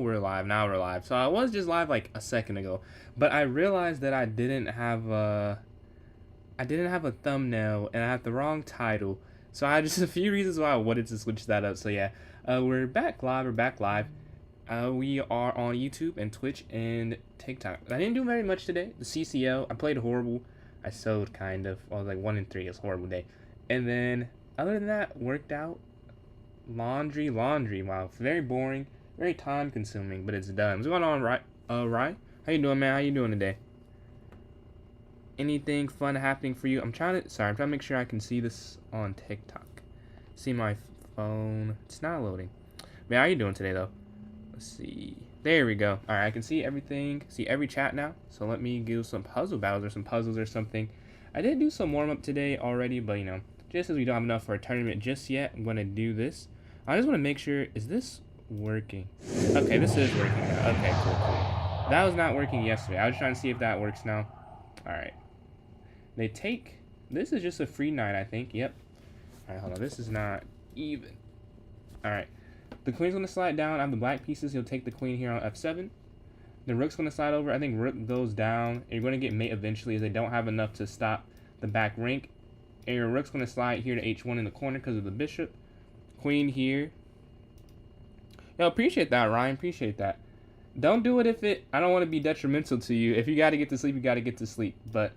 we're live. Now we're live. So I was just live like a second ago, but I realized that I didn't have a thumbnail and I have the wrong title. So I had just a few reasons why I wanted to switch that up. So yeah, we're back live. We are on YouTube and Twitch and TikTok. I didn't do very much today. The CCL, I played horrible. I sewed kind of. I was like 1-3. It was a horrible day. And then other than that, worked out. Laundry. Wow, very boring, very time consuming, but it's done. What's going on, Ryan? How you doing, man? How you doing today? Anything fun happening for you? I'm trying to make sure I can see this on TikTok. See my phone. It's not loading. Man, how you doing today though? Let's see. There we go. All right, I can see everything. See every chat now. So let me do some puzzle battles or some puzzles or something. I did do some warm up today already, but you know, just as we don't have enough for a tournament just yet, I'm gonna do this. I just want to make sure, is this working? Okay, this is working now. Okay, cool. That was not working yesterday. I was trying to see if that works now. Alright. This is just a free knight, I think. Yep. Alright, hold on. This is not even. Alright. The queen's going to slide down. I have the black pieces. He'll take the queen here on f7. The rook's going to slide over. I think rook goes down. And you're going to get mate eventually as they don't have enough to stop the back rank. And your rook's going to slide here to h1 in the corner because of the bishop. Queen here. Yo, appreciate that, Ryan. Appreciate that. Don't do it if I don't want to be detrimental to you. If you got to get to sleep, you got to get to sleep. But,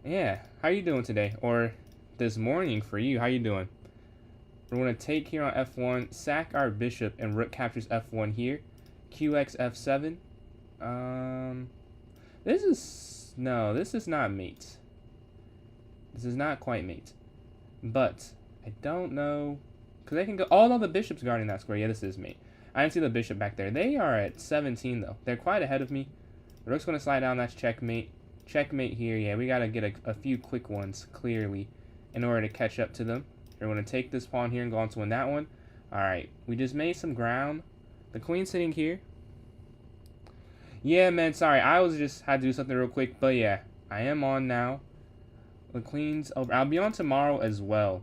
yeah. How you doing today? Or this morning for you. How you doing? We're going to take here on f1. Sack our bishop and rook captures f1 here. Qx f7. This is not mate. This is not quite mate. But, I don't know. Because they can go. All of the bishops guarding that square. Yeah, this is mate. I didn't see the bishop back there. They are at 17, though. They're quite ahead of me. The rook's going to slide down. That's checkmate. Checkmate here. Yeah, we got to get a few quick ones, clearly, in order to catch up to them. We're going to take this pawn here and go on to win that one. All right. We just made some ground. The queen's sitting here. Yeah, man. Sorry. I had to do something real quick. But, yeah. I am on now. The queen's over. I'll be on tomorrow as well.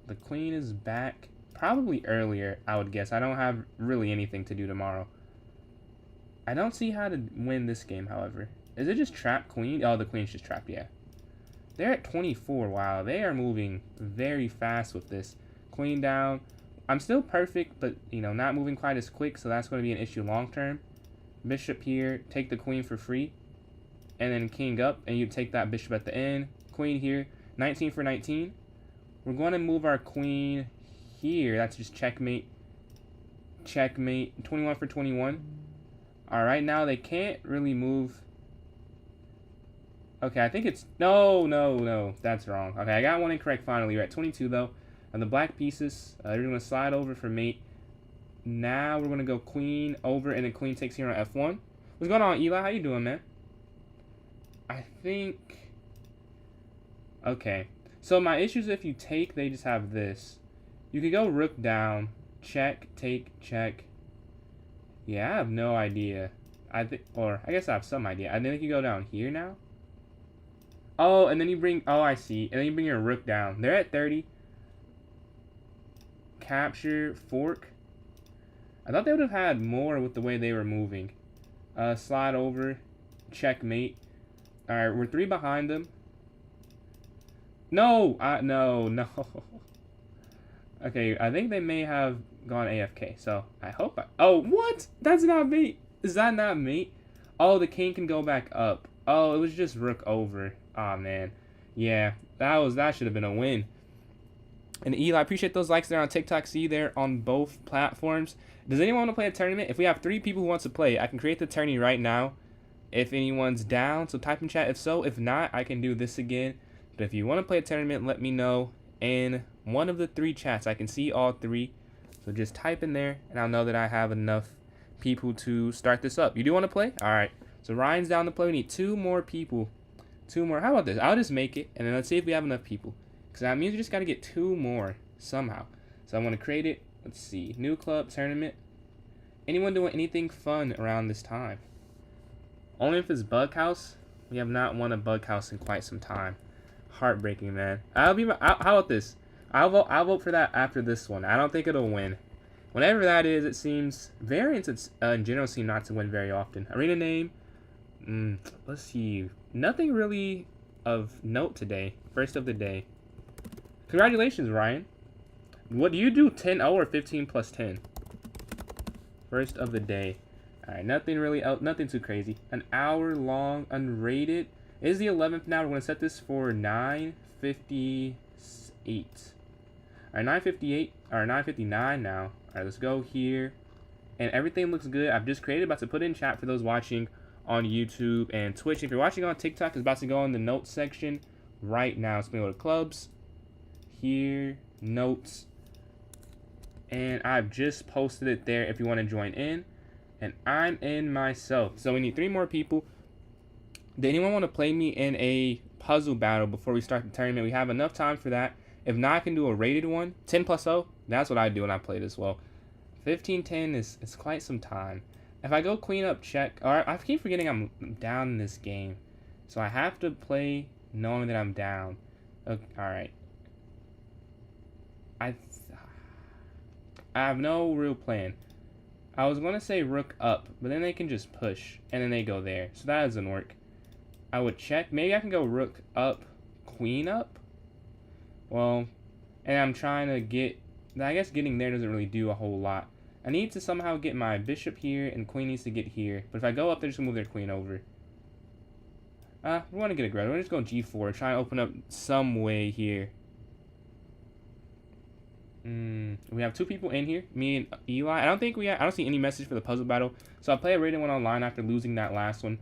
The queen is back. Probably earlier, I would guess. I don't have really anything to do tomorrow. I don't see how to win this game, however. Is it just trap queen? Oh, the queen's just trapped, yeah. They're at 24. Wow, they are moving very fast with this. Queen down. I'm still perfect, but, you know, not moving quite as quick, so that's going to be an issue long term. Bishop here. Take the queen for free. And then king up, and you take that bishop at the end. Queen here. 19 for 19. We're going to move our queen here. That's just checkmate. Checkmate. 21 for 21. Alright, now they can't really move. Okay, I think it's... No. That's wrong. Okay, I got one incorrect finally. We're at 22, though. And the black pieces, they're going to slide over for mate. Now we're going to go queen over, and then queen takes here on f1. What's going on, Eli? How you doing, man? I think... Okay. So my issue is if you take, they just have this. You could go rook down, check, take, check. Yeah, I have no idea. I guess I have some idea. And then you can go down here now. Oh, and then you bring, oh, I see. And then you bring your rook down. They're at 30. Capture, fork. I thought they would have had more with the way they were moving. Slide over, checkmate. All right, we're 3 behind them. No, no. Okay, I think they may have gone AFK, so I hope oh, what? That's not mate. Is that not mate? Oh, the king can go back up. Oh, it was just rook over. Oh, man. Yeah, that should have been a win. And Eli, I appreciate those likes there on TikTok. See you there on both platforms. Does anyone want to play a tournament? If we have 3 people who want to play, I can create the tourney right now. If anyone's down, so type in chat. If so, if not, I can do this again. But if you want to play a tournament, let me know in one of the 3 chats. I can see all 3. So just type in there, and I'll know that I have enough people to start this up. You do want to play? All right. So Ryan's down to play. We need 2 more people. 2 more. How about this? I'll just make it, and then let's see if we have enough people. Because that means we just got to get 2 more somehow. So I'm going to create it. Let's see. New club, tournament. Anyone doing anything fun around this time? Only if it's Bughouse. We have not won a Bughouse in quite some time. Heartbreaking, man. How about this? I'll vote for that after this one. I don't think it'll win. Whatever that is, it seems variants in general seem not to win very often. Arena name. Let's see. Nothing really of note today. First of the day. Congratulations, Ryan. What do you do? 10-0 or 15 plus 10? First of the day. Alright, nothing really else, nothing too crazy. An hour long, unrated. It is the 11th now. We're going to set this for 9:58. Alright, 9:58 or 9:59 now. Alright, let's go here. And everything looks good. I've just created, about to put in chat for those watching on YouTube and Twitch. If you're watching on TikTok, it's about to go in the notes section right now. It's going to go to clubs. Here, notes. And I've just posted it there if you want to join in. And I'm in myself. So we need 3 more people. Did anyone want to play me in a puzzle battle before we start the tournament? We have enough time for that. If not, I can do a rated one. 10 plus 0. That's what I do when I play this well. 15-10 is quite some time. If I go queen up check, or I keep forgetting I'm down in this game. So I have to play knowing that I'm down. Okay, alright. I have no real plan. I was going to say rook up, but then they can just push, and then they go there. So that doesn't work. I would check. Maybe I can go rook up, queen up. Well, and I'm trying to get... I guess getting there doesn't really do a whole lot. I need to somehow get my bishop here, and queen needs to get here. But if I go up, they're just going to move their queen over. We want to get aggressive. We're just going G4, try and open up some way here. We have 2 people in here, me and Eli. I don't see any message for the puzzle battle. So I'll play a rated one online after losing that last one.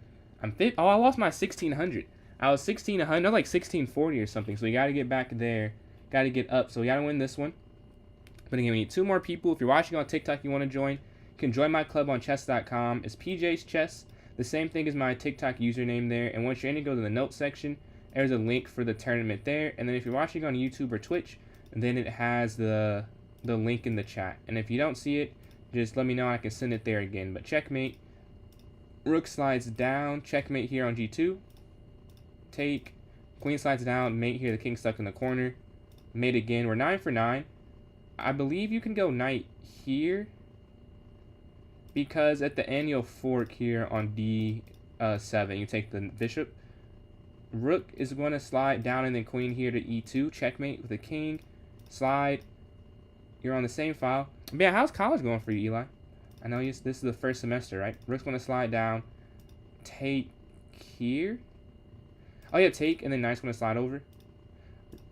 Oh, I lost my 1600. I was 1600, no, like 1640 or something. So we got to get back there. Got to get up. So we got to win this one. But again, we need 2 more people. If you're watching on TikTok, you want to join, you can join my club on chess.com. It's PJ's Chess. The same thing as my TikTok username there. And once you're in, you go to the notes section. There's a link for the tournament there. And then if you're watching on YouTube or Twitch, then it has the link in the chat. And if you don't see it, just let me know. I can send it there again. But checkmate. Rook slides down. Checkmate here on G2. Take. Queen slides down. Mate here. The king stuck in the corner. Mate again. We're 9 for 9. I believe you can go knight here. Because at the end you'll fork here on D7. You take the bishop. Rook is going to slide down and then queen here to E2. Checkmate with the king. Slide. You're on the same file. But yeah, how's college going for you, Eli? I know this is the first semester, right? Rook's going to slide down. Take here. Oh, yeah, take, and then knight's going to slide over.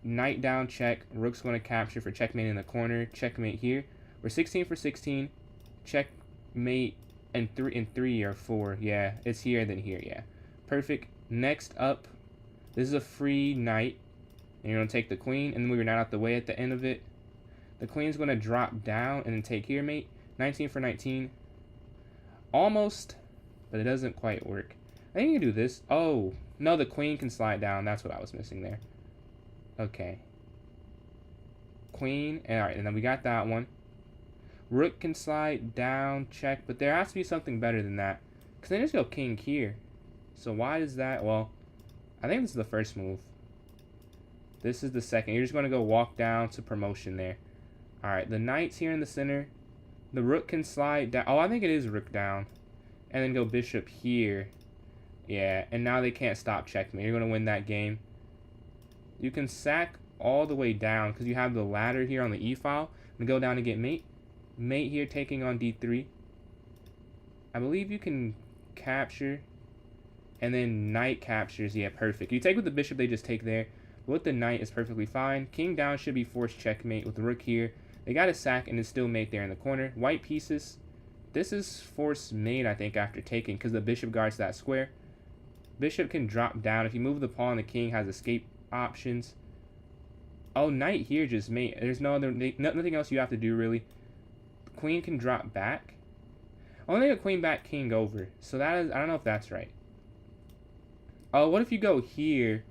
Knight down, check. Rook's going to capture for checkmate in the corner. Checkmate here. We're 16 for 16. Checkmate and 3 or 4. Yeah, it's here, then here, yeah. Perfect. Next up, this is a free knight. And you're going to take the queen, and then move your knight out the way at the end of it. The queen's going to drop down and then take here, mate. 19 for 19. Almost, but it doesn't quite work. I think you can do this. Oh, no, the queen can slide down. That's what I was missing there. Okay. Queen. All right, and then we got that one. Rook can slide down, check, but there has to be something better than that. Because they just go king here. So why is that? Well, I think this is the first move. This is the second. You're just going to go walk down to promotion there. Alright, the knight's here in the center. The rook can slide down. Oh, I think it is rook down. And then go bishop here. Yeah, and now they can't stop checkmate. You're going to win that game. You can sack all the way down because you have the ladder here on the E file. And go down and get mate. Mate here taking on D3. I believe you can capture. And then knight captures. Yeah, perfect. You take with the bishop, they just take there. With the knight is perfectly fine. King down should be forced checkmate with the rook here. They got a sack and it's still mate there in the corner. White pieces. This is forced mate, I think, after taking because the bishop guards that square. Bishop can drop down. If you move the pawn, the king has escape options. Oh, knight here just mate. There's nothing else you have to do really. Queen can drop back. Only a queen back, king over. So that is, I don't know if that's right. Oh, what if you go here?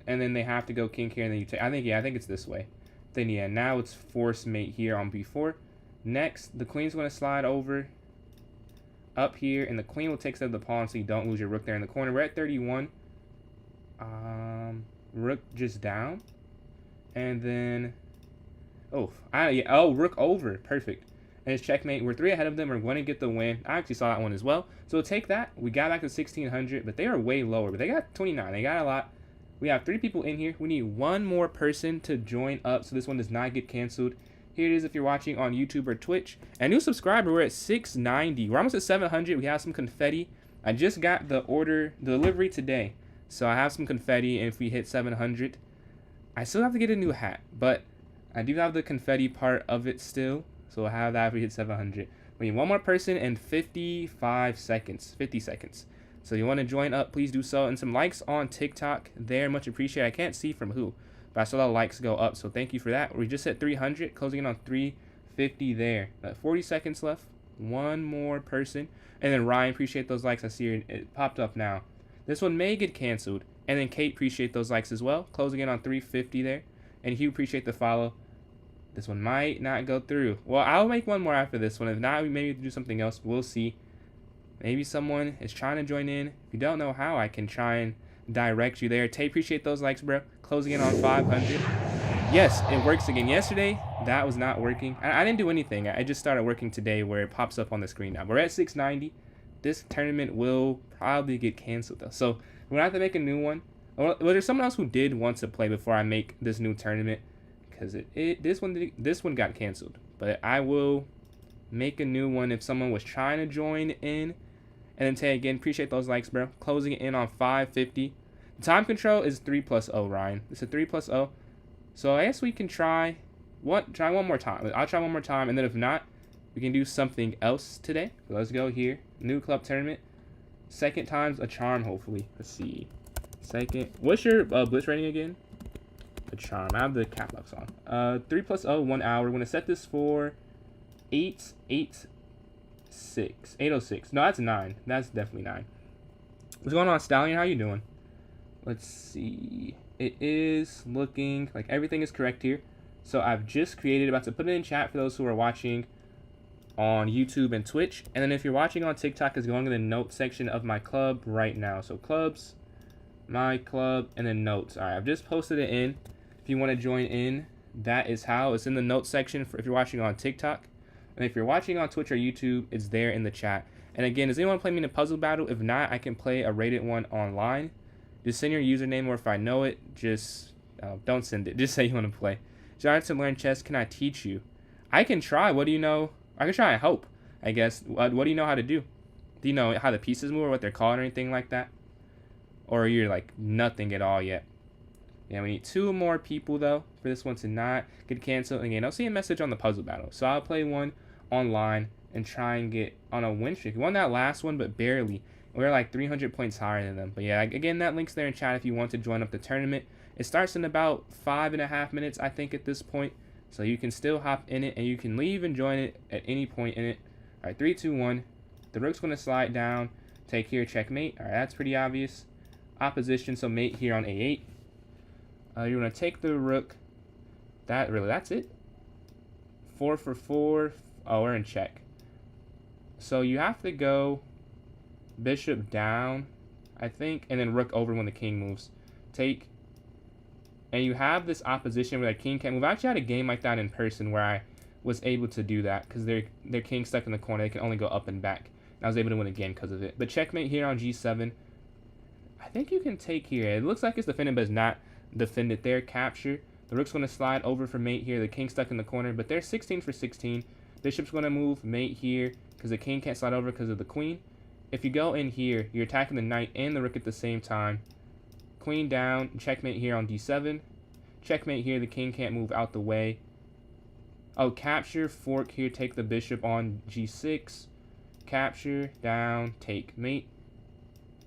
And then they have to go king here, and then you take... I think it's this way. Then, yeah, now it's force mate here on b4. Next, the queen's going to slide over up here, and the queen will take the pawn so you don't lose your rook there in the corner. We're at 31. Rook just down. And then... Oh, yeah. Oh, rook over. Perfect. And it's checkmate. We're 3 ahead of them. We're going to get the win. I actually saw that one as well. So we'll take that. We got back to 1600, but they are way lower. But they got 29. They got a lot. We have 3 people in here. We need 1 more person to join up so this one does not get canceled. Here it is if you're watching on YouTube or Twitch. And new subscriber, we're at 690. We're almost at 700. We have some confetti. I just got the delivery today. So I have some confetti, and if we hit 700, I still have to get a new hat. But I do have the confetti part of it still. So we'll have that if we hit 700. We need 1 more person and 55 seconds. 50 seconds. So you want to join up, please do so. And some likes on TikTok there, much appreciated. I can't see from who, but I saw the likes go up, so thank you for that. We just hit 300, closing in on 350 there. 40 seconds left. 1 more person. And then Ryan, appreciate those likes. I see it popped up now. This one may get canceled. And then Kate, appreciate those likes as well. Closing in on 350 there. And Hugh, appreciate the follow. This one might not go through. Well, I'll make 1 more after this one. If not, we maybe do something else. We'll see. Maybe someone is trying to join in. If you don't know how, I can try and direct you there. Tay, appreciate those likes, bro. Closing in on 500. Yes, it works again. Yesterday, that was not working. I didn't do anything. I just started working today where it pops up on the screen now. We're at 690. This tournament will probably get canceled, though. So we're going to have to make a new one. Well, there's someone else who did want to play before I make this new tournament. Because this one got canceled. But I will make a new one if someone was trying to join in. And then Tay, again, appreciate those likes, bro. Closing it in on 550. The time control is 3+0, Ryan. It's a 3+0. So I guess we can try one more time. I'll try 1 more time, and then if not, we can do something else today. So let's go here. New club tournament. 2nd time's a charm, hopefully. Let's see. 2nd. What's your blitz rating again? A charm. I have the cap locks on. 3+0, 1 hour. We're going to set this for 806. No, that's 9. That's definitely 9. What's going on, Stallion? How you doing? Let's see. It is looking like everything is correct here. So I've just created, about to put it in chat for those who are watching on YouTube and Twitch. And then if you're watching on TikTok, it's going in the notes section of my club right now. So clubs, my club, and then notes. All right, I've just posted it in. If you want to join in, that is how. It's in the notes section for if you're watching on TikTok. And if you're watching on Twitch or YouTube, it's there in the chat. And again, does anyone play me in a puzzle battle? If not, I can play a rated one online. Just send your username, or if I know it, just don't send it. Just say you want to play. Starting to learn chess, can I teach you? I can try. What do you know? I can try and hope, I guess. What do you know how to do? Do you know how the pieces move or what they're called or anything like that? Or you're like nothing at all yet? Yeah, we need 2 more people, though, for this one to not get canceled. Again, I'll see a message on the puzzle battle. So I'll play one online and try and get on a win streak. We won that last one, but barely. We're like 300 points higher than them. But yeah, again, that link's there in chat if you want to join up the tournament. It starts in about 5.5 minutes, I think, at this point. So you can still hop in it, and you can leave and join it at any point in it. All right, 3, 2, 1. The rook's going to slide down. Take here, checkmate. All right, that's pretty obvious. Opposition, so mate here on A8. You're going to take the rook. That's it. 4 for 4. Oh, we're in check. So you have to go bishop down, I think, and then rook over when the king moves. Take. And you have this opposition where the king can't move. I actually had a game like that in person where I was able to do that because their king stuck in the corner. They can only go up and back. And I was able to win a game because of it. But checkmate here on g7. I think you can take here. It looks like it's defended, but it's not defended there. Capture. The rook's going to slide over for mate here. The king stuck in the corner, but they're 16 for 16. Bishop's going to move mate here because the king can't slide over because of the queen. If you go in here, you're attacking the knight and the rook at the same time. Queen down, checkmate here on d7. Checkmate here, the king can't move out the way. Oh, capture, fork here, take the bishop on g6. Capture, down, take mate.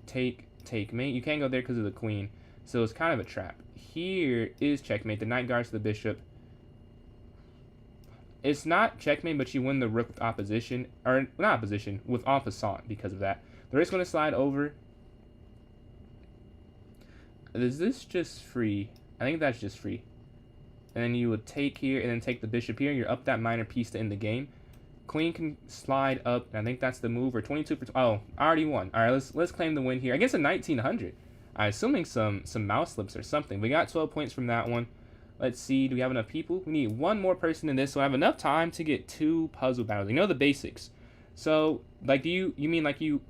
Take mate. You can't go there because of the queen. So it's kind of a trap. Here is checkmate. The knight guards the bishop. It's not checkmate, but you win the rook with opposition. Or, not opposition, with en passant because of that. The rook's going to slide over. Is this just free? I think that's just free. And then you would take here and then take the bishop here. You're up that minor piece to end the game. Queen can slide up. And I think that's the move. Or 22 for... Oh, I already won. All right, let's claim the win here. I guess a 1900. I'm assuming some mouse slips or something. We got 12 points from that one. Let's see, do we have enough people? We need one more person in this, so I have enough time to get 2 puzzle battles. You know the basics. So, like, you mean like you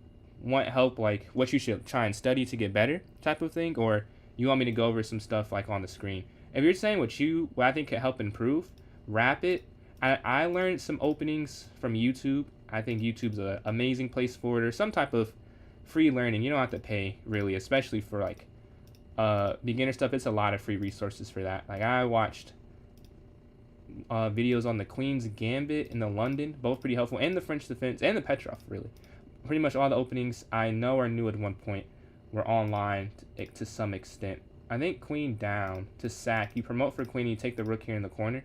want help, like what you should try and study to get better type of thing, or you want me to go over some stuff like on the screen? If you're saying what I think could help improve, Rapid. I learned some openings from YouTube. I think YouTube's an amazing place for it, or some type of free learning. You don't have to pay really, especially for like beginner stuff. It's a lot of free resources for that. Like I watched videos on the Queen's Gambit and the London, both pretty helpful, and the French Defense and the Petrov. Really, pretty much all the openings I know or knew at one point were online to some extent. I think queen down to sack. You promote for queen and you take the rook here in the corner.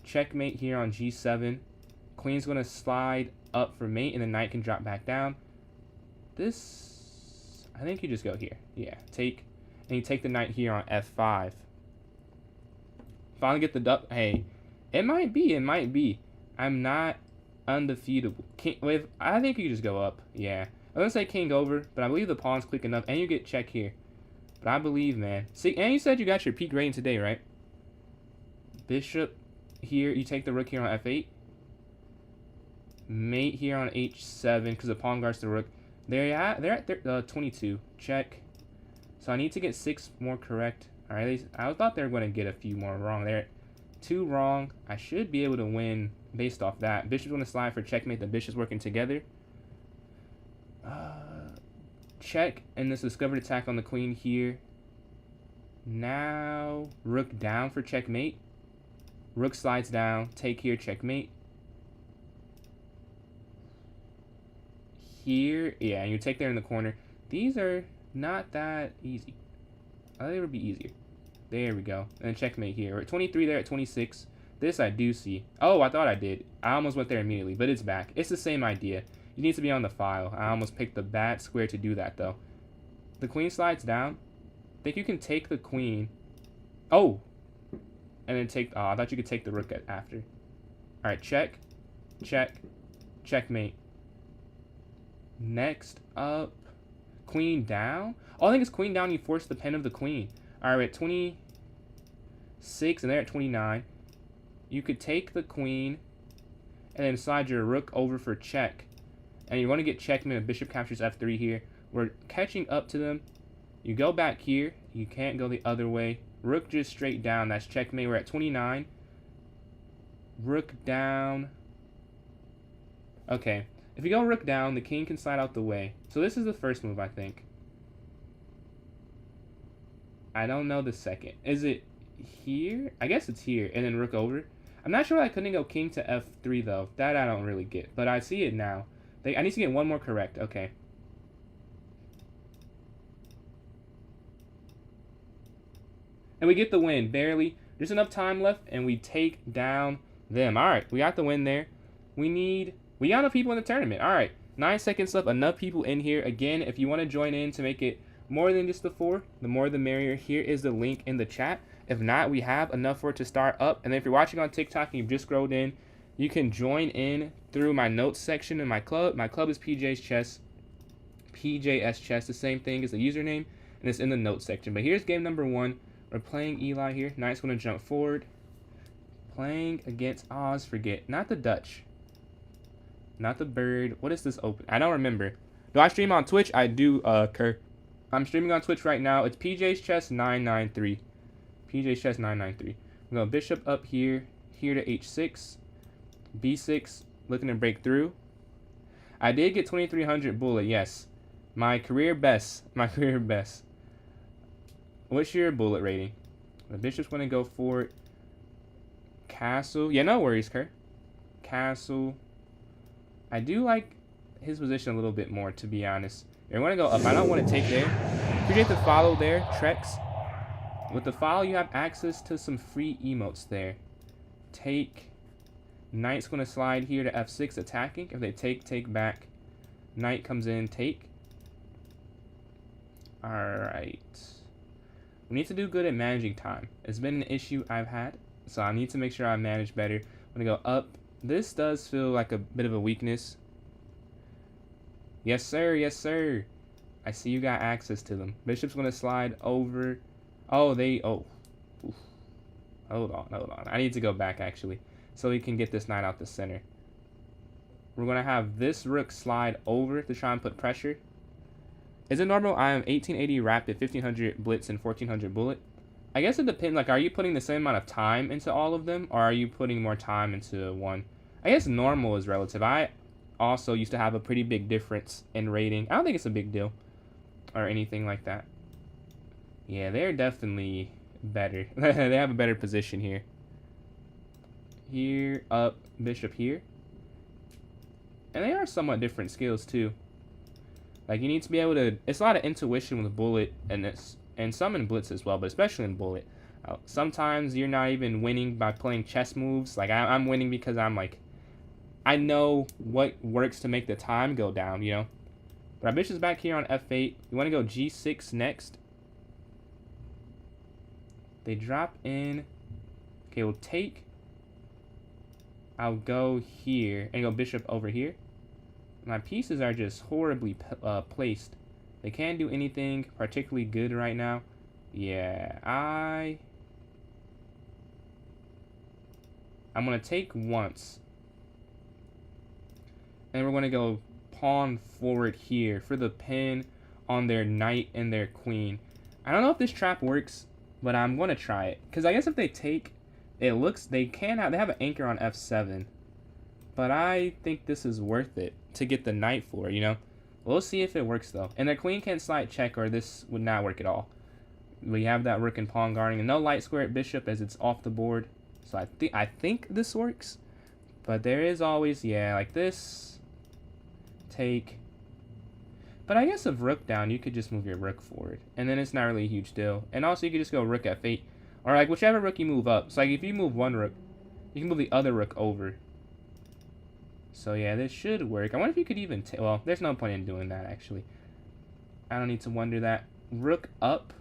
Checkmate here on g7. Queen's going to slide up for mate and the knight can drop back down. This, I think you just go here. Yeah, take, and you take the knight here on f5. Finally get the duck. Hey, it might be. I'm not undefeatable. King, wait, I think you just go up. Yeah. I'm going to say king over, but I believe the pawn's quick enough, and you get check here. But I believe, man. See, and you said you got your peak rating today, right? Bishop here. You take the rook here on f8. Mate here on h7 because the pawn guards the rook. They're at 22. Check. So I need to get 6 more correct. All right. I thought they were going to get a few more wrong. They're at 2 wrong. I should be able to win based off that. Bishop's going to slide for checkmate. The bishops working together. Check, and this discovered attack on the queen here. Now rook down for checkmate. Rook slides down. Take here, checkmate. Here, yeah, and you take there in the corner. These are not that easy. I thought they would be easier. There we go. And then checkmate here. We're at 23 there at 26. This I do see. Oh, I thought I did. I almost went there immediately, but it's back. It's the same idea. You need to be on the file. I almost picked the bad square to do that, though. The queen slides down. I think you can take the queen. Oh! And then take... Oh, I thought you could take the rook after. Alright, check. Check. Checkmate. Next up... Queen down? Oh, I think it's queen down. You force the pen of the queen. Alright, we're at 26, and they're at 29. You could take the queen, and then slide your rook over for check. And you want to get checkmate and bishop captures f3 here. We're catching up to them. You go back here. You can't go the other way. Rook just straight down. That's checkmate. We're at 29. Rook down. Okay. If you go rook down, the king can slide out the way. So this is the first move, I think. I don't know the second. Is it here? I guess it's here. And then rook over. I'm not sure I couldn't go king to f3, though. That I don't really get. But I see it now. I need to get one more correct. Okay. And we get the win. Barely. There's enough time left, and we take down them. All right. We got the win there. We got enough people in the tournament. All right. 9 seconds left. Enough people in here. Again, if you want to join in to make it more than just the 4, the more the merrier. Here is the link in the chat. If not, we have enough for it to start up. And then if you're watching on TikTok and you've just scrolled in, you can join in through my notes section in my club. My club is PJ's Chess. PJS Chess, the same thing as the username, and it's in the notes section. But here's game number 1. We're playing Eli here. Knight's going to jump forward. Playing against Oz, forget. Not the Dutch. Not the bird. What is this open? I don't remember. Do I stream on Twitch? I do, Kerr. I'm streaming on Twitch right now. It's PJ's Chess 993. PJ's Chess 993. We're going to bishop up here. Here to h6. b6, looking to break through. I did get 2300 bullet, yes. My career best. My career best. What's your bullet rating? The bishop's going to go for it. Castle. Yeah, no worries, Kurt. Castle. I do like his position a little bit more, to be honest. You're going to go up. I don't want to take there. Appreciate the follow there, Trex. With the follow, you have access to some free emotes there. Take... Knight's going to slide here to f6, attacking. If they take back. Knight comes in, take. Alright. We need to do good at managing time. It's been an issue I've had, so I need to make sure I manage better. I'm going to go up. This does feel like a bit of a weakness. Yes, sir. Yes, sir. I see you got access to them. Bishop's going to slide over. Oh, they... Oh. Oof. Hold on. I need to go back, actually, so we can get this knight out the center. We're going to have this rook slide over to try and put pressure. Is it normal? I am 1880 rapid, 1500 blitz, and 1400 bullet. I guess it depends. Like, are you putting the same amount of time into all of them, or are you putting more time into one? I guess normal is relative. I also used to have a pretty big difference in rating. I don't think it's a big deal or anything like that. Yeah, they're definitely better. They have a better position here. Here, up, bishop here. And they are somewhat different skills, too. Like, you need to be able to... It's a lot of intuition with bullet and some in blitz as well, but especially in bullet. Sometimes you're not even winning by playing chess moves. Like, I'm winning because I'm like... I know what works to make the time go down, you know? But our bishop's back here on f8. You want to go g6 next. They drop in. Okay, we'll take. I'll go here and go bishop over here. My pieces are just horribly placed. They can't do anything particularly good right now. Yeah, I'm going to take once. And we're going to go pawn forward here for the pin on their knight and their queen. I don't know if this trap works, but I'm going to try it. Because I guess if they take, it looks, they have an anchor on f7. But I think this is worth it to get the knight for, you know. We'll see if it works, though. And their queen can't slide check, or this would not work at all. We have that rook and pawn guarding, and no light square at bishop as it's off the board. So I think this works. But there is always, yeah, like this. Take. But I guess if rook down, you could just move your rook forward. And then it's not really a huge deal. And also, you could just go rook f8. Or, like, whichever rook you move up. So, like, if you move one rook, you can move the other rook over. So, yeah, this should work. I wonder if you could even... Well, there's no point in doing that, actually. I don't need to wonder that. Rook up.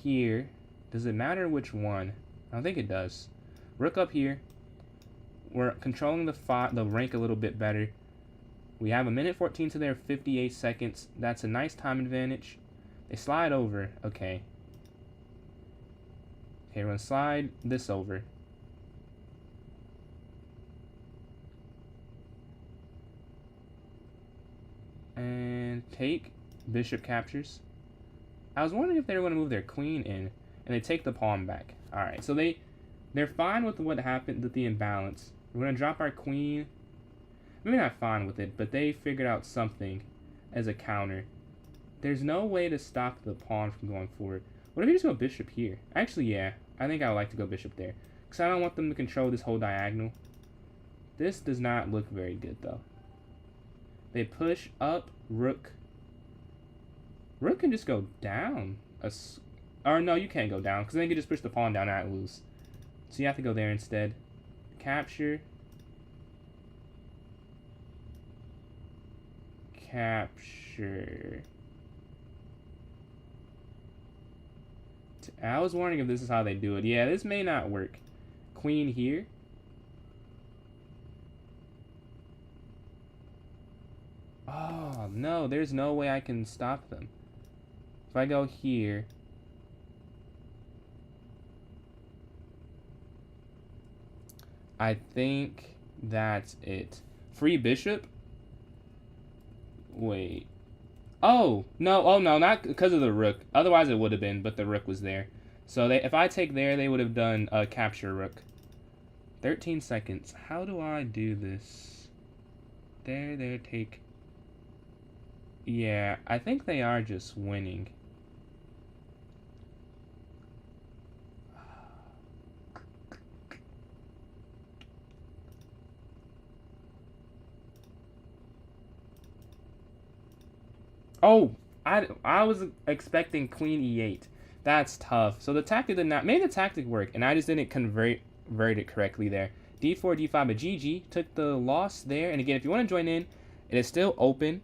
Here. Does it matter which one? I don't think it does. Rook up here. We're controlling the rank a little bit better. We have 1:14 to their 58 seconds. That's a nice time advantage. They slide over. Okay. Okay, we're going to slide this over. And take. Bishop captures. I was wondering if they were going to move their queen in. And they take the pawn back. Alright, so they're fine with what happened with the imbalance. We're going to drop our queen. Maybe not fine with it, but they figured out something as a counter. There's no way to stop the pawn from going forward. What if you just go bishop here? Actually, yeah. I think I would like to go bishop there. Because I don't want them to control this whole diagonal. This does not look very good, though. They push up rook. Rook can just go down. Or no, you can't go down. Because then you can just push the pawn down and I lose. So you have to go there instead. Capture. Capture. I was wondering if this is how they do it. Yeah, this may not work. Queen here. Oh, no. There's no way I can stop them. If I go here. I think that's it. Free bishop? Wait. Oh, no. Oh, no. Not because of the rook. Otherwise, it would have been, but the rook was there. So if I take there, they would have done a capture rook. 13 seconds. How do I do this? There, take. Yeah, I think they are just winning. Oh, I was expecting queen e8. That's tough. So the tactic did not... Made the tactic work, and I just didn't convert it correctly there. d4, d5, but GG took the loss there. And again, if you want to join in, it is still open.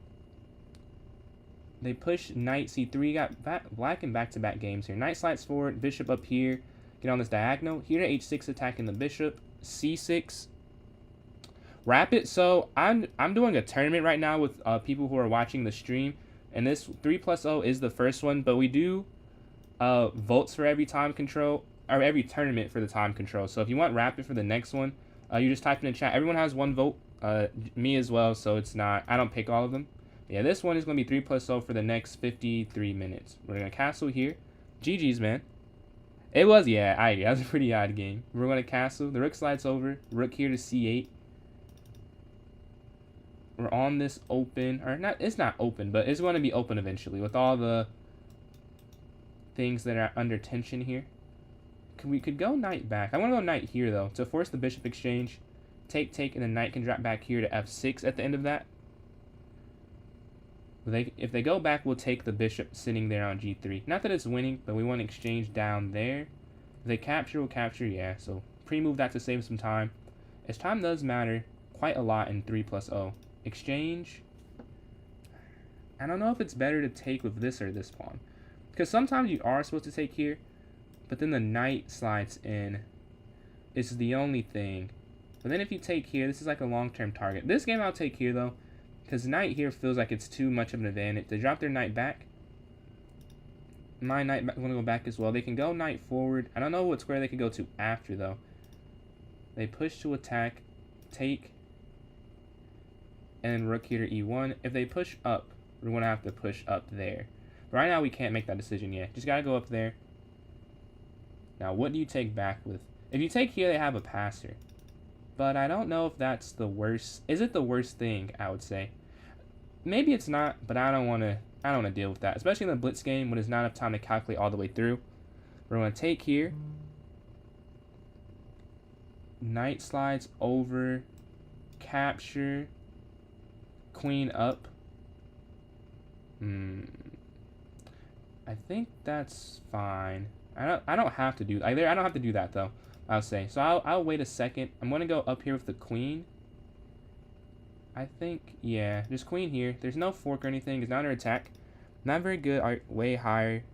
They push knight c3. Got black in back-to-back games here. Knight slides forward, bishop up here. Get on this diagonal. Here to h6, attacking the bishop. c6. Rapid. So I'm doing a tournament right now with people who are watching the stream. And this 3+0 is the first one, but we do votes for every time control. or every tournament for the time control. So if you want rapid for the next one, you just type in the chat. Everyone has 1 vote. Me as well, so it's not, I don't pick all of them. Yeah, this one is going to be 3+0 for the next 53 minutes. We're going to castle here. GG's, man. It was, yeah, that was a pretty odd game. We're going to castle. The rook slides over. Rook here to c8. We're on this open, or not, it's not open, but it's going to be open eventually with all the things that are under tension here. We could go knight back. I want to go knight here, though, to force the bishop exchange. Take, and then knight can drop back here to f6 at the end of that. If they go back, we'll take the bishop sitting there on g3. Not that it's winning, but we want to exchange down there. If they capture, we'll capture, yeah. So pre-move that to save some time. As time does matter quite a lot in 3+0. Exchange. I don't know if it's better to take with this or this pawn. Because sometimes you are supposed to take here, but then the knight slides in. It's the only thing. But then if you take here, this is like a long-term target. This game I'll take here, though. Because knight here feels like it's too much of an advantage. They drop their knight back. My knight going to go back as well. They can go knight forward. I don't know what square they could go to after, though. They push to attack. Take. And rook here to e1. If they push up, we're going to have to push up there. But right now, we can't make that decision yet. Just got to go up there. Now, what do you take back with? If you take here, they have a passer. But I don't know if that's the worst. Is it the worst thing, I would say? Maybe it's not, but I don't want to deal with that. Especially in the blitz game when there's not enough time to calculate all the way through. We're going to take here. Knight slides over. Capture. Queen up. I think that's fine. I don't have to do I don't have to do that though. I'll say. So I'll wait a second. I'm gonna go up here with the queen. I think, yeah, just queen here. There's no fork or anything. It's not under attack. Not very good. Way higher.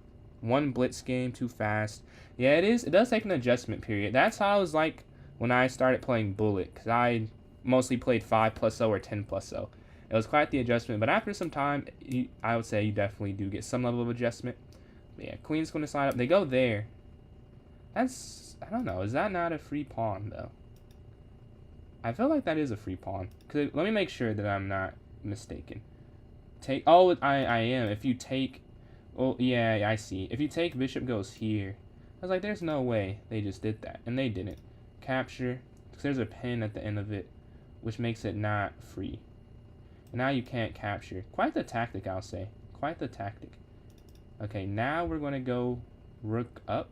1 blitz game, too fast. Yeah, it is. It does take an adjustment period. That's how I was like when I started playing Bullet, because I mostly played 5+0 or 10+0. It was quite the adjustment, but after some time, I would say you definitely do get some level of adjustment. But yeah, queen's going to slide up. They go there. That's, I don't know. Is that not a free pawn, though? I feel like that is a free pawn. Let me make sure that I'm not mistaken. Take. Oh, I am. If you take. Oh, yeah, I see. If you take, bishop goes here. I was like, there's no way they just did that. And they didn't. Capture. Because there's a pin at the end of it, which makes it not free. And now you can't capture. Quite the tactic, I'll say. Quite the tactic. Okay, now we're going to go rook up.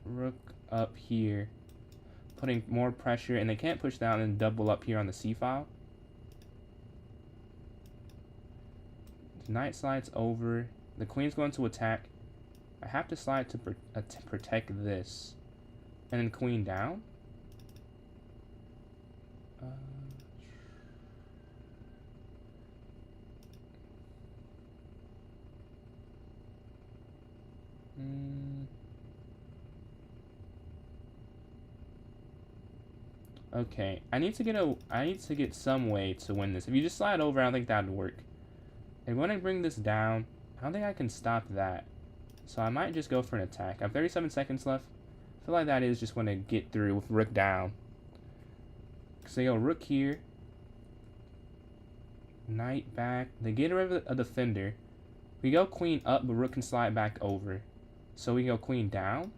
Rook up here. Putting more pressure. And they can't push down and double up here on the c-file. Knight slides over. The queen's going to attack. I have to slide to protect this. And then queen down. Okay, I need to get some way to win this. If you just slide over, I don't think that would work. And when I bring this down, I don't think I can stop that. So I might just go for an attack. I have 37 seconds left. I feel like that is just going to get through with rook down. So they go rook here. Knight back. They get rid of a defender. We go queen up, but rook can slide back over. So we go queen down.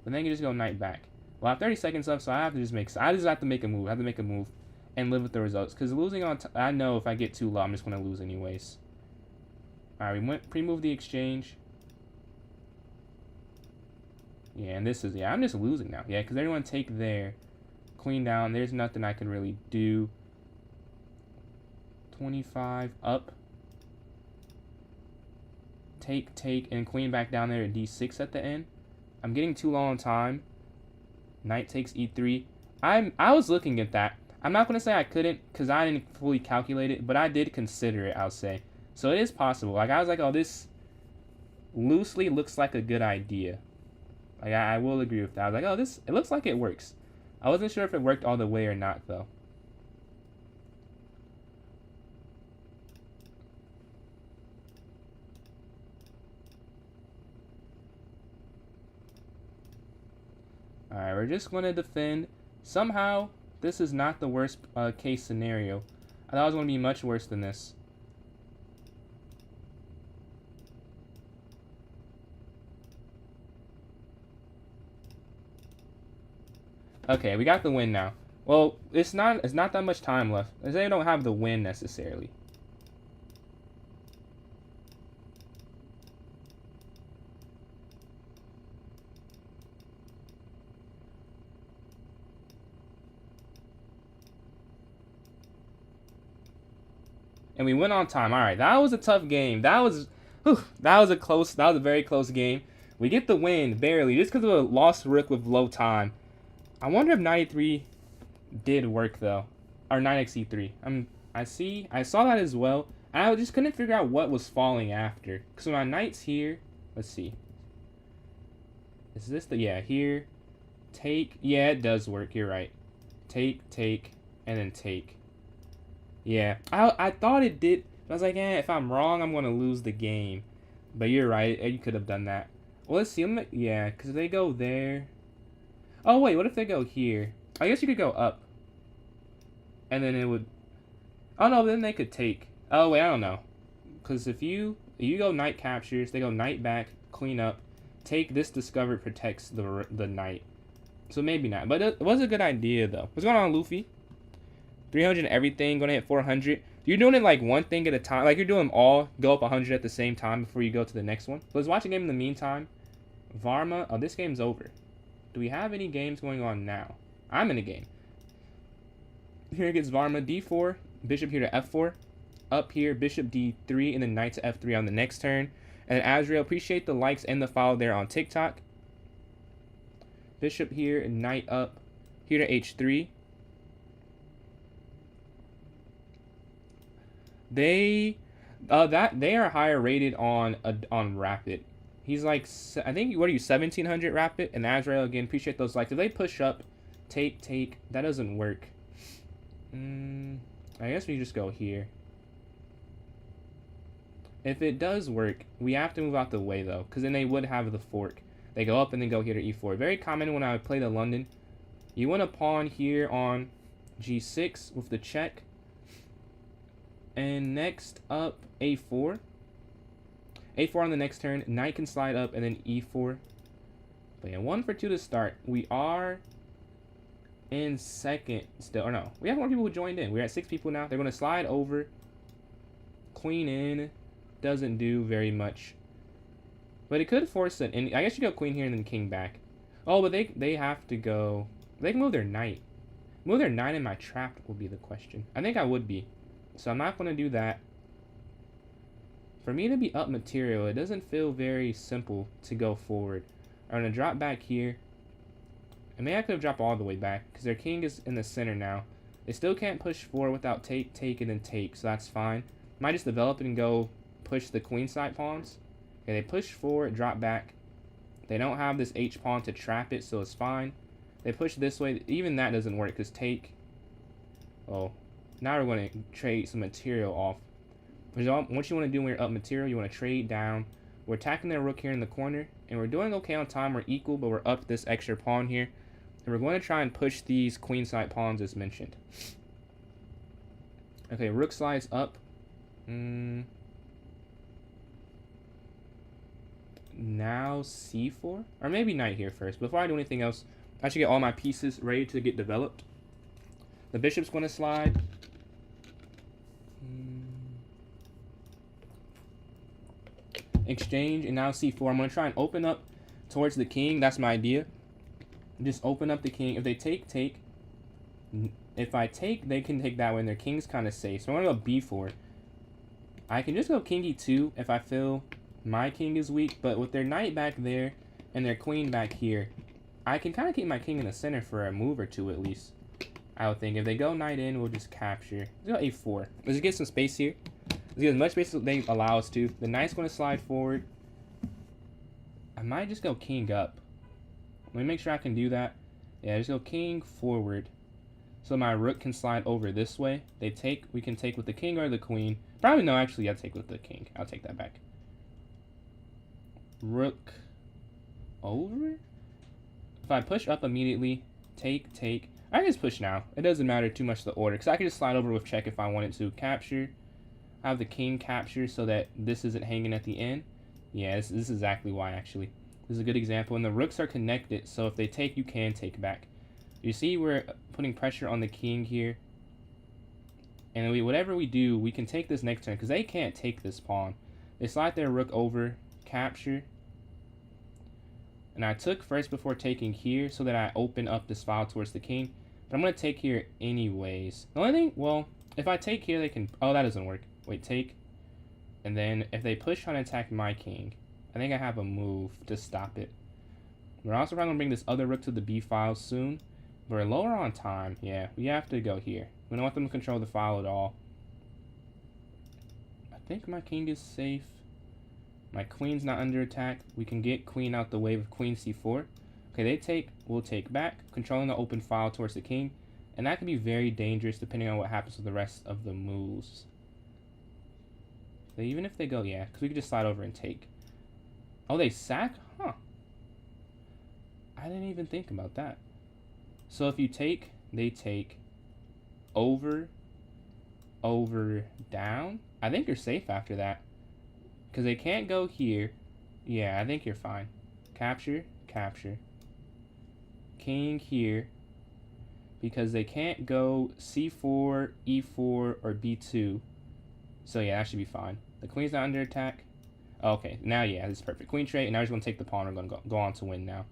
But then you just go knight back. Well, I have 30 seconds left, so I have to just make a move. I have to make a move and live with the results. Because losing on I know if I get too low, I'm just going to lose anyways. Alright, we pre-move the exchange. Yeah, and this is, yeah, I'm just losing now. Yeah, because everyone take there. Queen down. There's nothing I can really do. 25 up. Take, and queen back down there at d6 at the end. I'm getting too low on time. Knight takes e3. I was looking at that. I'm not going to say I couldn't because I didn't fully calculate it, but I did consider it, I'll say. So it is possible. Like, I was like, oh, this loosely looks like a good idea. Like, I will agree with that. I was like, oh, it looks like it works. I wasn't sure if it worked all the way or not, though. Alright, we're just going to defend. Somehow, this is not the worst case scenario. I thought it was going to be much worse than this. Okay, we got the win now. Well, it's not that much time left. They don't have the win necessarily. And we went on time. All right, that was a tough game. That was a very close game. We get the win barely, just because of a lost rook with low time. I wonder if 93 did work though, or 9xe3. I saw that as well. And I just couldn't figure out what was falling after. So my knight's here. Let's see. Is this the here? Take. Yeah, it does work. You're right. Take, and then take. Yeah, I thought it did. I was like, if I'm wrong, I'm gonna lose the game. But you're right. You could have done that. Well, let's see. Yeah, because they go there. Oh wait, what if they go here? I guess you could go up. And then it would. Oh no, then they could take. Oh wait, I don't know. Because if you go knight captures, they go knight back, queen up, take. This discovered protects the knight. So maybe not. But it was a good idea though. What's going on, Luffy? 300 everything, gonna hit 400. You're doing it like one thing at a time. Like you're doing them all, go up 100 at the same time before you go to the next one. Let's watch a game in the meantime. Varma. Oh, this game's over. Do we have any games going on now? I'm in a game. Here gets Varma, d4, bishop here to f4. Up here, bishop d3, and then knight to f3 on the next turn. And Azrael, appreciate the likes and the follow there on TikTok. Bishop here, knight up, here to h3. They are higher rated on rapid. He's like, I think, what are you, 1700 rapid? And Azrael, again, appreciate those likes. If they push up, take, that doesn't work. I guess we just go here. If it does work, we have to move out the way though, because then they would have the fork. They go up and then go here to e4. Very common when I play the London. You want a pawn here on g6 with the check. And next up, a4. a4 on the next turn. Knight can slide up and then e4. But yeah, 1 for 2 to start. We are in second still. Or no, we have more people who joined in. We're at 6 people now. They're going to slide over. Queen in. Doesn't do very much. But it could force an... I guess you go queen here and then king back. Oh, but they have to go... They can move their knight. Move their knight in my trap will be the question. I think I would be. So I'm not going to do that. For me to be up material, it doesn't feel very simple to go forward. I'm going to drop back here. And maybe I could have dropped all the way back, because their king is in the center now. They still can't push forward without take, and then take, so that's fine. Might just develop it and go push the queen side pawns. Okay, they push forward, drop back. They don't have this H pawn to trap it, so it's fine. They push this way. Even that doesn't work, because take... Oh, now we're going to trade some material off. What you want to do when you're up material, you want to trade down. We're attacking their rook here in the corner, and we're doing okay on time. We're equal, but we're up this extra pawn here. And we're going to try and push these queenside pawns as mentioned. Okay, rook slides up. Now c4? Or maybe knight here first. Before I do anything else, I should get all my pieces ready to get developed. The bishop's going to slide. Exchange, and now c4. I'm going to try and open up towards the king. That's my idea. Just open up the king. If they take, take. If I take, they can take that way, and their king's kind of safe. So I'm going to go b4. I can just go king e2 if I feel my king is weak, but with their knight back there and their queen back here, I can kind of keep my king in the center for a move or two at least. I would think if they go knight in, we'll just capture. Let's go a4. Let's just get some space here. Let's get as much space as they allow us to. The knight's going to slide forward. I might just go king up. Let me make sure I can do that. Yeah, just go king forward. So my rook can slide over this way. They take. We can take with the king or the queen. Probably no, actually, I'll take with the king. I'll take that back. Rook over? if I push up immediately, take, I can just push now. It doesn't matter too much the order, because I can just slide over with check if I wanted to. Capture. I have the king capture so that this isn't hanging at the end. Yeah, this is exactly why, actually. This is a good example. And the rooks are connected, so if they take, you can take back. You see we're putting pressure on the king here. And whatever we do, we can take this next turn, because they can't take this pawn. They slide their rook over, capture. And I took first before taking here so that I open up this file towards the king. But I'm going to take here anyways. The only thing, well, if I take here, they can... Oh, that doesn't work. Wait, take. And then if they push on and attack my king, I think I have a move to stop it. We're also probably going to bring this other rook to the b file soon. We're lower on time. Yeah, we have to go here. We don't want them to control the file at all. I think my king is safe. My queen's not under attack. We can get queen out the way with queen c4. Okay, they take, we'll take back, controlling the open file towards the king. And that can be very dangerous depending on what happens with the rest of the moves. So even if they go, yeah, because we could just slide over and take. Oh, they sack? Huh. I didn't even think about that. So if you take, they take over, down. I think you're safe after that. Because they can't go here. Yeah, I think you're fine. Capture, capture. King here. Because they can't go c4, e4, or b2. So yeah, that should be fine. The queen's not under attack. Okay, now yeah, this is perfect. Queen trait, and now we're just going to take the pawn. We're going to go on to win now.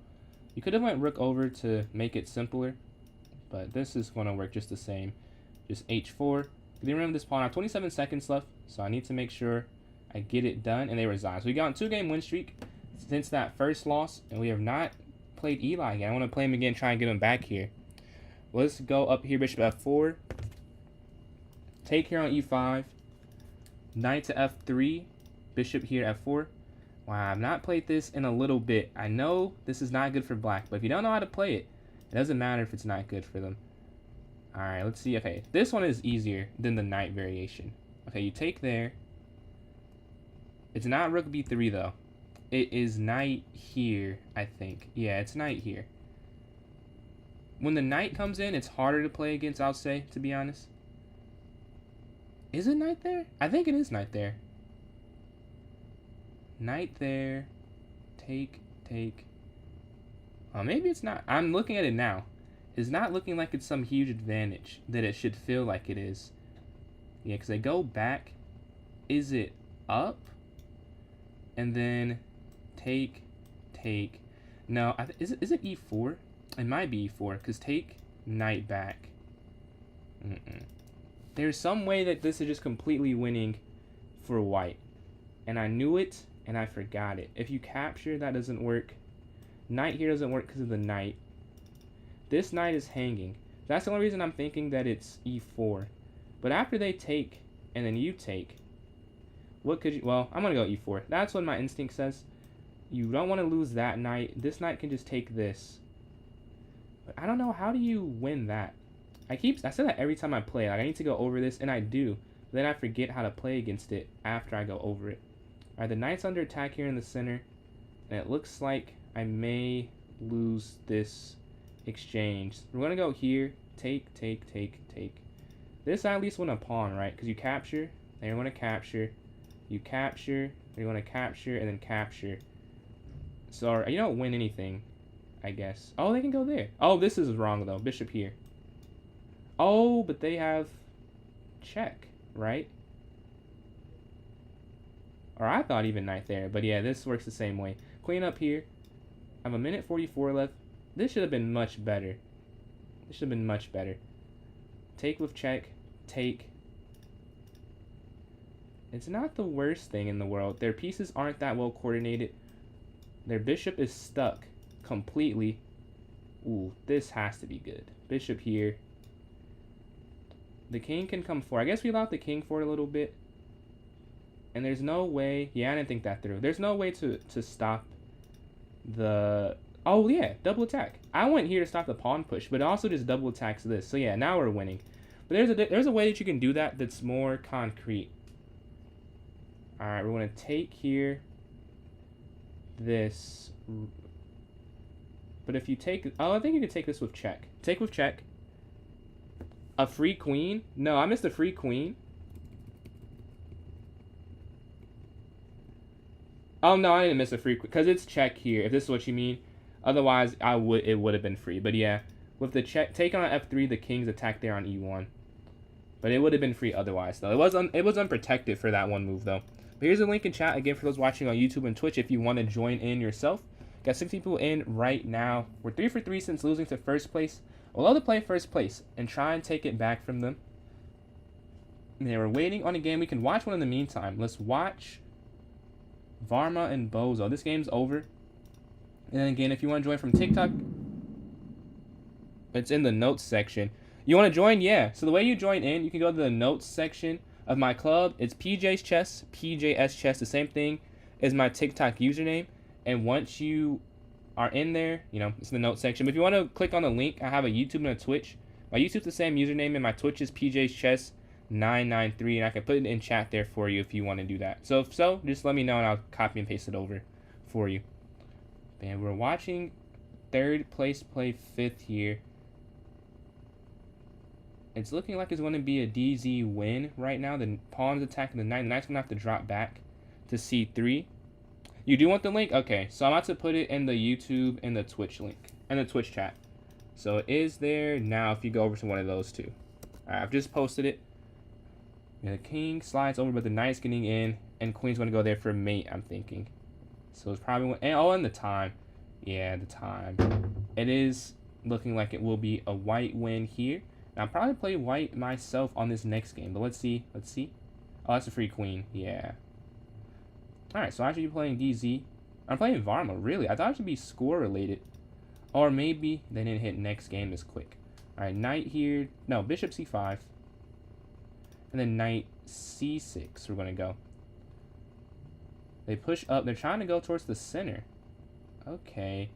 You could have went rook over to make it simpler. But this is going to work just the same. Just h4. Then remember this pawn. I have 27 seconds left. So I need to make sure I get it done, and they resign. So we got a 2-game win streak since that first loss, and we have not played Eli again. I want to play him again, try and get him back here. Let's go up here, bishop f4. Take here on e5. Knight to f3. Bishop here f4. Wow, I've not played this in a little bit. I know this is not good for black, but if you don't know how to play it, it doesn't matter if it's not good for them. Alright, let's see. Okay, this one is easier than the knight variation. Okay, you take there. It's not rook b3 though. It is knight here, I think. Yeah, it's knight here. When the knight comes in, it's harder to play against, I'll say, to be honest. Is it knight there? I think it is knight there. Knight there. Take. Oh, maybe it's not. I'm looking at it now. It's not looking like it's some huge advantage that it should feel like it is. Yeah, because they go back. Is it up? And then take. No, is it e4? It might be e4, because take, knight back. There's some way that this is just completely winning for white. And I knew it, and I forgot it. If you capture, that doesn't work. Knight here doesn't work because of the knight. This knight is hanging. That's the only reason I'm thinking that it's e4. But after they take, and then you take, what could you... Well, I'm going to go e4. That's what my instinct says. You don't want to lose that knight. This knight can just take this. But I don't know. How do you win that? I say that every time I play. Like, I need to go over this, and I do. But then I forget how to play against it after I go over it. Alright, the knight's under attack here in the center. And it looks like I may lose this exchange. We're going to go here. Take. This I at least win a pawn, right? Because you capture. Then you're going to capture. You capture. You're going to capture, and then capture. So you don't win anything, I guess. Oh, they can go there. Oh, this is wrong, though. Bishop here. Oh, but they have check, right? Or I thought even knight there. But yeah, this works the same way. Queen up here. I have a minute 44 left. This should have been much better. This should have been much better. Take with check. Take. It's not the worst thing in the world. Their pieces aren't that well coordinated. Their bishop is stuck completely. Ooh, this has to be good. Bishop here. The king can come forward. I guess we allowed the king forward a little bit. And there's no way... Yeah, I didn't think that through. There's no way to stop the... Oh, yeah, double attack. I went here to stop the pawn push, but it also just double attacks this. So, yeah, now we're winning. But there's a way that you can do that that's more concrete. Alright, we're going to take here this... But if you take... Oh, I think you can take this with check. Take with check. A free queen? No, I missed a free queen. Oh, no, I didn't miss a free queen. Because it's check here, if this is what you mean. Otherwise, it would have been free. But yeah, with the check... Take on F3, the king's attack there on E1. But it would have been free otherwise, though. It was unprotected for that one move, though. But here's a link in chat, again, for those watching on YouTube and Twitch if you want to join in yourself. Got 6 people in right now. We're 3 for 3 since losing to first place. We'll love to play first place and try and take it back from them. They were waiting on a game. We can watch one in the meantime. Let's watch Varma and Bozo. This game's over. And then again, if you want to join from TikTok, it's in the notes section. You want to join? Yeah. So the way you join in, you can go to the notes section of my club. It's PJ's Chess, PJS Chess, the same thing as my TikTok username. And once you are in there, you know, it's in the notes section. But if you want to click on the link, I have a YouTube and a Twitch. My YouTube's the same username, and my Twitch is PJ's Chess 993, and I can put it in chat there for you if you want to do that. So if so, just let me know, and I'll copy and paste it over for you. And we're watching third place play fifth here. It's looking like it's going to be a DZ win right now. The pawn's attacking the knight. The knight's going to have to drop back to C3. You do want the link? Okay, so I'm about to put it in the YouTube and the Twitch link, and the Twitch chat. So it is there now if you go over to one of those two. Alright, I've just posted it. And the king slides over, but the knight's getting in, and queen's going to go there for mate, I'm thinking. So it's probably... and the time. Yeah, the time. It is looking like it will be a white win here. Now, I'll probably play white myself on this next game, but let's see. Let's see. Oh, that's a free queen. Yeah. Alright, so I should be playing DZ. I'm playing Varma, really. I thought it should be score related. Or maybe they didn't hit next game as quick. Alright, knight here. No, bishop C5. And then knight C6 we're going to go. They push up. They're trying to go towards the center. Okay.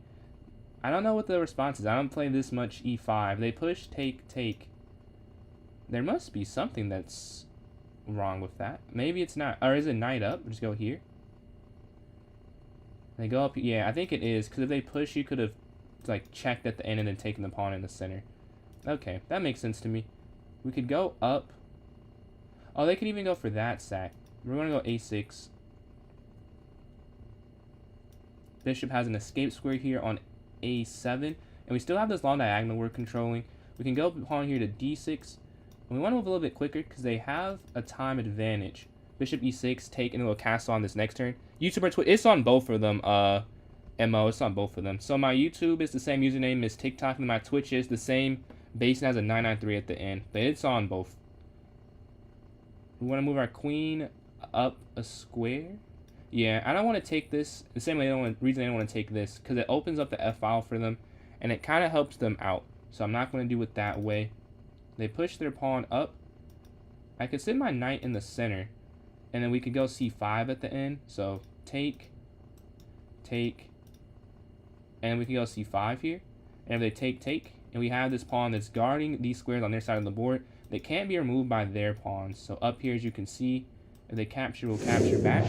I don't know what the response is. I don't play this much E5. They push, take, take. There must be something that's wrong with that. Maybe it's not. Or is it knight up? Just go here. They go up. Yeah, I think it is. Because if they push, you could have like checked at the end and then taken the pawn in the center. Okay, that makes sense to me. We could go up. Oh, they could even go for that sack. We're going to go A6. Bishop has an escape square here on A7. And we still have this long diagonal we're controlling. We can go pawn here to D6. And we want to move a little bit quicker because they have a time advantage. Bishop E6, take, and it'll castle on this next turn. YouTube or Twitch, it's on both of them. MO, it's on both of them. So my YouTube is the same username as TikTok, and my Twitch is the same base and has a 993 at the end. But it's on both. We want to move our queen up a square. Yeah, I don't want to take this. The same reason I don't want to take this, because it opens up the F file for them, and it kind of helps them out. So I'm not going to do it that way. They push their pawn up. I could sit my knight in the center, and then we could go C5 at the end. So take, take, and we can go C5 here. And if they take, take, and we have this pawn that's guarding these squares on their side of the board, they can't be removed by their pawns. So up here, as you can see, if they capture, we'll capture back.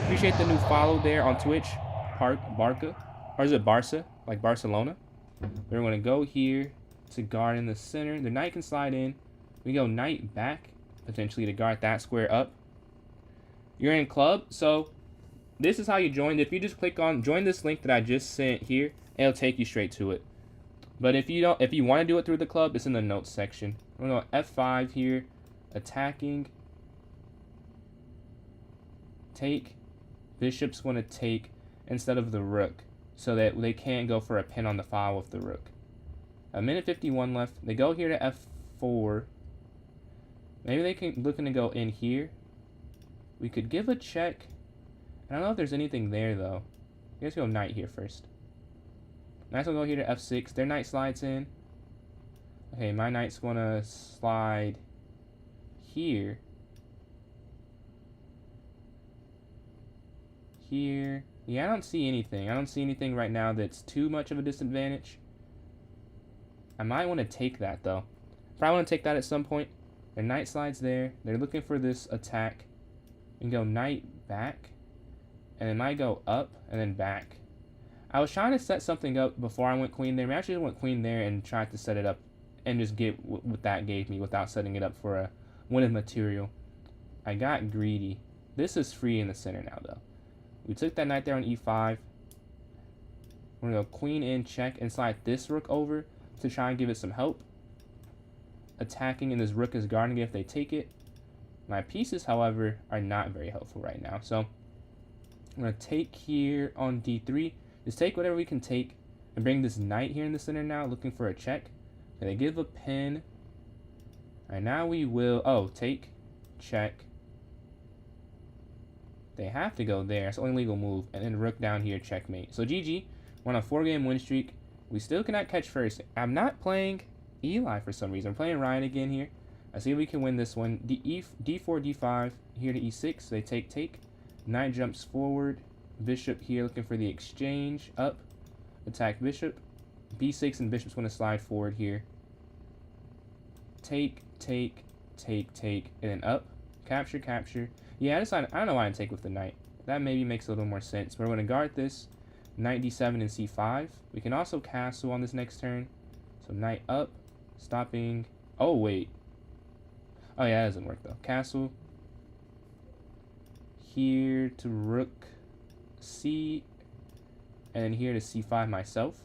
Appreciate the new follow there on Twitch, Barca, or is it Barca, like Barcelona? We're going to go here to guard in the center. The knight can slide in. We go knight back, potentially to guard that square up. You're in club, so this is how you join. If you just click on join this link that I just sent here, it'll take you straight to it. But if you want to do it through the club, it's in the notes section. We're going to go F5 here, attacking. Take. Bishop's going to take instead of the rook, so that they can't go for a pin on the file with the rook. A minute 51 left. They go here to F4. Maybe they can looking to go in here. We could give a check. I don't know if there's anything there though. Let's go knight here first. Knight's gonna go here to F6. Their knight slides in. Okay, my knight's gonna slide here. Here. Yeah, I don't see anything. I don't see anything right now that's too much of a disadvantage. I might want to take that though. Probably want to take that at some point. Their knight slides there. They're looking for this attack. You can go knight back. And it might go up and then back. I was trying to set something up before I went queen there. I actually went queen there and tried to set it up and just get what that gave me without setting it up for a win of material. I got greedy. This is free in the center now, though. We took that knight there on e5. We're going to go queen in, check, and slide this rook over to try and give it some help. Attacking, and this rook is guarding it if they take it. My pieces, however, are not very helpful right now. So I'm going to take here on d3. Just take whatever we can take and bring this knight here in the center now, looking for a check. Okay, they give a pin. All right, now we will, take, check. They have to go there. It's the only legal move. And then rook down here, checkmate. So GG. We're on a 4-game win streak. We still cannot catch first. I'm not playing Eli for some reason. I'm playing Ryan again here. I see if we can win this one. D4, D5, here to E6. They take. Knight jumps forward. Bishop here looking for the exchange. Up. Attack bishop. B6 and bishop's going to slide forward here. Take. And then up. Capture. Yeah, I don't know why I take with the knight. That maybe makes a little more sense. We're going to guard this. Knight d7 and c5. We can also castle on this next turn. So knight up. Stopping. Oh, wait. Oh, yeah, that doesn't work, though. Castle. Here to rook c. And then here to c5 myself.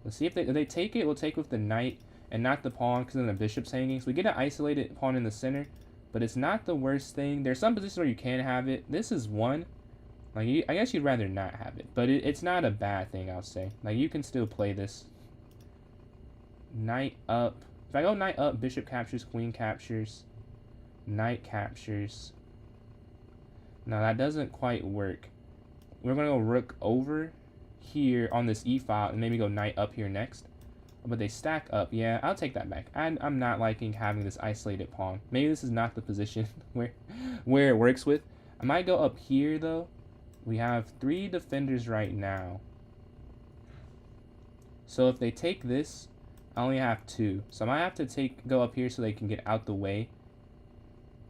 Let's see if they take it. We'll take with the knight and not the pawn because then the bishop's hanging. So we get an isolated pawn in the center. But it's not the worst thing. There's some positions where you can have it. This is one. Like, I guess you'd rather not have it. But it's not a bad thing, I'll say. Like, you can still play this. Knight up. If I go knight up, bishop captures, queen captures. Knight captures. No, that doesn't quite work. We're going to go rook over here on this e file and maybe go knight up here next. But they stack up. Yeah, I'll take that back. I'm not liking having this isolated pawn. Maybe this is not the position where it works with. I might go up here, though. We have 3 defenders right now. So if they take this, I only have 2. So I might have to go up here so they can get out the way.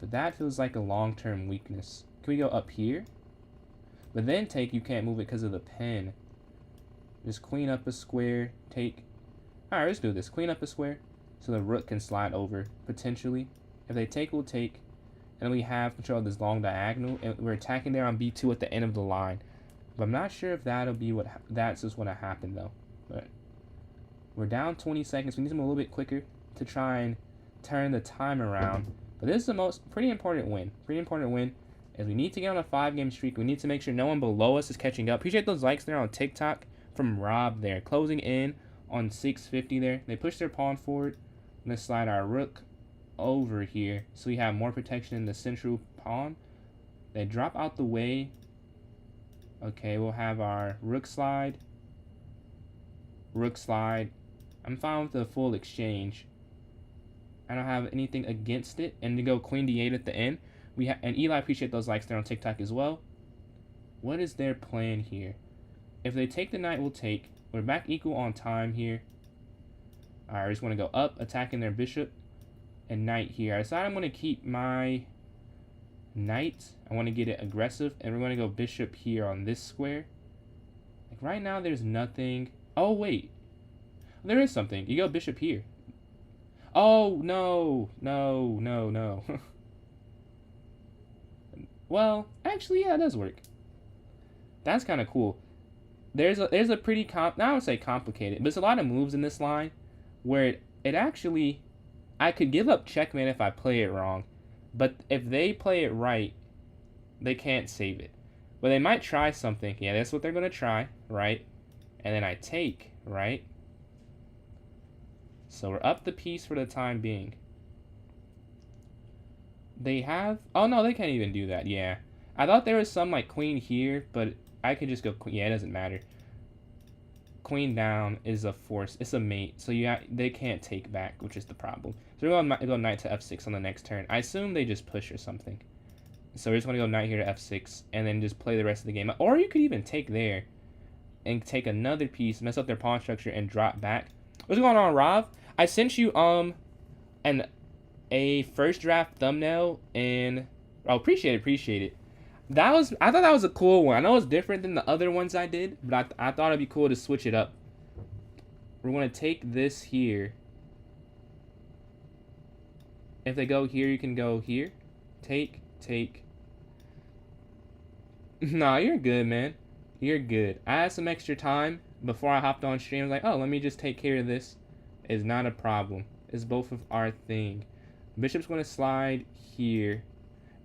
But that feels like a long-term weakness. Can we go up here? But then take, you can't move it because of the pin. Just queen up a square, take. Alright, let's do this. Queen up a square so the rook can slide over, potentially. If they take, we'll take. And then we have control of this long diagonal. And we're attacking there on b2 at the end of the line. But I'm not sure if that'll be that's just what happened, though. But we're down 20 seconds. We need them a little bit quicker to try and turn the time around. But this is the pretty important win. Pretty important win. As we need to get on a 5-game streak. We need to make sure no one below us is catching up. Appreciate those likes there on TikTok from Rob there. Closing in on 650 there. They push their pawn forward. Let's slide our rook over here so we have more protection in the central pawn. They drop out the way. Okay, we'll have our rook slide. I'm fine with the full exchange. I don't have anything against it. And to go queen d8 at the end. And Eli, appreciate those likes there on TikTok as well. What is their plan here? If they take the knight, we'll take. We're back equal on time here. Alright, I just want to go up, attacking their bishop and knight here. I decided I'm going to keep my knight. I want to get it aggressive, and we're going to go bishop here on this square. Like right now, there's nothing. Oh, wait. There is something. You go bishop here. Oh, no. Well, actually, yeah, it does work. That's kind of cool. There's a pretty now I would say complicated, but there's a lot of moves in this line where it actually, I could give up checkmate if I play it wrong, but if they play it right, they can't save it. But they might try something. Yeah, that's what they're gonna try, right? And then I take, right? So we're up the piece for the time being. They have, oh no, they can't even do that. Yeah, I thought there was some like queen here, but I could just go queen. Yeah, it doesn't matter. Queen down is a force. It's a mate, so they can't take back, which is the problem. So we're going to go knight to f6 on the next turn. I assume they just push or something. So we're just going to go knight here to f6 and then just play the rest of the game. Or you could even take there and take another piece, mess up their pawn structure, and drop back. What's going on, Rob? I sent you a first draft thumbnail, and appreciate it. I thought that was a cool one. I know it's different than the other ones I did, but I thought it'd be cool to switch it up. We're gonna take this here. If they go here, you can go here. Take. Nah, you're good, man. You're good. I had some extra time before I hopped on stream. I was like, oh, let me just take care of this. It's not a problem. It's both of our thing. Bishop's going to slide here.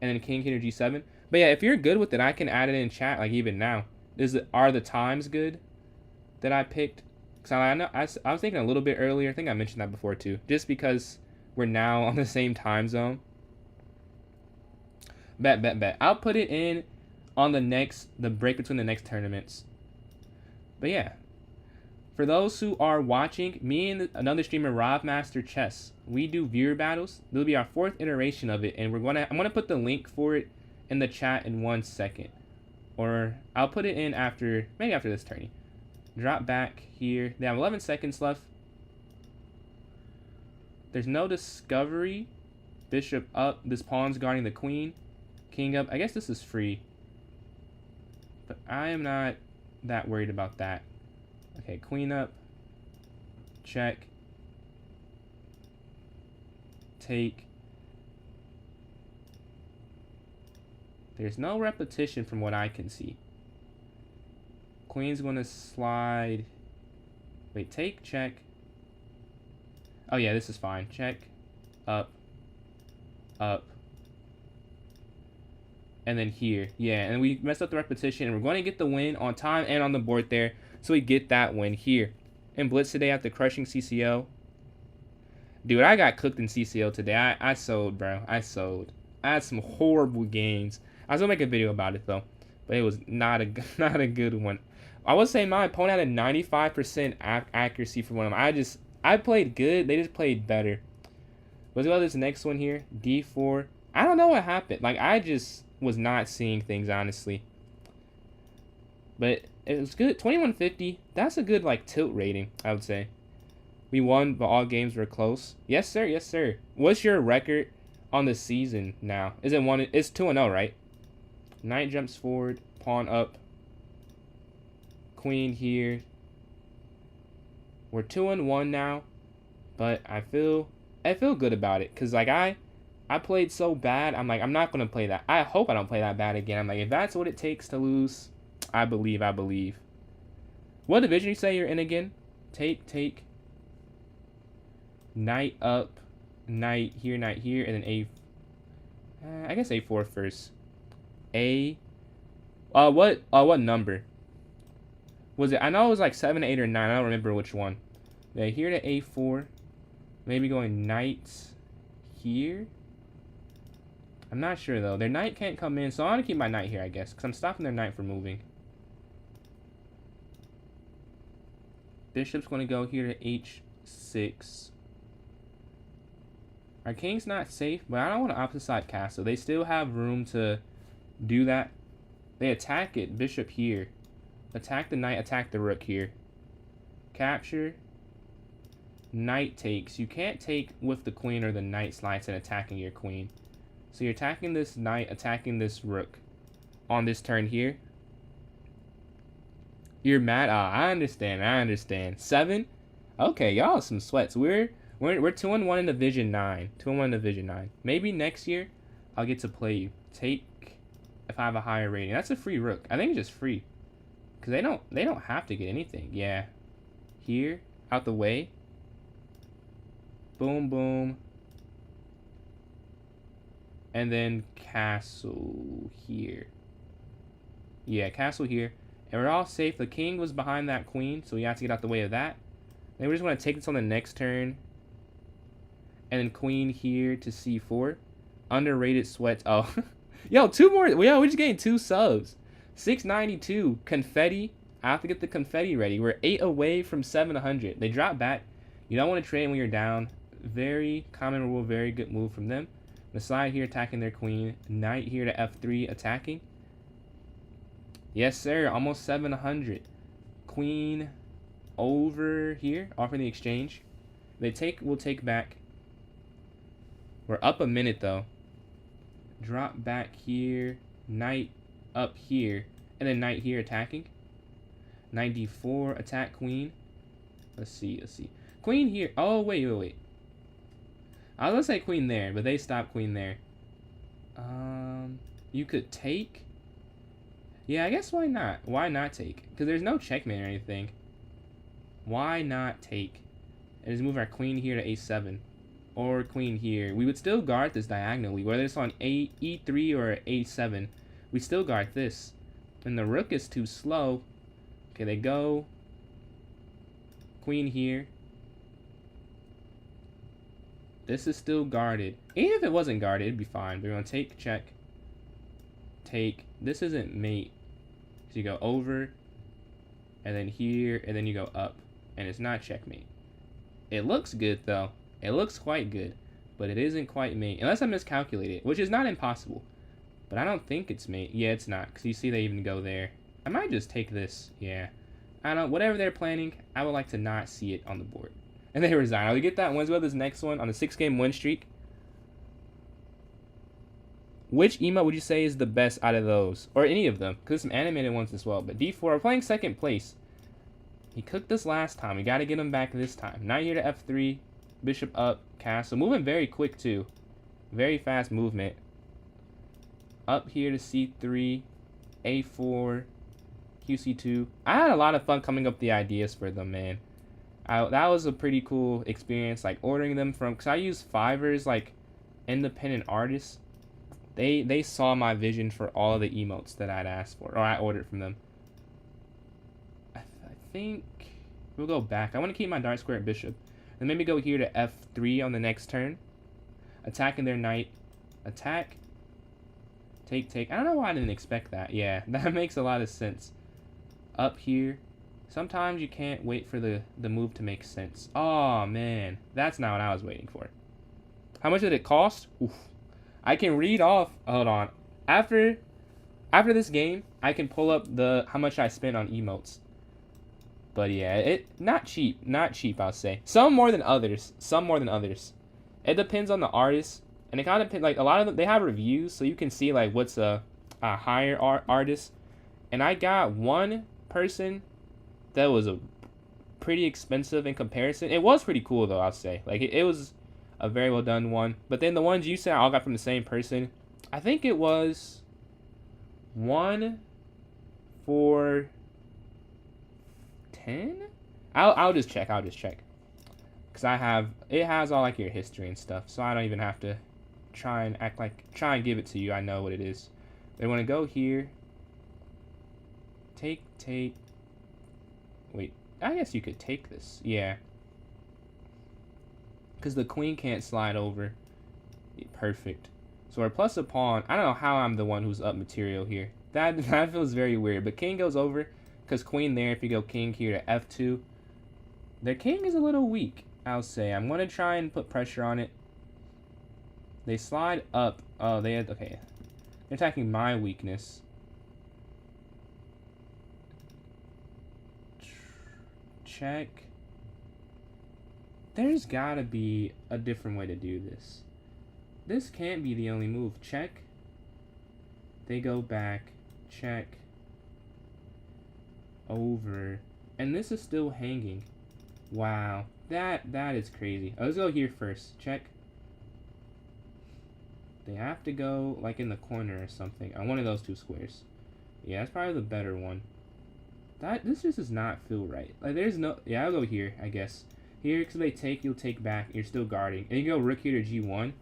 And then king here g7. But yeah, if you're good with it, I can add it in chat, like even now. Are the times good that I picked? Because I was thinking a little bit earlier. I think I mentioned that before too. Just because we're now on the same time zone. Bet. I'll put it in on the break between the next tournaments. But yeah, for those who are watching, me and another streamer, Rob Master Chess, we do viewer battles. This will be our 4th iteration of it, and I'm gonna put the link for it in the chat in 1 second, or I'll put it in maybe after this tourney. Drop back here. They have 11 seconds left. There's no discovery. Bishop up. This pawn's guarding the queen. King up. I guess this is free, but I am not that worried about that. Okay, queen up. Check. Take. There's no repetition from what I can see. Queen's going to slide. Wait, take, check. Oh yeah, this is fine. Check. Up. And then here. Yeah, and we messed up the repetition, and we're going to get the win on time and on the board there. So we get that win here. And Blitz today after crushing CCO. Dude, I got cooked in CCO today. I sold, bro. I sold. I had some horrible games. I was going to make a video about it, though. But it was not a good one. I would say my opponent had a 95% accuracy for one of them. I played good. They just played better. Let's go to this next one here. D4. I don't know what happened. Like, I just was not seeing things, honestly. But it was good. 2150. That's a good, like, tilt rating, I would say. We won, but all games were close. Yes, sir. Yes, sir. What's your record on the season now? Is it one? It's 2-0, right? Knight jumps forward. Pawn up. Queen here. We're 2-1 now. But I feel good about it. Because, like, I played so bad. I'm like, I'm not going to play that. I hope I don't play that bad again. I'm like, if that's what it takes to lose, I believe. What division you say you're in again? Take. Knight up. Knight here, and then A. I guess A4 first. A. What number? Was it? I know it was like 7, 8, or 9. I don't remember which one. Yeah, here to A4. Maybe going knight here. I'm not sure, though. Their knight can't come in, so I want to keep my knight here, I guess, because I'm stopping their knight from moving. Bishop's going to go here to H6. Our king's not safe, but I don't want to opposite side castle. They still have room to do that. They attack it. Bishop here. Attack the knight, attack the rook here. Capture. Knight takes. You can't take with the queen or the knight slides and attacking your queen. So you're attacking this knight, attacking this rook on this turn here. You're mad? I understand. 7? Okay, y'all some sweats. We're 2-1 in Division 9. 2-1 in Division 9. Maybe next year I'll get to play you. Take if I have a higher rating. That's a free rook. I think it's just free. Because they don't have to get anything. Yeah. Here. Out the way. Boom, boom. And then castle here. Yeah, castle here. And we're all safe. The king was behind that queen, so we have to get out the way of that. Then we're just going to take this on the next turn. And then queen here to c4. Underrated sweats. Oh. Yo, 2 more. Yo, we just gained 2 subs. 692. Confetti. I have to get the confetti ready. We're 8 away from 700. They drop back. You don't want to trade when you're down. Very common rule. Very good move from them. The side here attacking their queen. Knight here to f3 attacking. Yes, sir. Almost 700. Queen over here. Offering the exchange. They take. We'll take back. We're up a minute, though. Drop back here. Knight up here, and then knight here attacking. 94 attack queen. Let's see. Queen here. Oh, wait. I was gonna say queen there, but they stopped queen there. You could take. Yeah, I guess why not? Why not take? Because there's no checkmate or anything. Why not take? And just move our queen here to a7. Or queen here. We would still guard this diagonally. Whether it's on e3 or a7. We still guard this. And the rook is too slow. Okay, they go. Queen here. This is still guarded. Even if it wasn't guarded, it'd be fine. We're going to take, check. Take. This isn't mate. So you go over. And then here. And then you go up. And it's not checkmate. It looks good, though. It looks quite good. But it isn't quite mate. Unless I miscalculated. Which is not impossible. But I don't think it's mate. Yeah, it's not. Because you see they even go there. I might just take this. Yeah. I don't. Whatever they're planning, I would like to not see it on the board. And they resign. I'll get that one as well. This next one on a 6-game win streak. Which emote would you say is the best out of those? Or any of them? Because some animated ones as well. But d4, we're playing second place. He cooked us last time. We got to get him back this time. Knight here to f3. Bishop up. Castle. Moving very quick too. Very fast movement. Up here to c3. a4. qc2. I had a lot of fun coming up with the ideas for them, man. That was a pretty cool experience, like ordering them from, because I use Fiverr's like independent artists. They saw my vision for all of the emotes that I'd asked for, or I ordered from them. I think we'll go back. I want to keep my dark square at bishop, and maybe go here to f3 on the next turn, attacking their knight, attack, take. I don't know why I didn't expect that. Yeah, that makes a lot of sense. Up here. Sometimes you can't wait for the move to make sense. Oh, man. That's not what I was waiting for. How much did it cost? Oof. I can read off. Hold on. After this game, I can pull up how much I spent on emotes. But yeah, not cheap. Not cheap, I'll say. Some more than others. It depends on the artist. And it kind of depends. Like, a lot of them, they have reviews. So you can see, like, what's a higher artist. And I got one person that was a pretty expensive in comparison. It was pretty cool though, I'll say. Like it was a very well done one. But then the ones you said I all got from the same person. I think it was one for 10. I'll just check. Cause it has all like your history and stuff, so I don't even have to try and give it to you. I know what it is. They want to go here. Take. Wait, I guess you could take this. Yeah. Because the queen can't slide over. Perfect. So we're plus a pawn. I don't know how I'm the one who's up material here. That feels very weird. But king goes over. Because queen there, if you go king here to f2. Their king is a little weak, I'll say. I'm going to try and put pressure on it. They slide up. Oh, okay. They're attacking my weakness. Check. There's gotta be a different way to do this. This can't be the only move. Check. They go back. Check. Over. And this is still hanging. Wow. That is crazy. Let's go here first. Check. They have to go like in the corner or something. On one of those two squares. Yeah, that's probably the better one. This just does not feel right. Like there's no. Yeah, I'll go here. I guess here because they take, you'll take back. You're still guarding, and you go rook here to g1.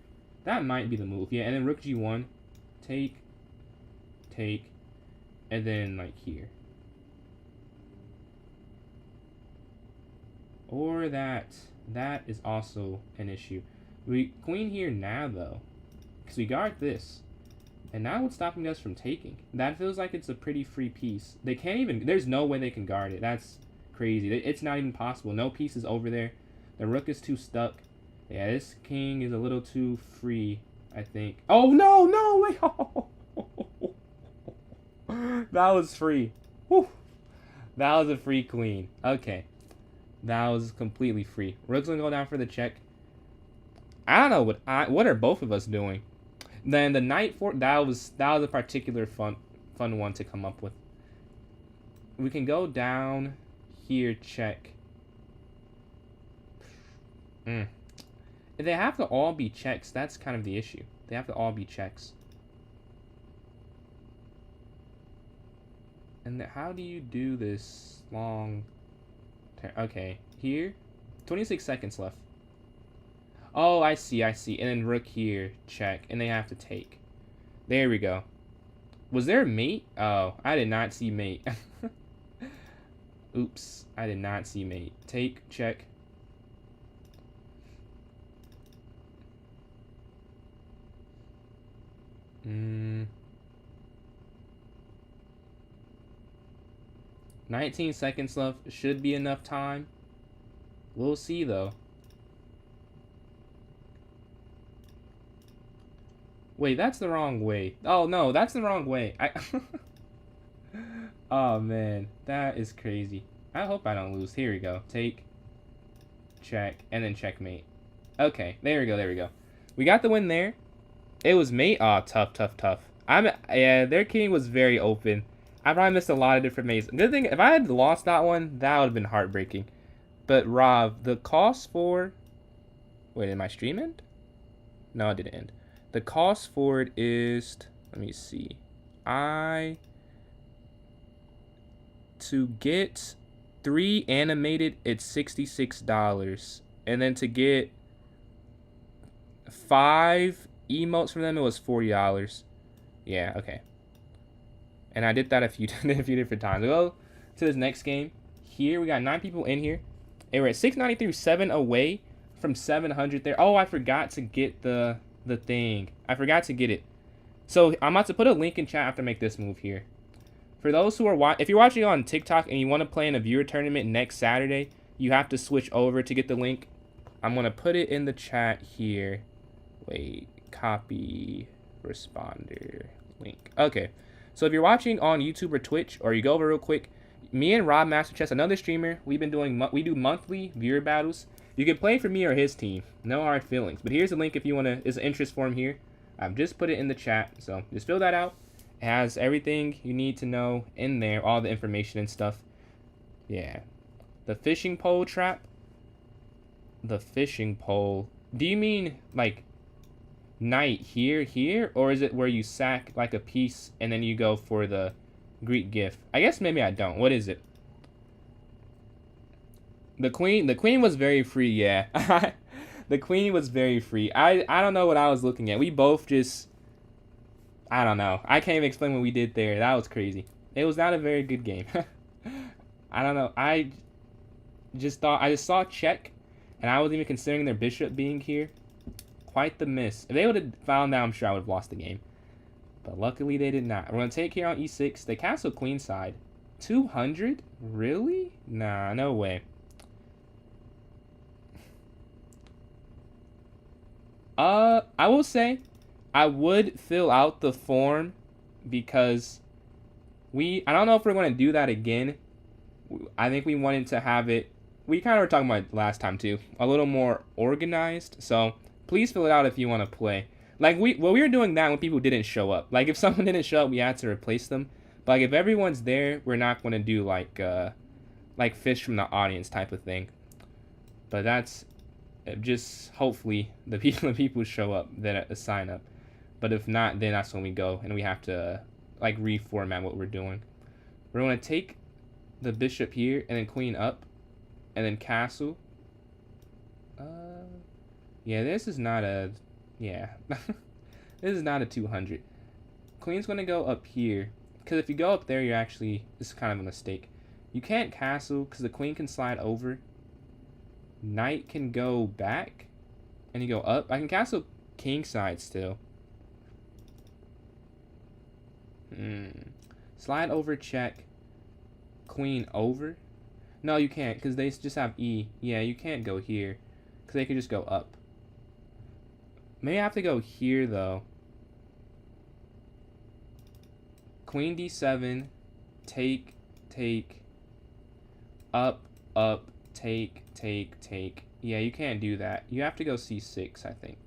That might be the move. Yeah, and then rook g1, take, and then like here. Or that is also an issue. We queen here now though, because we guard this. And now what's stopping us from taking? That feels like it's a pretty free piece. They can't even. There's no way they can guard it. That's crazy. It's not even possible. No piece is over there. The rook is too stuck. Yeah, this king is a little too free, I think. Oh, no, wait. That was free. Whew. That was a free queen. Okay. That was completely free. Rook's gonna go down for the check. I don't know what are both of us doing. Then the knight for that was a particular fun fun one to come up with. We can go down here, check. If they have to all be checks, that's kind of the issue. They have to all be checks. And how do you do this long... Okay, here. 26 seconds left. Oh, I see. And then rook here, check. And they have to take. There we go. Was there a mate? Oh, I did not see mate. Oops, I did not see mate. Take, check. Hmm. 19 seconds left. Should be enough time. We'll see, though. Wait, that's the wrong way. Oh, no, that's the wrong way. Oh, man. That is crazy. I hope I don't lose. Here we go. Take, check, and then checkmate. Okay, there we go. We got the win there. It was mate. Oh, tough. Yeah, their king was very open. I probably missed a lot of different mates. Good thing, if I had lost that one, that would have been heartbreaking. But Rob, the cost for... Wait, did my stream end? No, it didn't end. The cost for it is... Let me see. To get 3 animated, it's $66. And then to get 5 emotes from them, it was $40. Yeah, okay. And I did that a few different times. We'll go to this next game. Here, we got 9 people in here. And we're at 693, 7 away from 700 there. Oh, I forgot to get the thing. I forgot to get it. So, I'm about to put a link in chat after I make this move here. For those who are if you're watching on TikTok and you want to play in a viewer tournament next Saturday, you have to switch over to get the link. I'm going to put it in the chat here. Wait, copy responder link. Okay. So if you're watching on YouTube or Twitch, or you go over real quick, me and Rob Master Chess, another streamer, we do monthly viewer battles. You can play for me or his team. No hard feelings. But here's the link if you want to, is an interest form here. I've just put it in the chat. So just fill that out. It has everything you need to know in there, all the information and stuff. Yeah. The fishing pole trap. The fishing pole. Do you mean like knight here, or is it where you sack like a piece and then you go for the Greek gift? I guess maybe I don't. What is it? The queen was very free. Yeah. The queen was very free. I don't know what I was looking at. We both just, I don't know. I can't even explain what we did there. That was crazy. It was not a very good game. I don't know. I just saw check, and I wasn't even considering their bishop being here. Quite the miss. If they would have found that, I'm sure I would have lost the game. But luckily they did not. We're going to take here on e6. They castle queen side. 200? Really? Nah, no way. I will say I would fill out the form because I don't know if we're going to do that again. I think we wanted to have it, we kind of were talking about it last time too, a little more organized. So please fill it out if you want to play. Like we were doing that when people didn't show up. Like if someone didn't show up, we had to replace them. But like if everyone's there, we're not going to do like fish from the audience type of thing. But that's just hopefully the people show up that sign up. But if not, then that's when we go and we have to like reformat what we're doing. We're going to take the bishop here and then queen up and then castle. Yeah, this is not a, yeah. This is not a 200. Queen's going to go up here. Because if you go up there, you're actually, this is kind of a mistake. You can't castle because the queen can slide over. Knight can go back. And you go up. I can castle king side still. Slide over, check. Queen over. No, you can't because they just have E. Yeah, you can't go here because they could just go up. Maybe I have to go here though. Queen D7, take, up, take. Yeah, you can't do that. You have to go C6, I think.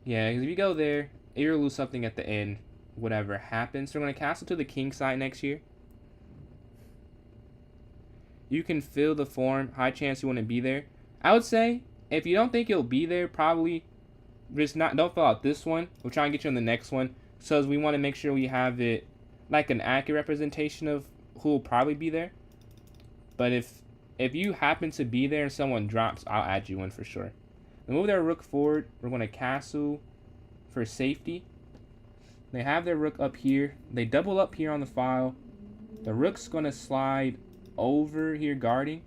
Yeah, because if you go there, you'll lose something at the end. whatever happens. So we're going to castle to the king side next here. You can fill the form. High chance you want to be there. I would say, if you don't think you'll be there, probably just don't fill out this one. We'll try and get you on the next one. So we want to make sure we have it like an accurate representation of who will probably be there. But if you happen to be there and someone drops, I'll add you in for sure. They move their rook forward. We're going to castle for safety. They have their rook up here. They double up here on the file. The rook's going to slide over here guarding.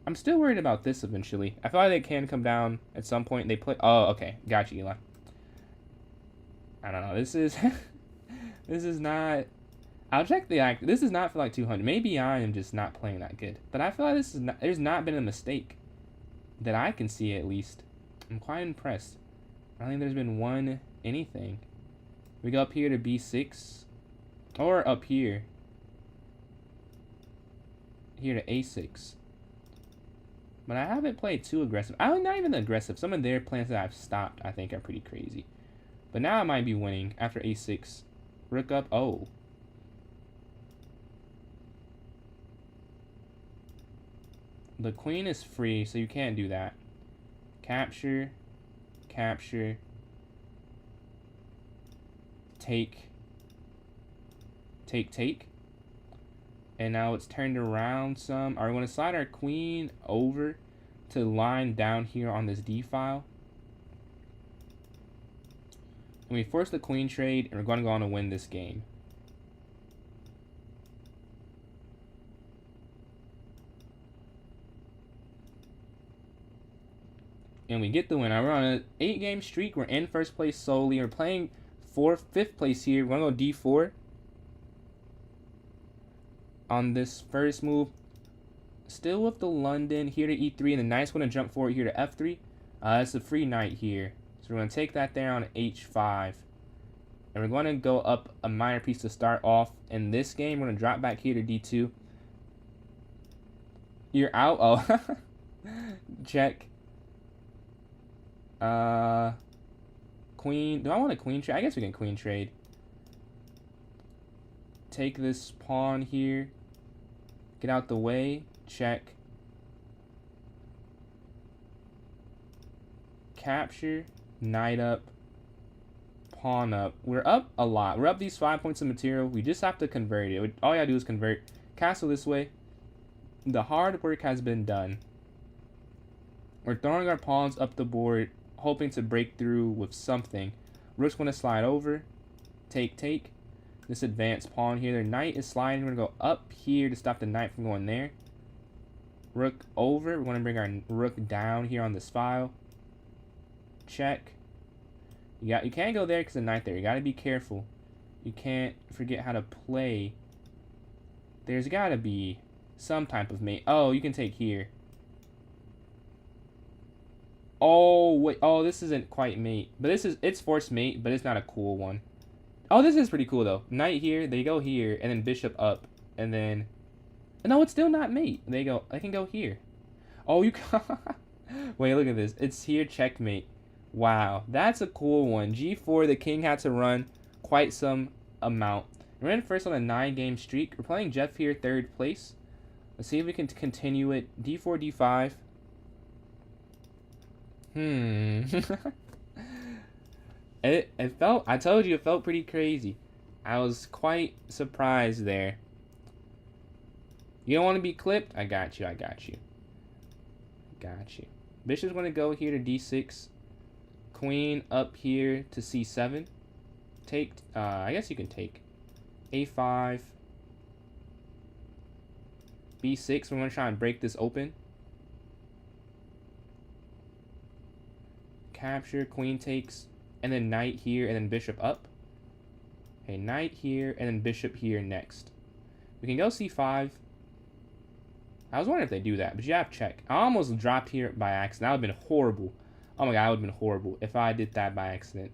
I'm still worried about this eventually. I feel like they can come down at some point. They play. Oh, okay. Got you, Eli. I don't know. This is this is not. I'll check the act. This is not for like 200. Maybe I am just not playing that good. But I feel like this is not. There's not been a mistake that I can see at least. I'm quite impressed. I don't think there's been one anything. We go up here to B6, or up here. Here to A6. But I haven't played too aggressive. I'm not even aggressive. Some of their plans that I've stopped, I think, are pretty crazy. But now I might be winning after A6. Rook up. Oh. The queen is free, so you can't do that. Capture. Capture. Take. Take, take. And now it's turned around some. Are we going to slide our queen over to line down here on this D file? And we force the queen trade, and we're going to go on to win this game. And we get the win. We're on an 8-game streak. We're in first place solely. We're playing 5th place here. We're going to go D4. On this first move, still with the London, here to E3, and the knight's going to jump forward here to F3. It's a free knight here. So we're going to take that there on H5. And we're going to go up a minor piece to start off. In this game, we're going to drop back here to D2. You're out. Oh. Check. Queen. Do I want a queen trade? I guess we can queen trade. Take this pawn here. Get out the way. Check. Capture. Knight up. Pawn up. We're up a lot. We're up these 5 points of material. We just have to convert it. All you gotta do is convert. Castle this way. The hard work has been done. We're throwing our pawns up the board, hoping to break through with something. Rook's gonna slide over. Take, take. This advanced pawn here. Their knight is sliding. We're going to go up here to stop the knight from going there. Rook over. We're going to bring our rook down here on this file. Check. You can't go there because the knight there. You got to be careful. You can't forget how to play. There's got to be some type of mate. Oh, you can take here. Oh, wait. Oh, this isn't quite mate. But it's forced mate, but it's not a cool one. Oh, this is pretty cool, though. Knight here, they go here, and then bishop up, and then... No, it's still not mate. They can go here. Oh, you can... Wait, look at this. It's here, checkmate. Wow, that's a cool one. G4, the king had to run quite some amount. We're in first on a 9-game streak. We're playing Jeff here, 3rd place. Let's see if we can continue it. D4, D5. I told you it felt pretty crazy. I was quite surprised there. You don't want to be clipped? I got you. Got you. Bishop's going to go here to D6. Queen up here to C7. Take, I guess you can take. A5. B6, we're going to try and break this open. Capture, queen takes. And then knight here, and then bishop up. Okay, knight here, and then bishop here next. We can go c5. I was wondering if they do that, but you have check. I almost dropped here by accident. That would have been horrible. Oh my god, that would have been horrible if I did that by accident.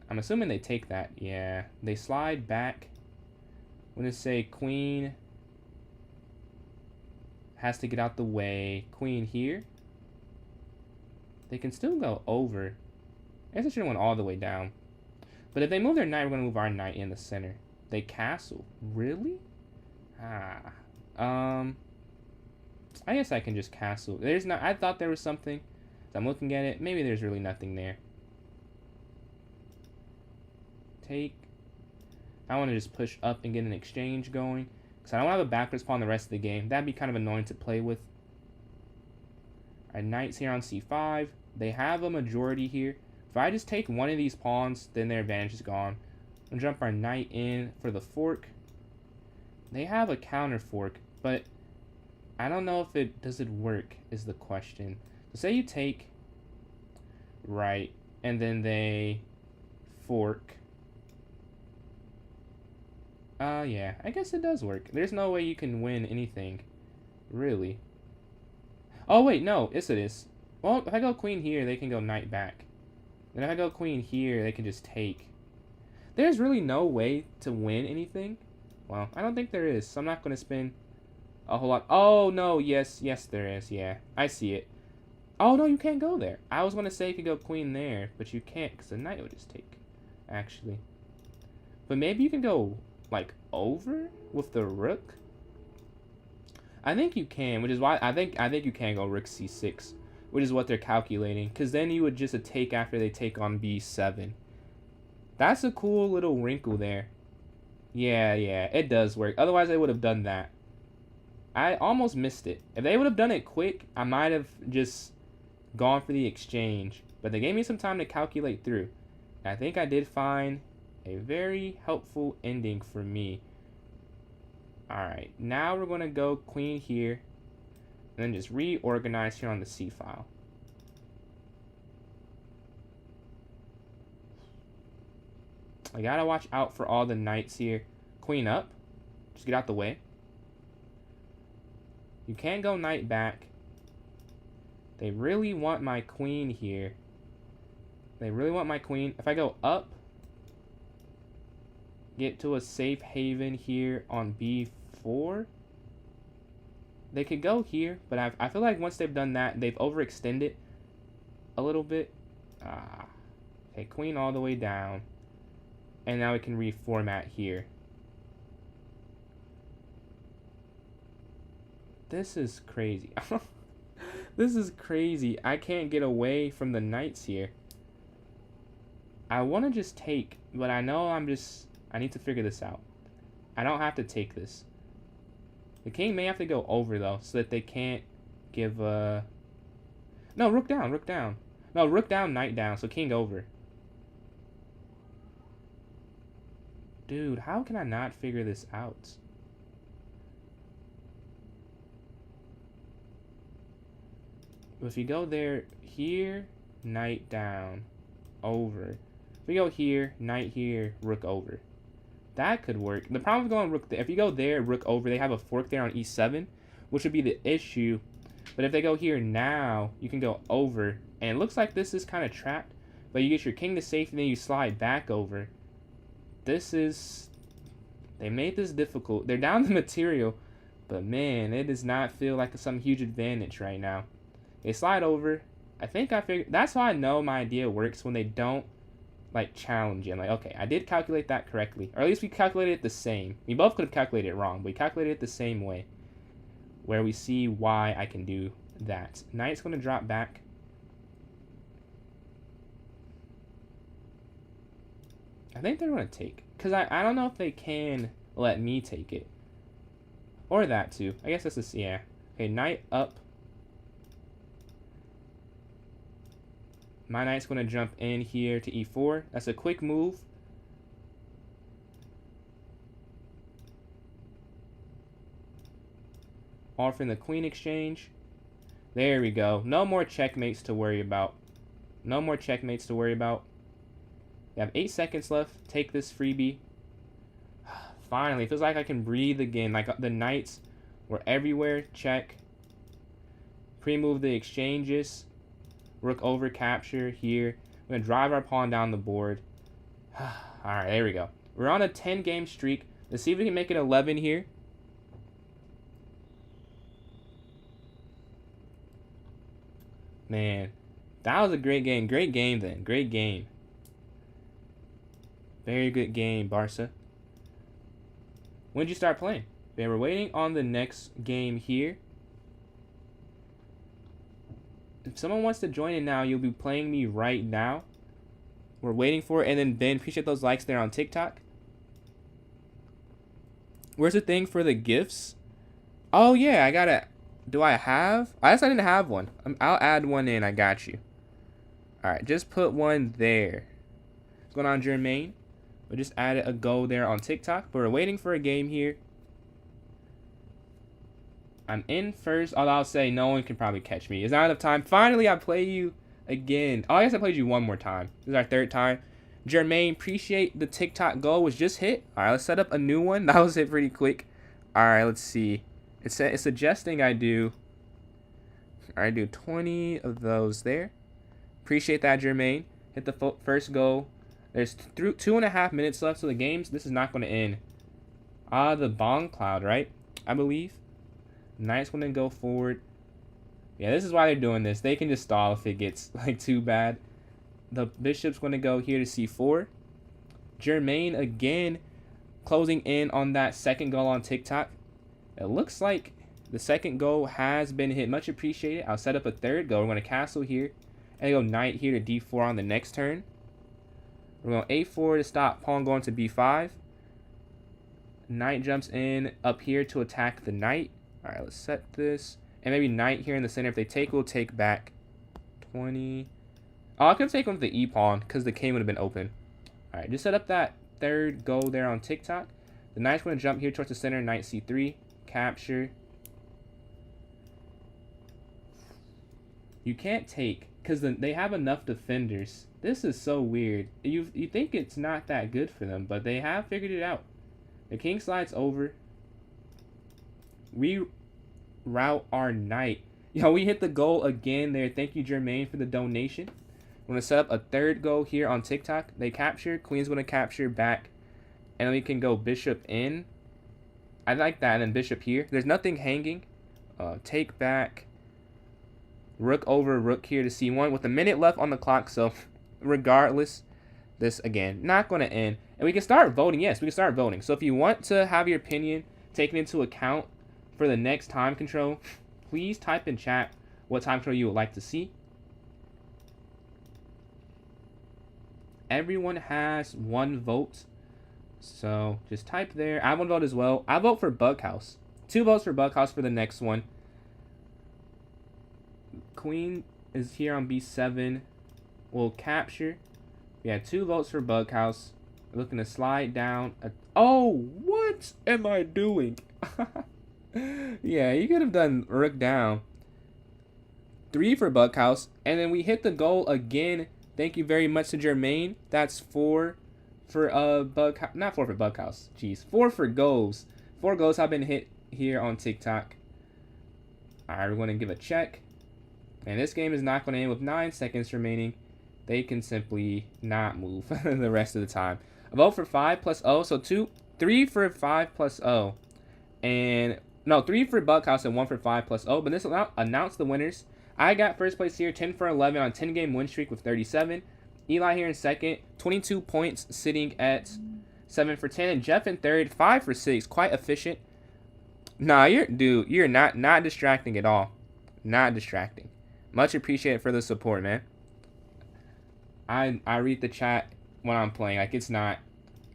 I'm assuming they take that. Yeah, they slide back. I'm going to say queen has to get out the way. Queen here. They can still go over. I guess I should have went all the way down. But if they move their knight, we're going to move our knight in the center. They castle. Really? Ah. I guess I can just castle. There's not. I thought there was something. So I'm looking at it. Maybe there's really nothing there. Take. I want to just push up and get an exchange going. Because I don't have a backwards pawn the rest of the game. That'd be kind of annoying to play with. Our knight's here on c5. They have a majority here. If I just take one of these pawns, then their advantage is gone. I'm going to jump our knight in for the fork. They have a counter fork, but I don't know if it does it work is the question. So say you take right, and then they fork. Yeah, I guess it does work. There's no way you can win anything, really. Oh wait, no, yes it is. Well, if I go queen here, they can go knight back. Then if I go queen here, they can just take. There's really no way to win anything. Well, I don't think there is, so I'm not going to spend a whole lot. Oh, no, yes, there is, yeah. I see it. Oh, no, you can't go there. I was going to say you could go queen there, but you can't, because the knight would just take, actually. But maybe you can go, like, over with the rook? I think you can, which is why I think you can go rook c6, which is what they're calculating, because then you would just take after they take on b7. That's a cool little wrinkle there. Yeah, it does work. Otherwise, they would have done that. I almost missed it. If they would have done it quick, I might have just gone for the exchange. But they gave me some time to calculate through. And I think I did find a very helpful ending for me. Alright, now we're going to go queen here. And then just reorganize here on the c file. I gotta watch out for all the knights here. Queen up. Just get out the way. You can't go knight back. They really want my queen here. They really want my queen. If I go up, get to a safe haven here on b4. They could go here, but I feel like once they've done that, they've overextended a little bit. Okay, queen all the way down. And now we can reformat here. This is crazy. This is crazy. I can't get away from the knights here. I want to just take, but I know I need to figure this out. I don't have to take this. The king may have to go over, though, so that they can't give a... No, rook down, rook down. No, rook down, knight down, so king over. Dude, how can I not figure this out? If you go there, here, knight down, over. If we go here, knight here, rook over. That could work. The problem with going rook there, if you go there, rook over, they have a fork there on e7, which would be the issue. But if they go here now, you can go over. And it looks like this is kind of trapped. But you get your king to safety, and then you slide back over. This is... They made this difficult. They're down the material. But man, it does not feel like some huge advantage right now. They slide over. I think I figured... That's how I know my idea works, when they don't, like, challenge you. I'm like, okay, I did calculate that correctly. Or at least we calculated it the same. We both could have calculated it wrong, but we calculated it the same way. Where we see why I can do that. Knight's going to drop back. I think they're going to take. Because I don't know if they can let me take it. Or that, too. I guess that's this, yeah. Okay, knight up. My knight's going to jump in here to e4. That's a quick move. Offering the queen exchange. There we go. No more checkmates to worry about. No more checkmates to worry about. We have 8 seconds left. Take this freebie. Finally, it feels like I can breathe again. Like the knights were everywhere. Check. Pre-move the exchanges. Rook over capture here. We're going to drive our pawn down the board. Alright, there we go. We're on a 10-game streak. Let's see if we can make it 11 here. Man, that was a great game. Great game then. Great game. Very good game, Barca. When did you start playing? Okay, we're waiting on the next game here. If someone wants to join in now, you'll be playing me right now. We're waiting for it. And then Ben, appreciate those likes there on TikTok. Where's the thing for the gifts? Oh, yeah, I gotta... Do I have? I guess I didn't have one. I'll add one in. I got you. Alright, just put one there. What's going on, Jermaine? We just added a goal there on TikTok. But we're waiting for a game here. I'm in first. Although I'll say no one can probably catch me. It's not enough time. Finally, I play you again. Oh, I guess I played you one more time. This is our third time. Jermaine, appreciate the TikTok goal was just hit. Alright, let's set up a new one. That was hit pretty quick. Alright, let's see. It's suggesting I do 20 of those there. Appreciate that, Jermaine. Hit the first goal. There's 2.5 minutes left, so this is not going to end. The Bong Cloud, right? I believe. Knight's going to go forward. Yeah, this is why they're doing this. They can just stall if it gets like too bad. The Bishop's going to go here to C4. Jermaine again closing in on that second goal on TikTok. It looks like the second goal has been hit. Much appreciated. I'll set up a third goal. We're going to castle here. And go knight here to D4 on the next turn. We're going A4 to stop pawn going to B5. Knight jumps in up here to attack the knight. Alright, let's set this. And maybe knight here in the center. If they take, we'll take back 20. Oh, I could have taken with the E-pawn because the king would have been open. Alright, just set up that third goal there on TikTok. The knight's going to jump here towards the center. Knight C3. Capture. You can't take because they have enough defenders. This is so weird. You think it's not that good for them, but they have figured it out. The king slides over. We route our knight. Yo, we hit the goal again there. Thank you, Jermaine, for the donation. We're going to set up a third goal here on TikTok. They capture. Queen's going to capture back. And then we can go bishop in. I like that. And then bishop here. There's nothing hanging. Take back. Rook over rook here to C1 with a minute left on the clock. So regardless, this again not going to end. And we can start voting. Yes, we can start voting. So if you want to have your opinion taken into account for the next time control, please type in chat what time control you would like to see. Everyone has 1 vote. So just type there. I have 1 vote as well. I vote for Bughouse. 2 votes for Bughouse for the next one. Queen is here on B7. We'll capture. Yeah, 2 votes for Bughouse. Looking to slide down. Oh, what am I doing? Yeah, you could have done rook down. 3 for Bughouse. And then we hit the goal again. Thank you very much to Jermaine. That's 4 for Bughouse. Not 4 for Bughouse. Jeez. 4 for goals. 4 goals have been hit here on TikTok. Alright, we're going to give a check. And this game is not going to end with 9 seconds remaining. They can simply not move the rest of the time. A vote for 5 plus O. So 3 for 5 plus O. And no, 3 for Bughouse and 1 for 5 plus O. But this will announce the winners. I got first place here, 10 for 11 on 10-game win streak with 37. Eli here in second, 22 points, sitting at 7 for 10. And Jeff in third, 5 for 6. Quite efficient. Nah, you're not distracting at all. Not distracting. Much appreciated for the support, man. I read the chat when I'm playing. Like,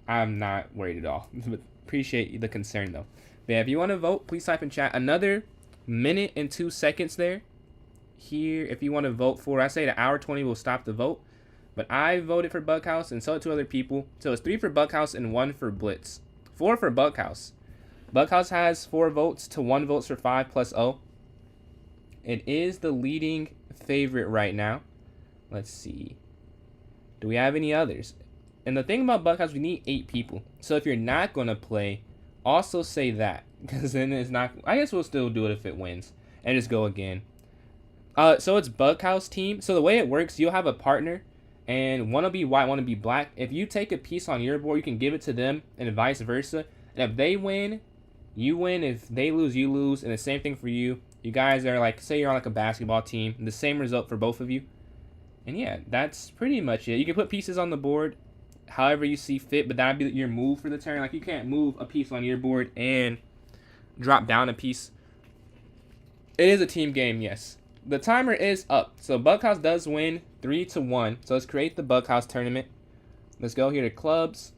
I'm not worried at all. But appreciate the concern, though. But yeah, if you want to vote, please type in chat. Another minute and 2 seconds there. Here, if you want to vote for, I say the hour 20 will stop the vote. But I voted for Bughouse and so did 2 other people. So it's 3 for Bughouse and 1 for Blitz. 4 for Bughouse. Bughouse has 4 votes to 1 votes for 5 plus O. It is the leading favorite right now. Let's see. Do we have any others? And the thing about Bughouse, we need 8 people. So if you're not going to play, also say that. Because then it's not... I guess we'll still do it if it wins. And just go again. So it's Bughouse team. So the way it works, you'll have a partner. And one will be white, one will be black. If you take a piece on your board, you can give it to them. And vice versa. And if they win, you win. If they lose, you lose. And the same thing for you. You guys are like... Say you're on like a basketball team. The same result for both of you. And yeah, that's pretty much it. You can put pieces on the board however you see fit, but that'd be your move for the turn. Like, you can't move a piece on your board and drop down a piece. It is a team game, yes. The timer is up, so Bughouse does win 3-1. So let's create the Bughouse tournament. Let's go here to clubs.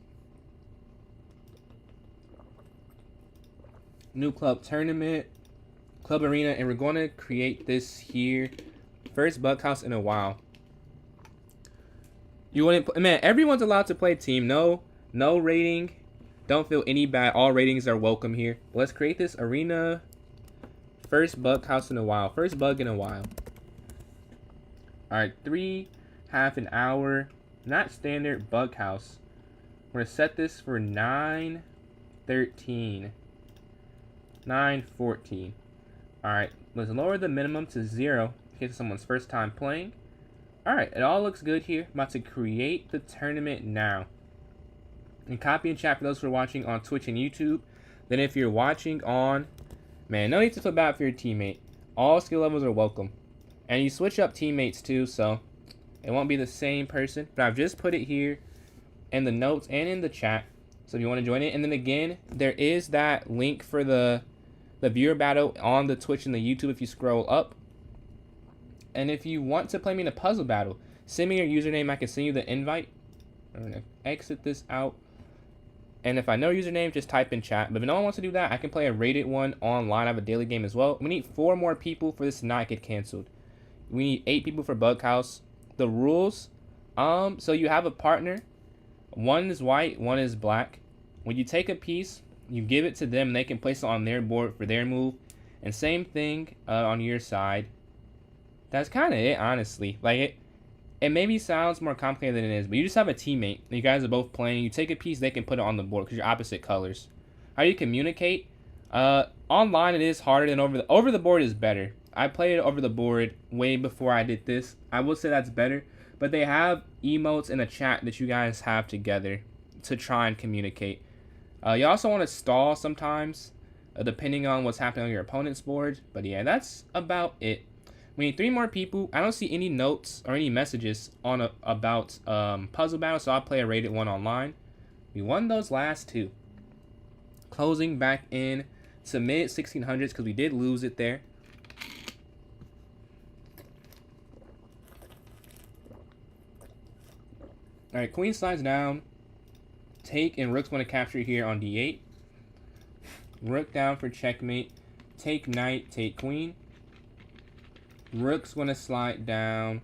New club tournament, club arena, and we're going to create this here. First Bughouse in a while. You wouldn't, man, everyone's allowed to play team. No rating. Don't feel any bad. All ratings are welcome here. Let's create this arena. First Bughouse in a while. First bug in a while. Alright, 3, half an hour. Not standard Bughouse. We're going to set this for 9:13. 9:14. Alright, let's lower the minimum to 0 in case it's someone's first time playing. Alright, it all looks good here. I'm about to create the tournament now. And copy and chat for those who are watching on Twitch and YouTube. Then if you're watching on... Man, no need to feel bad for your teammate. All skill levels are welcome. And you switch up teammates too, so it won't be the same person. But I've just put it here in the notes and in the chat. So if you want to join it. And then again, there is that link for the viewer battle on the Twitch and the YouTube if you scroll up. And if you want to play me in a puzzle battle, send me your username. I can send you the invite. I'm going to exit this out. And if I know your username, just type in chat. But if no one wants to do that, I can play a rated one online. I have a daily game as well. We need 4 more people for this to not get canceled. We need 8 people for Bughouse. The rules, so you have a partner. One is white, one is black. When you take a piece, you give it to them, and they can place it on their board for their move. And same thing on your side. That's kind of it, honestly. Like, it maybe sounds more complicated than it is, but you just have a teammate. You guys are both playing. You take a piece, they can put it on the board because you're opposite colors. How do you communicate? Online, it is harder than over the board is better. I played it over the board way before I did this. I will say that's better, but they have emotes in a chat that you guys have together to try and communicate. You also want to stall sometimes, depending on what's happening on your opponent's board. But yeah, that's about it. We need 3 more people. I don't see any notes or any messages on about puzzle battle, so I'll play a rated one online. We won those last 2. Closing back in to mid 1600s because we did lose it there. Alright, queen slides down. Take, and rook's going to capture here on d8. Rook down for checkmate. Take knight, take queen. Rook's going to slide down.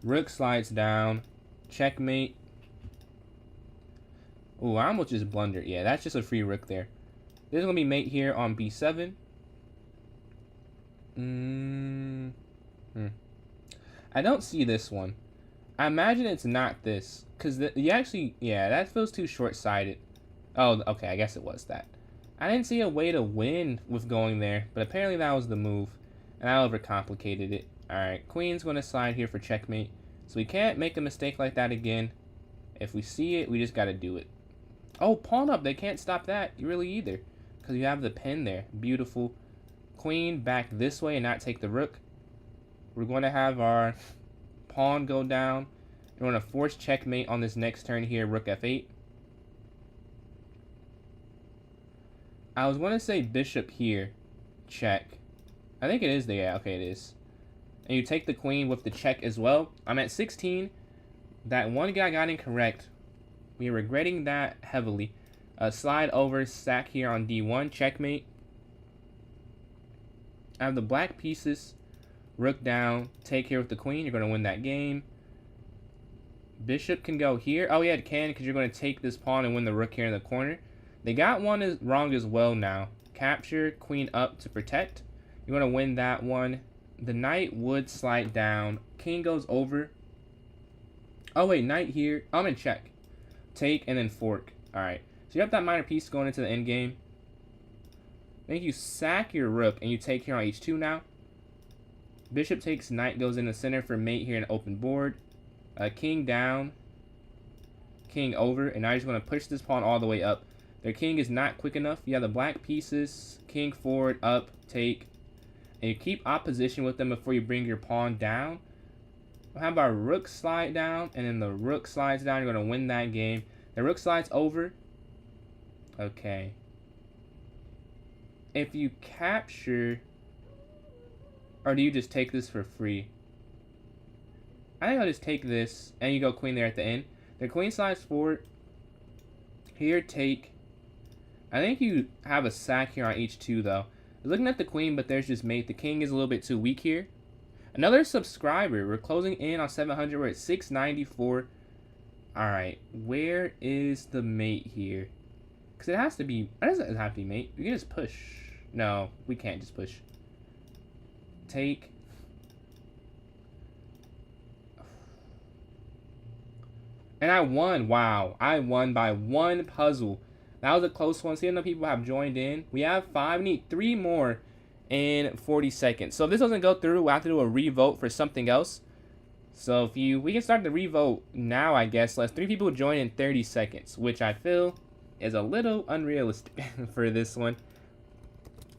Rook slides down. Checkmate. Ooh, I almost just blundered. Yeah, that's just a free rook there. There's going to be mate here on b7. I don't see this one. I imagine it's not this. Because you actually... Yeah, that feels too short-sighted. Oh, okay, I guess it was that. I didn't see a way to win with going there. But apparently that was the move. And I overcomplicated it. Alright, queen's going to slide here for checkmate. So we can't make a mistake like that again. If we see it, we just got to do it. Oh, pawn up. They can't stop that really either. Because you have the pin there. Beautiful. Queen back this way and not take the rook. We're going to have our pawn go down. We're going to force checkmate on this next turn here. Rook f8. I was going to say bishop here. Check. I think it is there. Yeah, okay, it is. And you take the queen with the check as well. I'm at 16. That one guy got incorrect. We're regretting that heavily. Slide over, sack here on d1. Checkmate. I have the black pieces. Rook down. Take here with the queen. You're going to win that game. Bishop can go here. Oh, yeah, it can because you're going to take this pawn and win the rook here in the corner. They got one wrong as well now. Capture, queen up to protect. You want to win that one. The knight would slide down. King goes over. Oh, wait, knight here. I'm in check. Take and then fork. All right. So you have that minor piece going into the end game. I think you sack your rook and you take here on h2 now. Bishop takes knight, goes in the center for mate here in open board. King down. King over. And now you're just going to push this pawn all the way up. Their king is not quick enough. You have the black pieces. King forward, up, take. And you keep opposition with them before you bring your pawn down. How about rook slide down, and then the rook slides down. You're going to win that game. The rook slides over. Okay. If you capture, or do you just take this for free? I think I'll just take this, and you go queen there at the end. The queen slides forward. Here, take. I think you have a sack here on h2, though. I was looking at the queen, but there's just mate. The king is a little bit too weak here. Another subscriber. We're closing in on 700. We're at 694. Alright, where is the mate here? Because it has to be... It doesn't have to be mate. We can just push. No, we can't just push. Take. And I won. Wow. I won by one puzzle. That was a close one. See how many people have joined in? We have 5. We need 3 more in 40 seconds. So if this doesn't go through, we'll have to do a revote for something else. So if we can start the revote now, I guess. Let's 3 people join in 30 seconds, which I feel is a little unrealistic for this one.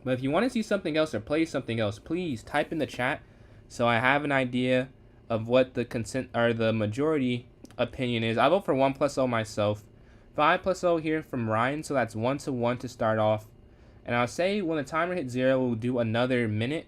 But if you want to see something else or play something else, please type in the chat so I have an idea of what the consent or the majority opinion is. I vote for 1+0 myself. 5+0 here from Ryan, so that's 1-1 to start off. And I'll say when the timer hits 0, we'll do another minute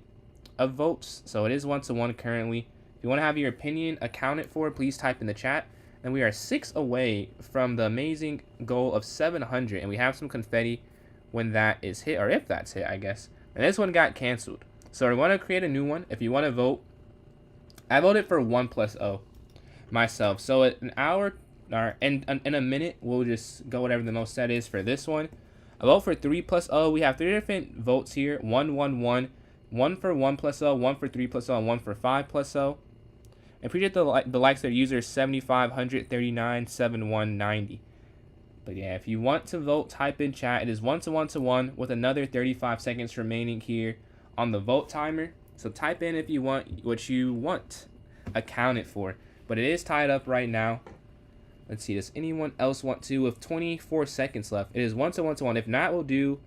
of votes. So it is 1-1 currently. If you want to have your opinion accounted for, please type in the chat. And we are 6 away from the amazing goal of 700. And we have some confetti when that is hit, or if that's hit, I guess. And this one got canceled. So we're going to create a new one. If you want to vote, I voted for 1+0 myself. So at an hour, or in a minute, we'll just go whatever the most set is for this one. I vote for 3+0. We have 3 different votes here. 1, 1, 1. 1 for 1+0, 1 for 3+0, and 1 for 5+0. I appreciate the likes of their users 7500, 39, 71, 90. But yeah, if you want to vote, type in chat. It is 1-1 with another 35 seconds remaining here on the vote timer. So type in if you want what you want accounted for. But it is tied up right now. Let's see, does anyone else want to? With 24 seconds left, it is 1-1. If not, we'll do,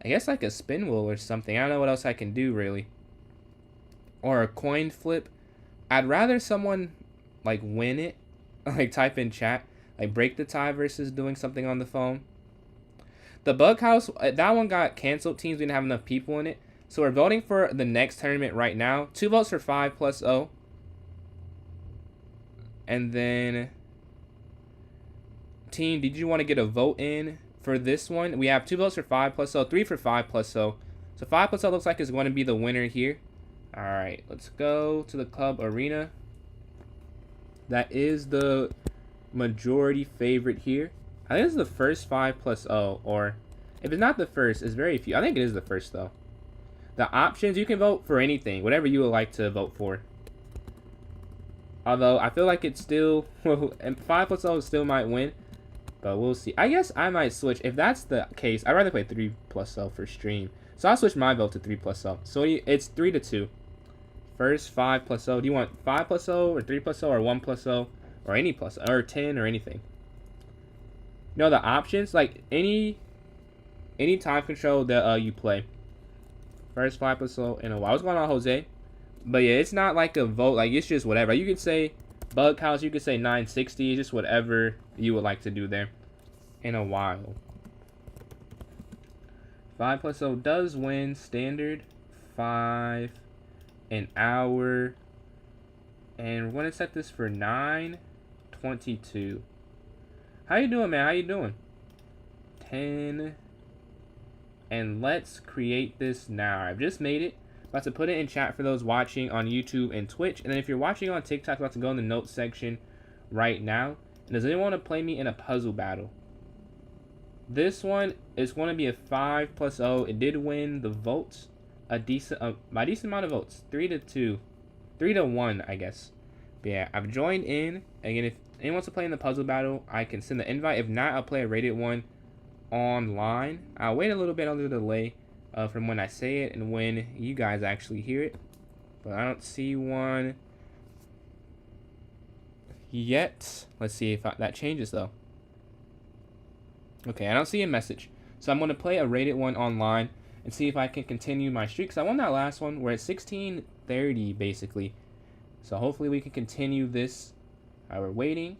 I guess, like a spin wheel or something. I don't know what else I can do, really. Or a coin flip. I'd rather someone, like, win it. Like, type in chat. Like, break the tie versus doing something on the phone. The Bughouse, that one got canceled. Teams didn't have enough people in it. So we're voting for the next tournament right now. 2 votes for 5+0. And then... Team, did you want to get a vote in for this one? We have 2 votes for 5+0, 3 for 5+0. So 5+0 looks like it's going to be the winner here. All right, let's go to the club arena. That is the majority favorite here. I think this is the first 5+0, or if it's not the first, it's very few. I think it is the first though. The options, you can vote for anything, whatever you would like to vote for. Although I feel like it's still, and 5+0 still might win. But we'll see. I guess I might switch. If that's the case, I'd rather play 3+0 for stream. So I'll switch my vote to 3+0. So it's 3-2. First 5+0. Do you want 5+0 or 3+0 or 1+0 or any plus or 10 or anything? You know the options, like any time control that you play. First 5+0 in a while. What's going on, Jose? But yeah, it's not like a vote. Like it's just whatever. You could say Bughouse, you could say 960, just whatever you would like to do there. In a while. 5+0 does win. Standard 5 an hour. And we're going to set this for 9:22. How you doing, man? How you doing? 10. And let's create this now. I've just made it. About to put it in chat for those watching on YouTube and Twitch. And then if you're watching on TikTok, about to go in the notes section right now. And does anyone want to play me in a puzzle battle? This one is going to be a 5+0. It did win the votes. By a decent amount of votes. 3-2. 3-1, I guess. But yeah, I've joined in. Again, if anyone wants to play in the puzzle battle, I can send the invite. If not, I'll play a rated one online. I'll wait a little bit on the delay from when I say it and when you guys actually hear it. But I don't see one yet. Let's see if that changes though. Okay, I don't see a message. So I'm going to play a rated one online and see if I can continue my streak. Because I won that last one. We're at 1630 basically. So hopefully we can continue this. We're waiting.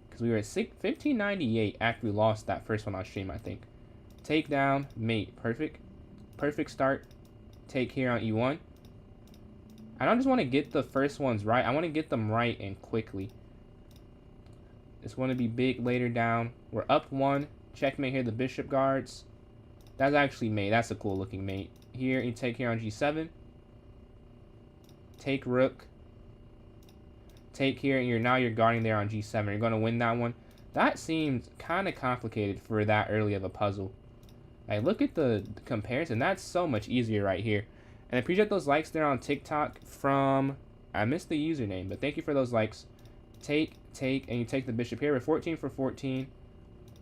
Because we were at 1598 after we lost that first one on stream, I think. Take down, mate. Perfect. Perfect start. Take here on E1. I don't just want to get the first ones right. I want to get them right and quickly. This one to be big later down. We're up 1. Checkmate here, the bishop guards. That's actually mate. That's a cool looking mate. Here, you take here on G7. Take rook. Take here, and now you're guarding there on G7. You're going to win that one. That seems kind of complicated for that early of a puzzle. Like, look at the comparison. That's so much easier right here. And I appreciate those likes there on TikTok from... I missed the username, but thank you for those likes. Take, and you take the bishop here. We're 14 for 14.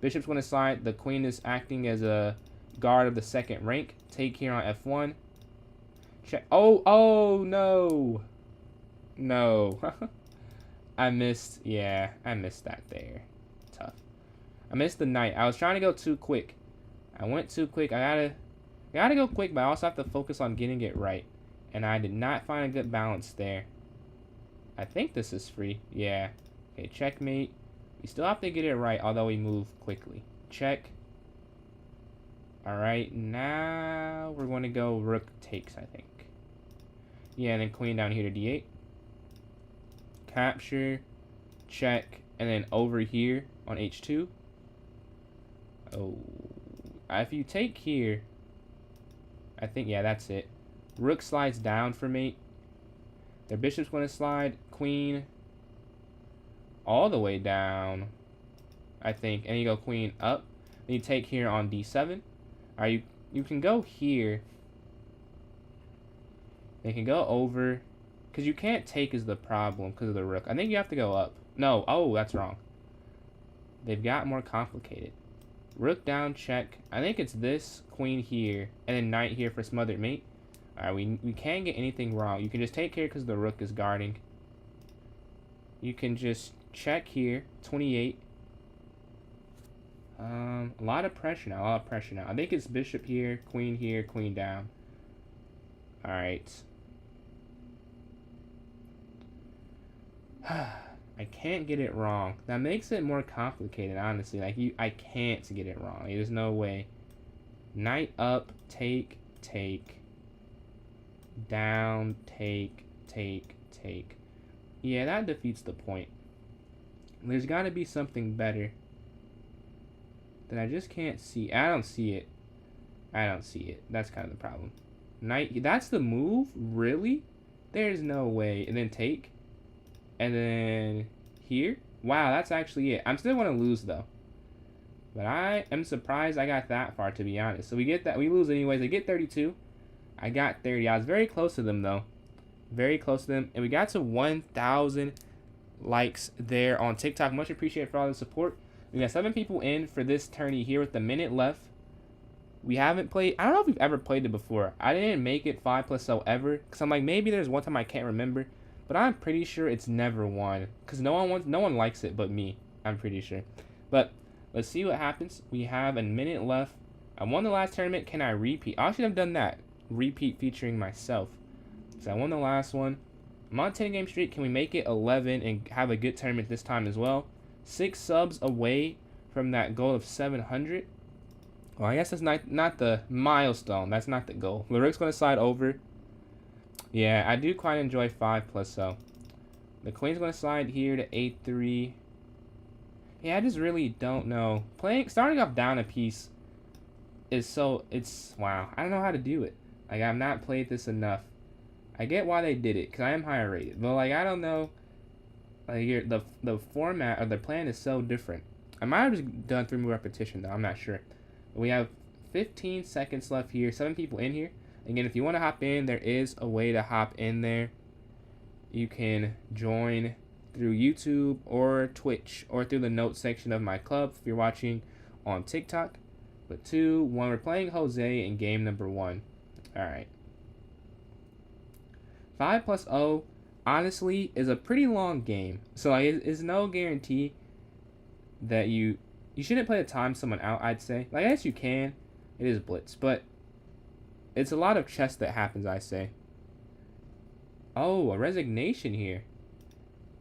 Bishop's going to slide. The queen is acting as a guard of the second rank. Take here on F1. Check. Oh, no. No. I missed that there. Tough. I missed the knight. I was trying to go too quick. I went too quick. I gotta go quick, but I also have to focus on getting it right. And I did not find a good balance there. I think this is free. Yeah. Okay, checkmate. We still have to get it right, although we move quickly. Check. Alright, now we're going to go rook takes, I think. Yeah, and then queen down here to D8. Capture. Check. And then over here on H2. Oh. If you take here, I think, yeah, that's it. Rook slides down for mate. Their bishop's going to slide. Queen. All the way down, I think. And you go queen up. Then you take here on D7. Alright, you can go here. They can go over. Because you can't take is the problem because of the rook. I think you have to go up. No, oh, that's wrong. They've got more complicated. Rook down, check. I think it's this, queen here, and then knight here for smothered mate. Alright, we can't get anything wrong. You can just take care because the rook is guarding. You can just check here, 28. A lot of pressure now, I think it's bishop here, queen down. Alright. I can't get it wrong. That makes it more complicated, honestly. Like, I can't get it wrong. There's no way. Knight up, take. Down, take. Yeah, that defeats the point. There's got to be something better that I just can't see. I don't see it. That's kind of the problem. Knight, that's the move? Really? There's no way. And then take. And then here. Wow, that's actually it. I'm still going to lose, though. But I am surprised I got that far, to be honest. So we get that. We lose anyways. They get 32. I got 30. I was very close to them, though. Very close to them. And we got to 1,000 likes there on TikTok. Much appreciated for all the support. We got 7 people in for this tourney here with a minute left. We haven't played. I don't know if we've ever played it before. I didn't make it 5+0 ever. Because I'm like, maybe there's one time I can't remember. But I'm pretty sure it's never won. Because no one likes it but me. I'm pretty sure. But let's see what happens. We have a minute left. I won the last tournament. Can I repeat? I should have done that. Repeat featuring myself. So I won the last one. I'm on a 10-game streak. Can we make it 11 and have a good tournament this time as well? 6 subs away from that goal of 700. Well, I guess that's not the milestone. That's not the goal. The rook's going to slide over. Yeah, I do quite enjoy 5+0. The queen's going to slide here to A3. Yeah, I just really don't know. Starting off down a piece is wow. I don't know how to do it. Like, I've not played this enough. I get why they did it, because I am higher rated. But, like, I don't know. Like, the format or the plan is so different. I might have just done 3 more repetition, though. I'm not sure. But we have 15 seconds left here. 7 people in here. Again, if you want to hop in, there is a way to hop in there. You can join through YouTube or Twitch or through the notes section of my club if you're watching on TikTok. But 2, 1, we're playing Jose in game number 1. Alright. 5+0, honestly, is a pretty long game. So, like, it's no guarantee that you shouldn't play to time someone out, I'd say. Like, I guess you can. It is blitz, but it's a lot of chess that happens, I say. Oh, a resignation here.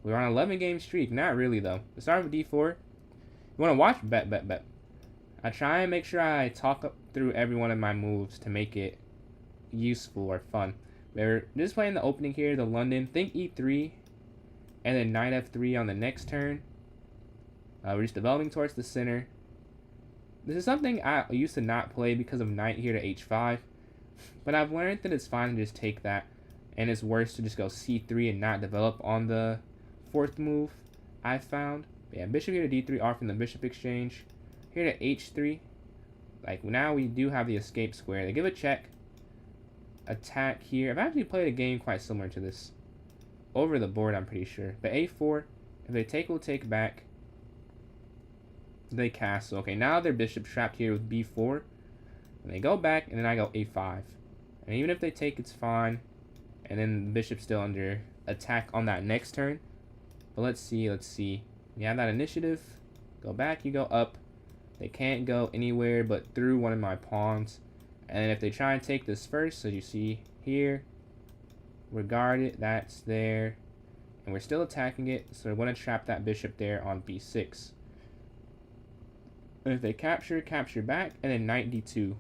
We're on an 11 game streak. Not really, though. Let's start with d4. You want to watch? Bet. I try and make sure I talk up through every one of my moves to make it useful or fun. We're just playing the opening here, the London. Think e3, and then knight f3 on the next turn. We're just developing towards the center. This is something I used to not play because of knight here to h5, but I've learned that it's fine to just take that, and it's worse to just go c3 and not develop on the fourth move, I found. But yeah, bishop here to d3, offering the bishop exchange. Here to h3. Like, now we do have the escape square. They give a check. Attack here. I've actually played a game quite similar to this. Over the board, I'm pretty sure. But a4. If they take, we'll take back. They castle. Okay, now their bishop trapped here with b4. And they go back, and then I go a5. And even if they take, it's fine. And then the bishop's still under attack on that next turn. But let's see. You have that initiative. Go back, you go up. They can't go anywhere but through one of my pawns. And if they try and take this first, as you see here, we're guarded, that's there. And we're still attacking it, so we're going to trap that bishop there on b6. And if they capture back, and then knight d2.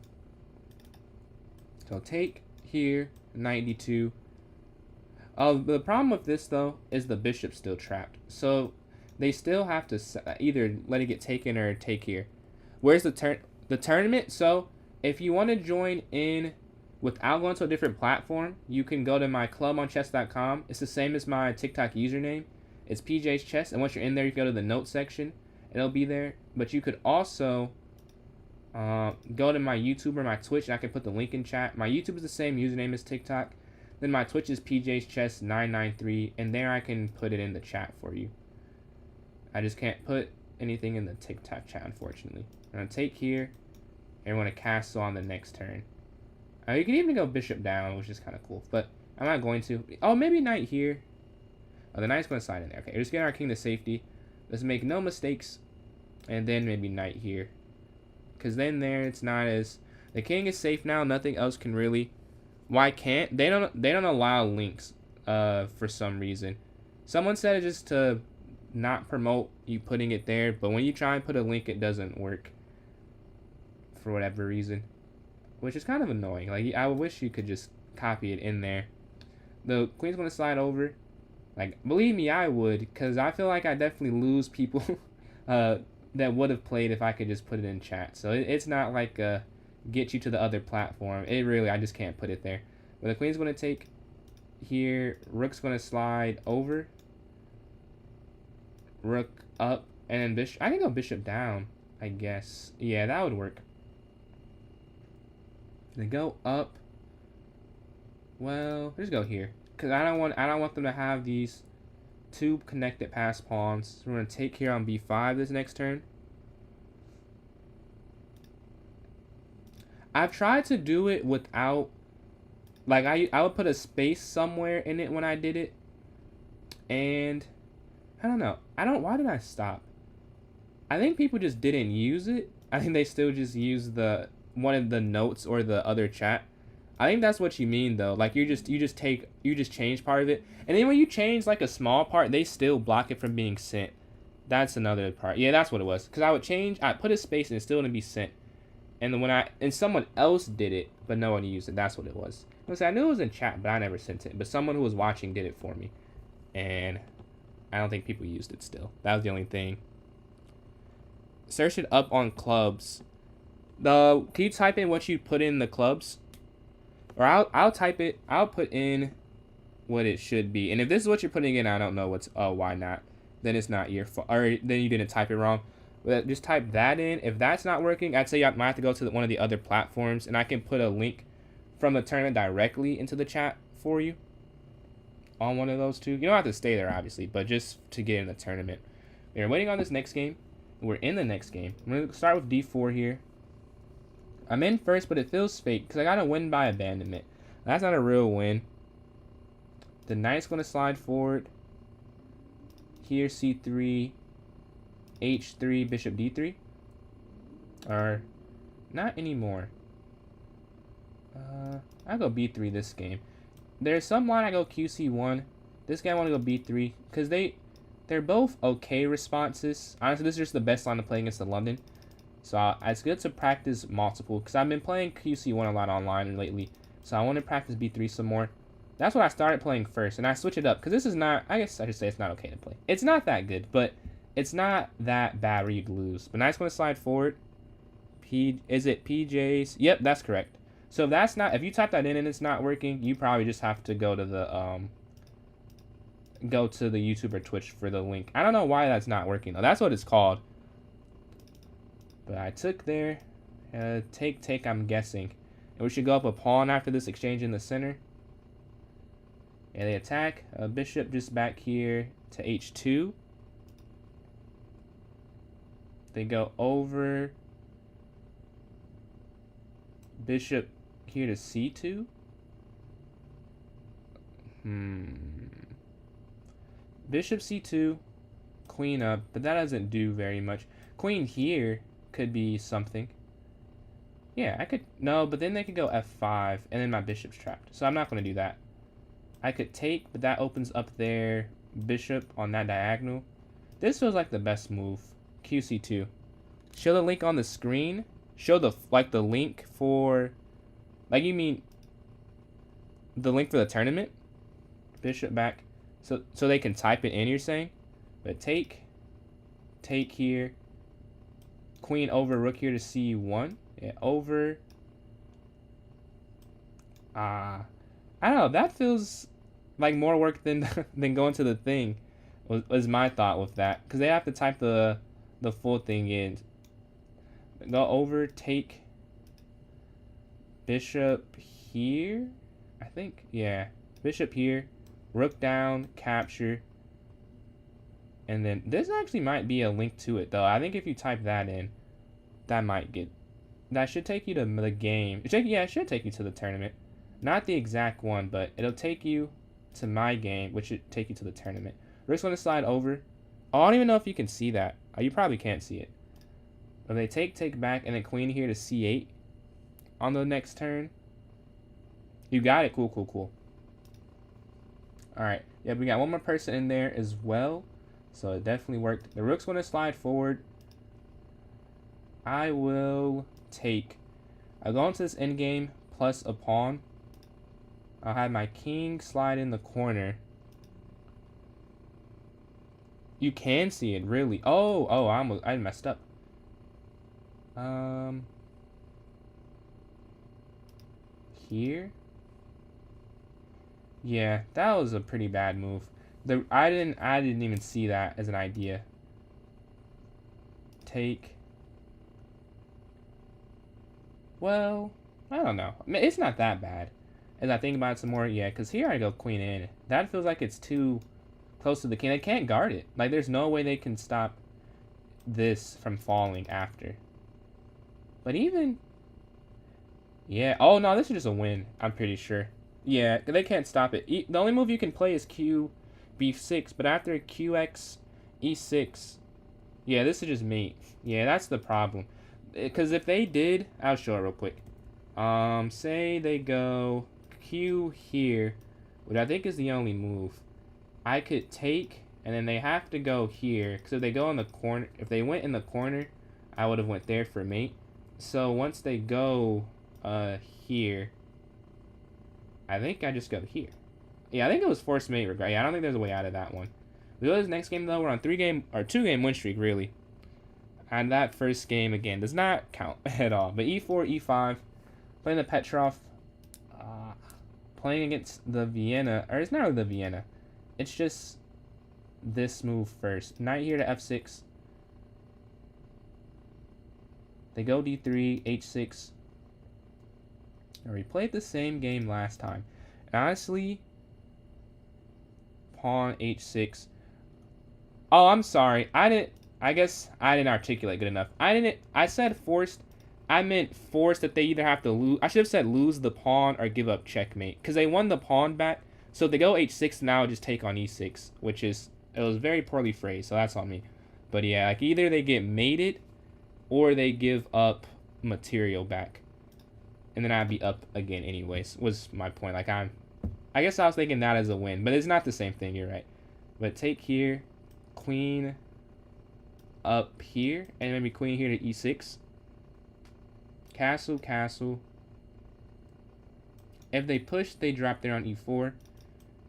So take here, knight d2. The problem with this, though, is the bishop's still trapped. So they still have to either let it get taken or take here. Where's the tournament? So if you want to join in without going to a different platform, you can go to my club on chess.com. It's the same as my TikTok username. It's PJ's Chess. And once you're in there, you go to the notes section. It'll be there. But you could also go to my YouTube or my Twitch, and I can put the link in chat. My YouTube is the same username as TikTok. Then my Twitch is PJ's Chess 993, and there I can put it in the chat for you. I just can't put anything in the TikTok chat, unfortunately. I'm going to take here, and we're going to castle on the next turn. You can even go bishop down, which is kind of cool, but I'm not going to. Oh, maybe knight here. Oh, the knight's going to slide in there. Okay, we're just getting our king to safety. Let's make no mistakes, and then maybe knight here. Because then there, it's not as... The king is safe now. Nothing else can really... Why can't? They don't allow links for some reason. Someone said it just to not promote you putting it there, but when you try and put a link, it doesn't work for whatever reason, which is kind of annoying. Like, I wish you could just copy it in there. The queen's going to slide over. Like, believe me, I would, because I feel like I definitely lose people that would have played if I could just put it in chat. So it's not like get you to the other platform. It really, I just can't put it there. But the queen's going to take here. Rook's going to slide over. Rook up. And then bishop. I can go bishop down, I guess. Yeah, that would work. Then go up. Well, just go here. Because I don't want them to have these two connected pass pawns. So we're going to take here on b5 this next turn. I've tried to do it without, like, I would put a space somewhere in it when I did it. And I don't know. Why did I stop? I think people just didn't use it. I think they still just use one of the notes or the other chat. I think that's what you mean, though. Like, you just change part of it, and then when you change like a small part, they still block it from being sent. That's another part. Yeah, that's what it was. Because I put a space and it still didn't be sent. And then someone else did it, but no one used it. That's what it was. I knew it was in chat, but I never sent it. But someone who was watching did it for me, and I don't think people used it still. That was the only thing. Search it up on clubs. Can you type in what you put in the clubs? Or I'll type it. I'll put in what it should be. And if this is what you're putting in, I don't know what's. Oh, why not? Then it's not your fault. Or then you didn't type it wrong. But just type that in. If that's not working, I'd say you might have to go to one of the other platforms, and I can put a link from the tournament directly into the chat for you on one of those two. You don't have to stay there, obviously, but just to get in the tournament. We're waiting on this next game. We're in the next game. I'm going to start with d4 here. I'm in first, but it feels fake because I got to win by abandonment. That's not a real win. The knight's going to slide forward. Here, c3, h3, bishop d3. Or, not anymore. I'll go b3 this game. there's some line I go QC1. This guy I want to go B3 because they're both okay responses. Honestly, this is just the best line to play against the London. So it's good to practice multiple because I've been playing QC1 a lot online lately. So I want to practice B3 some more. That's what I started playing first, and I switch it up because this is not. I guess I should say it's not okay to play. It's not that good, but it's not that bad where you'd lose. But now it's going to slide forward. Is it PJs? Yep, that's correct. So if that's not, if you type that in and it's not working, you probably just have to go to the YouTube or Twitch for the link. I don't know why that's not working though. That's what it's called. But I took there. Take. I'm guessing, and we should go up a pawn after this exchange in the center. And they attack. Bishop just back here to H2. They go over. Bishop here to C2. Bishop C2. Queen up. But that doesn't do very much. Queen here could be something. Yeah, I could. No, but then they could go F5. And then my bishop's trapped. So I'm not going to do that. I could take, but that opens up their bishop on that diagonal. This feels like the best move. QC2. Show the link on the screen. Show the link for, you mean the link for the tournament? Bishop back. So they can type it in, you're saying? But take here. Queen over, rook here to C1. Yeah, over. I don't know. That feels like more work than going to the thing. Was my thought with that, because they have to type the full thing in. Go over, take bishop here. I think, yeah, bishop here, rook down, capture, and then this actually might be a link to it though. I think if you type that in, that should take you to the game. It should take you to the tournament. Not the exact one, but it'll take you to my game, which should take you to the tournament. Rook's going to slide over. Oh, I don't even know if you can see that. Oh, you probably can't see it. But they take back, and then queen here to C8 on the next turn. You got it. Cool. Alright. Yeah, we got one more person in there as well. So it definitely worked. The rook's going to slide forward. I will take. I'll go into this endgame plus a pawn. I'll have my king slide in the corner. You can see it, really. Oh, I messed up. Here. Yeah, that was a pretty bad move. I didn't even see that as an idea. Take. Well, I don't know. I mean, it's not that bad. As I think about it some more, yeah, because here I go queen in. That feels like it's too close to the king. They can't guard it. Like, there's no way they can stop this from falling after. But even... Yeah. Oh, no, this is just a win. I'm pretty sure. Yeah, they can't stop it. The only move you can play is Q B6, but after QX E6... Yeah, this is just mate. Yeah, that's the problem. Because if they did... I'll show it real quick. Say they go Q here, which I think is the only move. I could take, and then they have to go here. Because if they go in the corner... If they went in the corner, I would have went there for mate. So once they go here, I think I just go here. Yeah, I think it was forced mate regret. Yeah, I don't think there's a way out of that one. We go to this next game though. We're on 2-game win streak really. And that first game again does not count at all. But E4, E5, playing the Petrov, playing against the Vienna, or it's not really the Vienna. It's just this move first. Knight here to F6. They go D3, H6. And we played the same game last time. Honestly, pawn H6. Oh, I'm sorry. I guess I didn't articulate good enough. I said forced. I meant forced that they either have to lose. I should have said lose the pawn or give up checkmate. Because they won the pawn back. So if they go H6, now just take on E6. Which is, it was very poorly phrased. So that's on me. But yeah, like either they get mated or they give up material back. And then I'd be up again anyways, was my point. Like I I guess I was thinking that as a win, but it's not the same thing. You're right. But take here, queen up here, and maybe queen here to e6. Castle, castle. If they push, they drop there on e4.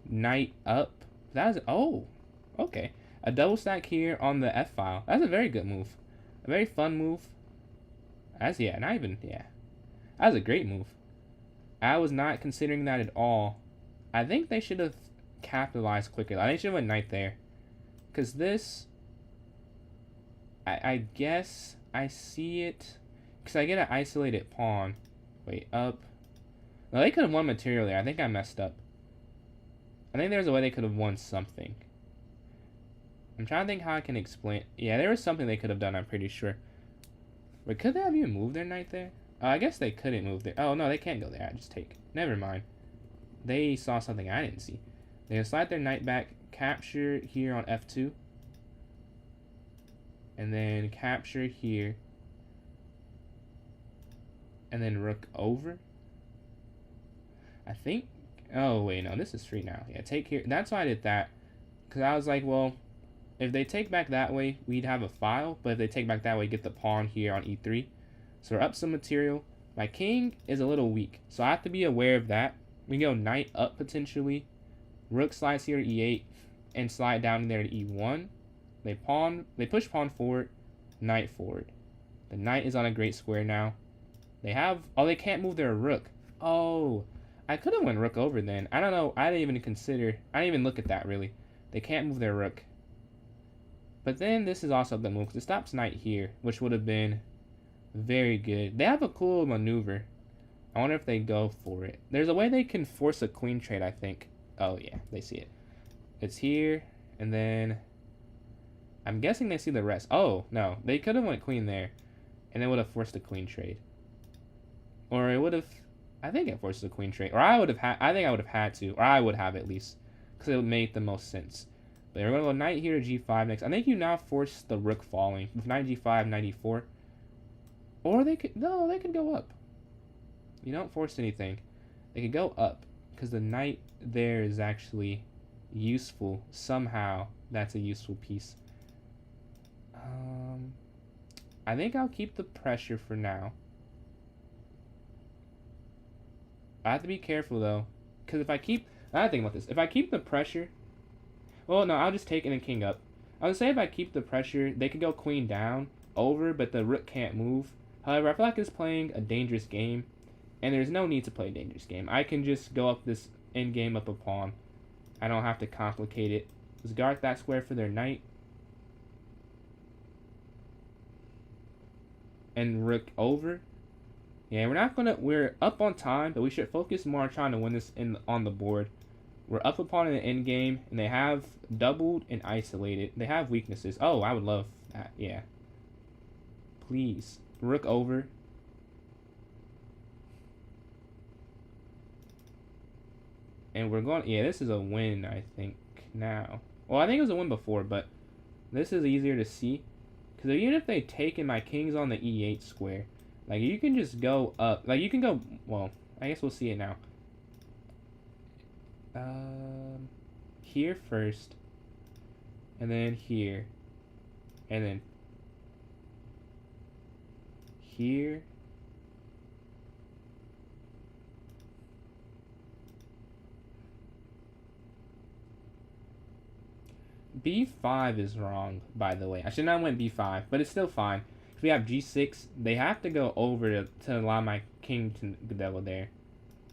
Knight up. That's oh, okay. A double stack here on the f file. That's a very good move. A very fun move. That's not even That was a great move. I was not considering that at all. I think they should have capitalized quicker. I think they should have went knight there. Because this, I guess I see it. Because I get an isolated pawn. Wait, up. No, they could have won material there. I think I messed up. I think there's a way they could have won something. I'm trying to think how I can explain. Yeah, there was something they could have done, I'm pretty sure. Wait, could they have even moved their knight there? I guess they couldn't move there. Oh, no, they can't go there. I just take. Never mind. They saw something I didn't see. They slide their knight back, capture here on f2. And then capture here. And then rook over. I think. Oh, wait, no, this is free now. Yeah, take here. That's why I did that. Because I was like, well, if they take back that way, we'd have a file. But if they take back that way, get the pawn here on e3. So we're up some material. My king is a little weak. So I have to be aware of that. We go knight up potentially. Rook slides here to e8. And slide down there to e1. They push pawn forward. Knight forward. The knight is on a great square now. They have... Oh, they can't move their rook. Oh... I could have went rook over then. I don't know. I didn't even consider. I didn't even look at that, really. They can't move their rook. But then this is also the move. Because it stops knight here. Which would have been very good. They have a cool maneuver. I wonder if they go for it. There's a way they can force a queen trade, I think. Oh, yeah. They see it. It's here. And then... I'm guessing they see the rest. Oh, no. They could have went queen there. And they would have forced a queen trade. Or it would have... I think it forces a queen trade. Or I would have had... I think I would have had to. Or I would have at least. Because it would make the most sense. But we're going to go knight here to g5 next. I think you now force the rook falling. With knight g5, knight e4. Or they could... No, they could go up. You don't force anything. They could go up. Because the knight there is actually useful. Somehow, that's a useful piece. I think I'll keep the pressure for now. I have to be careful, though. Because if I keep... I gotta think about this. If I keep the pressure... Well, no, I'll just take it and king up. I would say if I keep the pressure, they could go queen down, over, but the rook can't move. However, I feel like it's playing a dangerous game. And there's no need to play a dangerous game. I can just go up this endgame up a pawn. I don't have to complicate it. Let's guard that square for their knight. And rook over. Yeah, we're up on time, but we should focus more on trying to win this on the board. We're up upon an end game, and they have doubled and isolated. They have weaknesses. Oh, I would love that. Yeah. Please. Rook over. And we're going... Yeah, this is a win, I think, now. Well, I think it was a win before, but this is easier to see. Because even if they take and my king's on the e8 square, like, you can just go up. Like, you can go... Well, I guess we'll see it now. Here first. And then here. And then here. B5 is wrong, by the way. I should not have went B5, but it's still fine. If we have G6, they have to go over to allow my king to go there.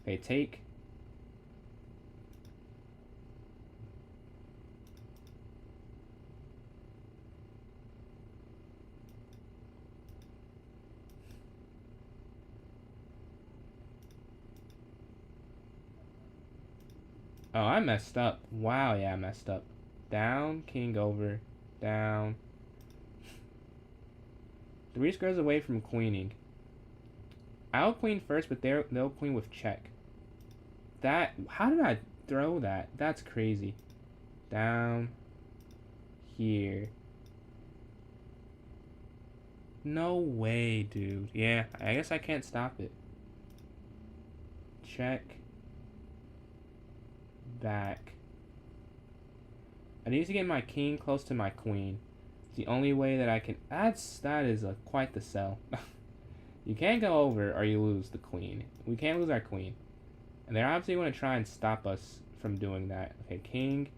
Okay, take. Oh, I messed up. Wow, yeah, I messed up. Down, king over, down. 3 squares away from queening. I'll queen first, but they'll queen with check. That, how did I throw that? That's crazy. Down. Here. No way, dude. Yeah, I guess I can't stop it. Check. back. I need to get my king close to my queen. It's the only way that I can. That is quite the sell. You can't go over or you lose the queen. We can't lose our queen. And they're obviously going to try and stop us from doing that. Okay, king.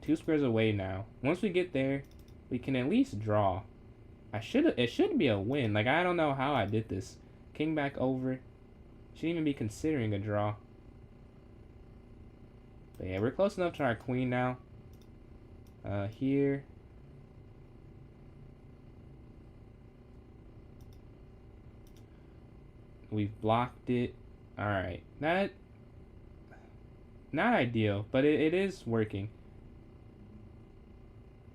2 squares away now. Once we get there, we can at least draw. It should be a win. Like, I don't know how I did this. King back over. Shouldn't even be considering a draw. But yeah, we're close enough to our queen now. Here. We've blocked it. Alright. Not ideal, but it is working.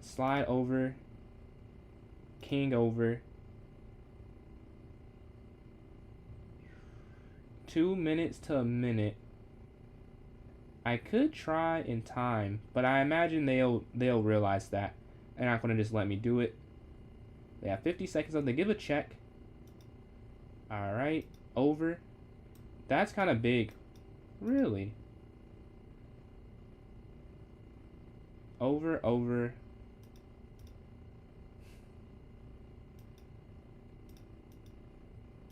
Slide over. King over. 2 minutes to a minute. I could try in time, but I imagine they'll realize that. They're not going to just let me do it. They have 50 seconds left. They give a check. Alright. Over. That's kind of big. Really? Over, over.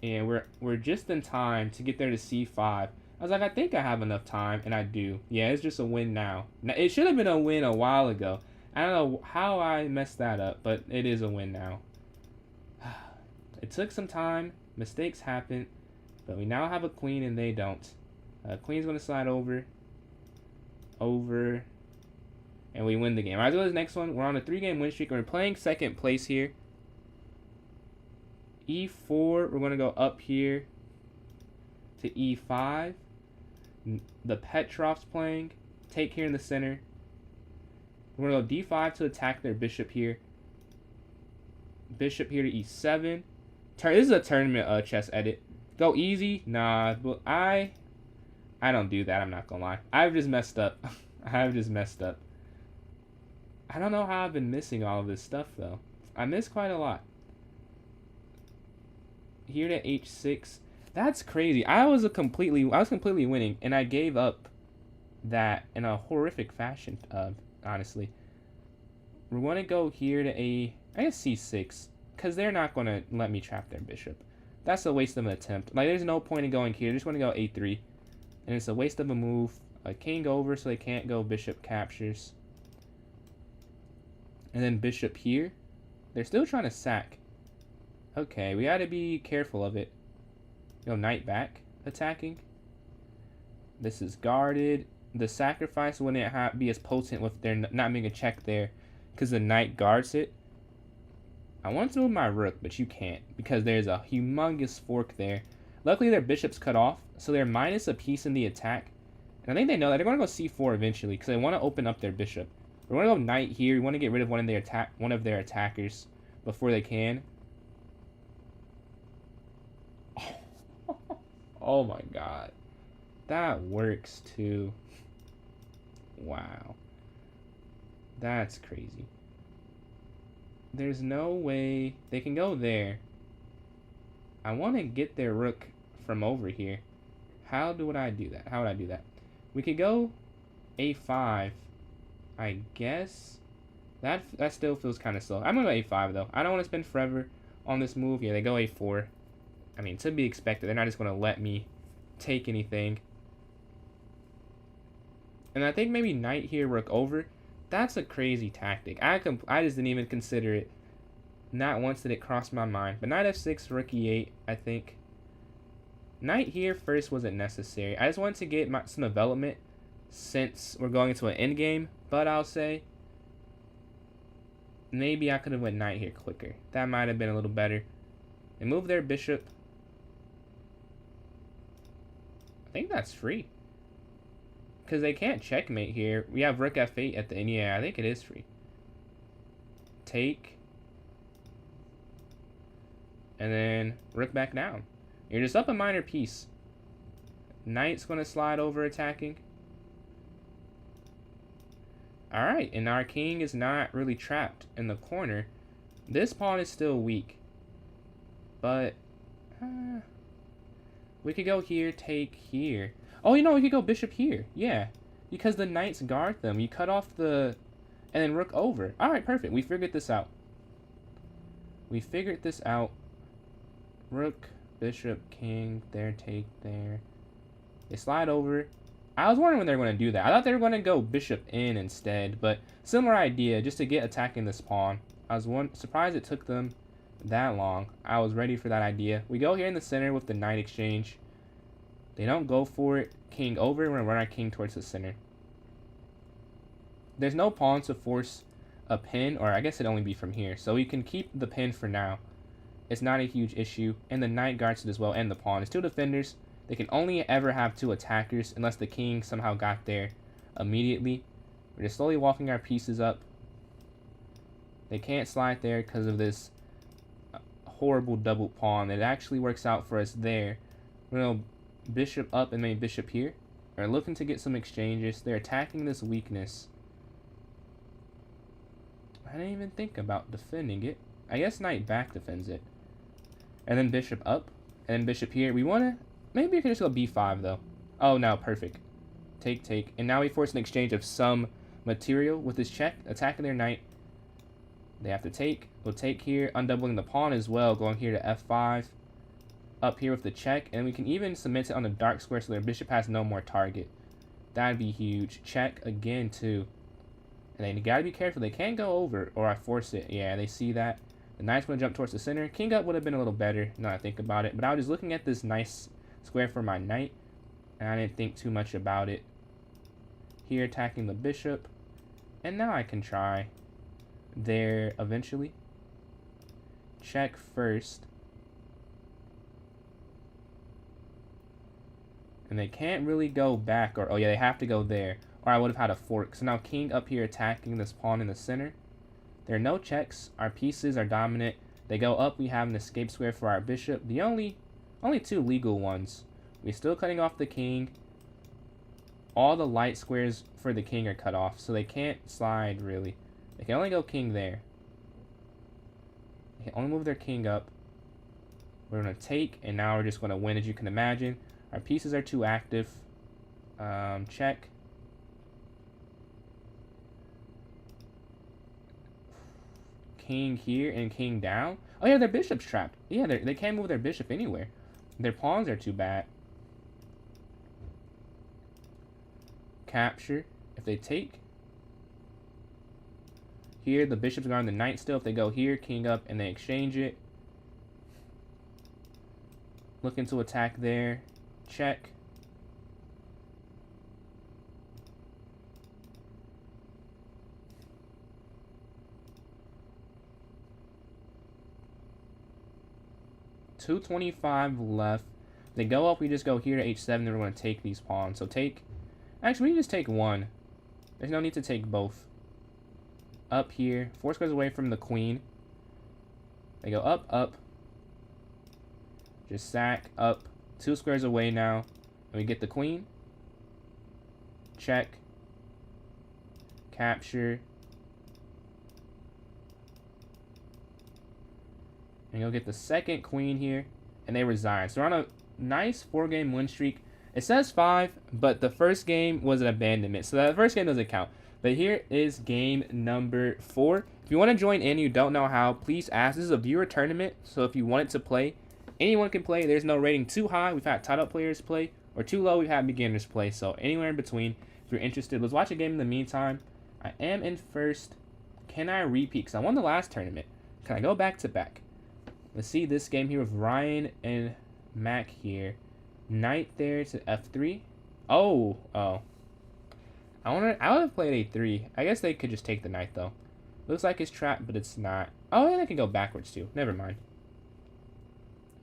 And we're just in time to get there to c5. I was like, I think I have enough time, and I do. Yeah, it's just a win now. It should have been a win a while ago. I don't know how I messed that up, but it is a win now. It took some time. Mistakes happen. But we now have a queen, and they don't. Queen's going to slide over. Over. And we win the game. All right, let's go to the next one. We're on a 3-game win streak. We're playing second place here. E4, we're going to go up here to E5. The Petrov's playing. Take here in the center. We're going to go D5 to attack their bishop here. Bishop here to E7. This is a tournament chess edit. Go easy? Nah, but I don't do that, I'm not going to lie. I've just messed up. I've just messed up. I don't know how I've been missing all of this stuff, though. I miss quite a lot. Here to H6. That's crazy. I was completely winning, and I gave up that in a horrific fashion, honestly. We're going to go here to I guess C6, because they're not going to let me trap their bishop. That's a waste of an attempt. Like, there's no point in going here. I just want to go A3, and it's a waste of a move. A king over, so they can't go bishop captures. And then bishop here. They're still trying to sack. Okay, we gotta be careful of it. Go knight back, attacking. This is guarded. The sacrifice wouldn't be as potent with there not being a check there, because the knight guards it. I want to move my rook, but you can't, because there's a humongous fork there. Luckily, their bishop's cut off, so they're minus a piece in the attack. And I think they know that. They're going to go c4 eventually, because they want to open up their bishop. We're going to go knight here. We want to get rid of one of their attackers before they can. Oh my god. That works too. Wow. That's crazy. There's no way they can go there. I want to get their rook from over here. How would I do that? How would I do that? We could go a5, I guess. That still feels kind of slow. I'm going to go a5, though. I don't want to spend forever on this move. Yeah, they go a4. I mean, to be expected. They're not just going to let me take anything. And I think maybe knight here, rook over. That's a crazy tactic. I just didn't even consider it. Not once did it cross my mind. But knight f6, rook e8, I think. Knight here first wasn't necessary. I just wanted to get some development since we're going into an endgame. But I'll say maybe I could have went knight here quicker. That might have been a little better. And move their bishop. I think that's free. Because they can't checkmate here. We have rook f8 at the end. Yeah, I think it is free. Take. And then rook back down. You're just up a minor piece. Knight's going to slide over attacking. Alright, and our king is not really trapped in the corner. This pawn is still weak. But we could go here, take here. Oh, you know, we could go bishop here. Yeah. Because the knights guard them. You cut off the... And then rook over. Alright, perfect. We figured this out. We figured this out. Rook, bishop, king, there, take, there. They slide over. I was wondering when they were going to do that. I thought they were going to go bishop in instead, but similar idea, just to get attacking this pawn. I was surprised it took them that long. I was ready for that idea. We go here in the center with the knight exchange. They don't go for it. King over. We're going to run our king towards the center. There's no pawns to force a pin, or I guess it'd only be from here. So we can keep the pin for now. It's not a huge issue. And the knight guards it as well, and the pawn. It's two defenders. They can only ever have two attackers unless the king somehow got there immediately. We're just slowly walking our pieces up. They can't slide there because of this horrible double pawn. It actually works out for us there. We're going to bishop up and maybe bishop here. They're looking to get some exchanges. They're attacking this weakness. I didn't even think about defending it. I guess knight back defends it. And then bishop up. And then bishop here. We want to... Maybe we can just go b5, though. Oh, no. Perfect. Take, take. And now we force an exchange of some material with this check. Attacking their knight. They have to take. We'll take here. Undoubling the pawn as well. Going here to f5. Up here with the check. And we can even cement it on the dark square so their bishop has no more target. That'd be huge. Check again, too. And they gotta be careful. They can't go over, or I force it. Yeah, they see that. The knight's gonna jump towards the center. King up would have been a little better, now that I think about it. But I was just looking at this nice square for my knight, and I didn't think too much about it. Here, attacking the bishop. And now I can try there eventually. Check first. And they can't really go back, or, oh yeah, they have to go there. Or I would have had a fork. So now king up here attacking this pawn in the center. There are no checks. Our pieces are dominant. They go up. We have an escape square for our bishop. The only two legal ones. We're still cutting off the king. All the light squares for the king are cut off. So they can't slide, really. They can only go king there. They can only move their king up. We're going to take. And now we're just going to win, as you can imagine. Our pieces are too active. Check. King here and king down. Oh yeah, their bishop's trapped. Yeah, they can't move their bishop anywhere. Their pawns are too bad. Capture. If they take here, the bishop's guarding the knight still. If they go here, king up, and they exchange it. Looking to attack there. Check. $225 left. They go up, we just go here to h7, then we're going to take these pawns. So take... Actually, we can just take one. There's no need to take both. Up here. 4 squares away from the queen. They go up, up. Just sack, up. 2 squares away now. And we get the queen. Check. Capture. And you'll get the second queen here. And they resign. So we're on a nice 4-game win streak. It says 5, but the first game was an abandonment. So that first game doesn't count. But here is game number 4. If you want to join in and you don't know how, please ask. This is a viewer tournament. So if you wanted to play, anyone can play. There's no rating too high. We've had title players play. Or too low, we've had beginners play. So anywhere in between, if you're interested, let's watch a game in the meantime. I am in first. Can I repeat? Because I won the last tournament. Can I go back to back? Let's see this game here with Ryan and Mac here. Knight there to f3. Oh. I would have played a3. I guess they could just take the knight, though. Looks like it's trapped, but it's not. Oh, and I can go backwards, too. Never mind.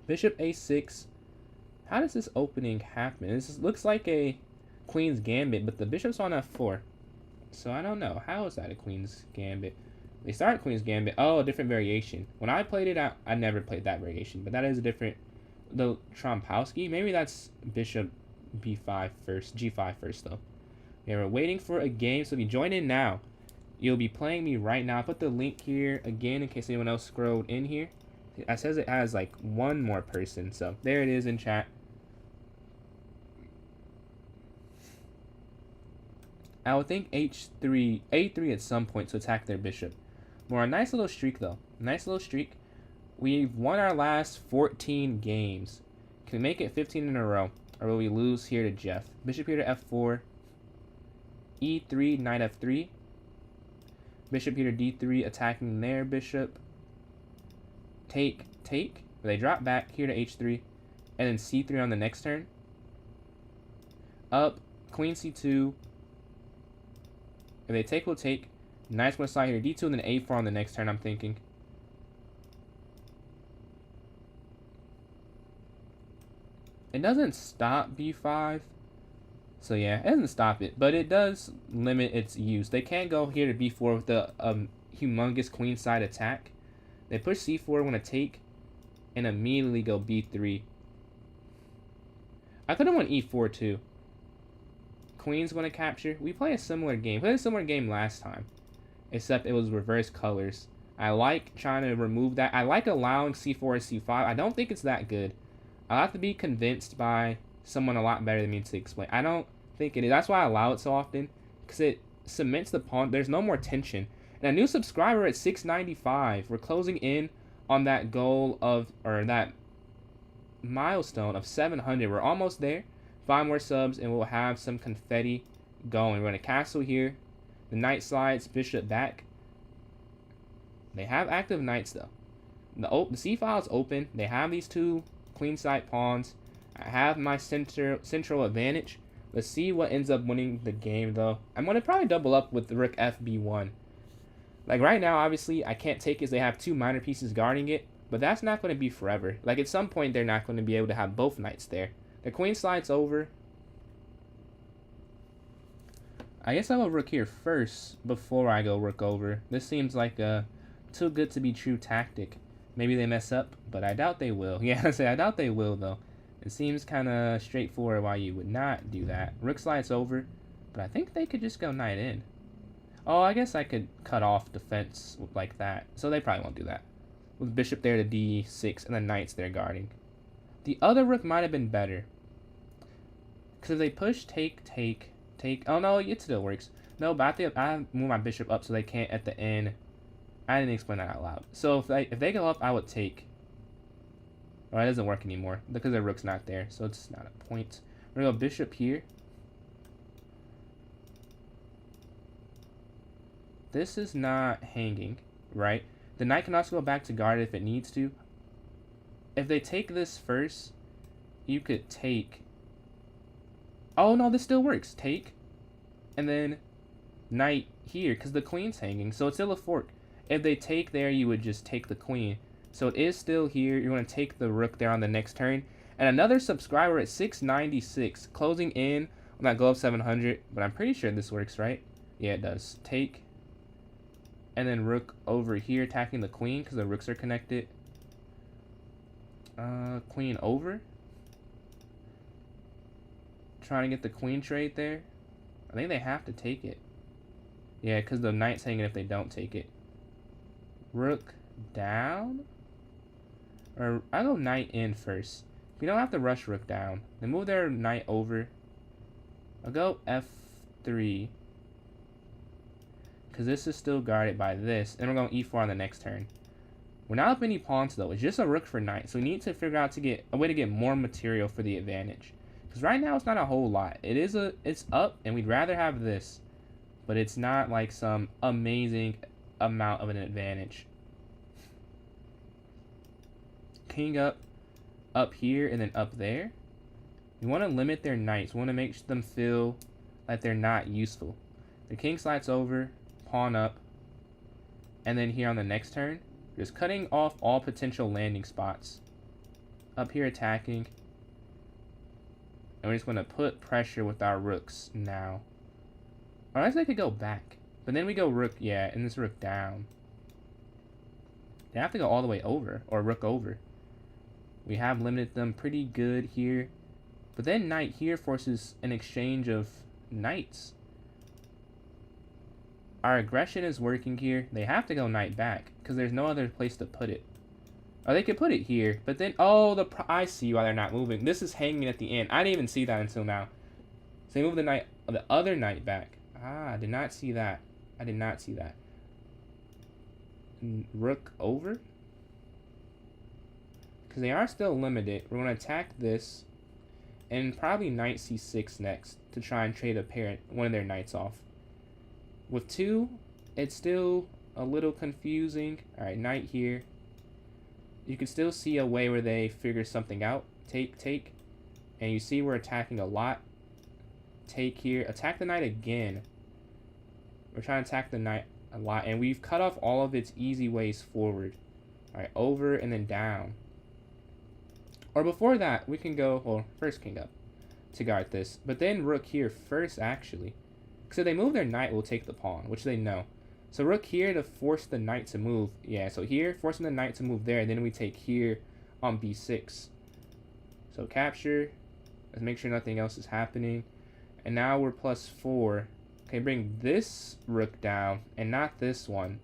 Bishop a6. How does this opening happen? This looks like a queen's gambit, but the bishop's on f4. So I don't know. How is that a queen's gambit? They start queen's gambit. Oh, a different variation. When I played it, I never played that variation, but that is a different... The Trompowski? Maybe that's bishop b5 first. G5 first, though. Yeah, we're waiting for a game, so if you join in now, you'll be playing me right now. I'll put the link here again in case anyone else scrolled in here. It says it has, like, one more person, so there it is in chat. I would think h3, a3 at some point to attack their bishop. We're on a nice little streak, though. Nice little streak. We've won our last 14 games. Can we make it 15 in a row? Or will we lose here to Jeff? Bishop here to f4. e3, knight f3. Bishop here to d3, attacking their bishop. Take, take. They drop back here to h3. And then c3 on the next turn. Up, queen c2. If they take, we'll take. Knight's going to slide here to d2 and then a4 on the next turn, I'm thinking. It doesn't stop b5. So yeah, it doesn't stop it, but it does limit its use. They can't go here to b4 with the humongous queenside attack. They push c4, want to take, and immediately go b3. I could have went e4 too. Queen's going to capture. We play a similar game. We played a similar game last time, except it was reverse colors. I like trying to remove that. I like allowing c4 or c5. I don't think it's that good. I'll have to be convinced by someone a lot better than me to explain. I don't think it is. That's why I allow it so often, because it cements the pawn. There's no more tension. And a new subscriber at 695. We're closing in on that goal of, or that milestone of 700. We're almost there. 5 more subs and we'll have some confetti going. We're going to castle here. The knight slides, bishop back. They have active knights though. The c file is open. They have these 2 queenside pawns. I have my central advantage. Let's see what ends up winning the game though. I'm going to probably double up with the rook fb1. Like right now, obviously, I can't take it as they have 2 minor pieces guarding it. But that's not going to be forever. Like at some point, they're not going to be able to have both knights there. The queen slides over. I guess I'll go rook here first before I go rook over. This seems like a too good to be true tactic. Maybe they mess up, but I doubt they will. Yeah, I doubt they will though. It seems kind of straightforward why you would not do that. Rook slides over, but I think they could just go knight in. Oh, I guess I could cut off defense like that. So they probably won't do that. With bishop there to d6 and the knights there guarding. The other rook might have been better. Because if they push, take, take, take. Oh no, it still works. No, but I think I move my bishop up so they can't at the end. I didn't explain that out loud. So if they go up, I would take. Oh, it doesn't work anymore because their rook's not there, so it's not a point. We're gonna go bishop here. This is not hanging, right? The knight can also go back to guard if it needs to. If they take this first, you could take. Oh no, this still works. Take, and then knight here because the queen's hanging, so it's still a fork. If they take there, you would just take the queen. So it is still here. You're going to take the rook there on the next turn. And another subscriber at 696, closing in on that goal of 700. But I'm pretty sure this works, right? Yeah, it does. Take, and then rook over here attacking the queen because the rooks are connected. Queen over. Trying to get the queen trade there. I think they have to take it. Yeah, because the knight's hanging if they don't take it. Rook down? Or I go knight in first. We don't have to rush rook down. They move their knight over. I'll go f3. Because this is still guarded by this. And we're going e4 on the next turn. We're not up any pawns though. It's just a rook for knight. So we need to figure out to get a way to get more material for the advantage. Because right now it's not a whole lot. It's up and we'd rather have this. But it's not like some amazing amount of an advantage. King up here, and then up there. We want to limit their knights. We want to make them feel like they're not useful. The king slides over, pawn up, and then here on the next turn, just cutting off all potential landing spots. Up here attacking. And we're just going to put pressure with our rooks now. Or else they could go back. But then we go rook, yeah, and this rook down. They have to go all the way over, or rook over. We have limited them pretty good here. But then knight here forces an exchange of knights. Our aggression is working here. They have to go knight back, because there's no other place to put it. Or they could put it here, but then, oh, I see why they're not moving. This is hanging at the end. I didn't even see that until now. So they move the other knight back. Ah, I did not see that. I did not see that. Rook over? Because they are still limited. We're going to attack this. And probably knight c6 next to try and trade one of their knights off. With 2, it's still a little confusing. Alright, knight here. You can still see a way where they figure something out. Take, take. And you see we're attacking a lot. Take here. Attack the knight again. We're trying to attack the knight a lot. And we've cut off all of its easy ways forward. Alright, over and then down. Or before that, we can go, well, first king up to guard this. But then rook here first, actually. Because if they move their knight, we'll take the pawn, which they know. So rook here to force the knight to move. Yeah, so here, forcing the knight to move there. And then we take here on b6. So capture. Let's make sure nothing else is happening. And now we're +4. Okay, bring this rook down and not this one.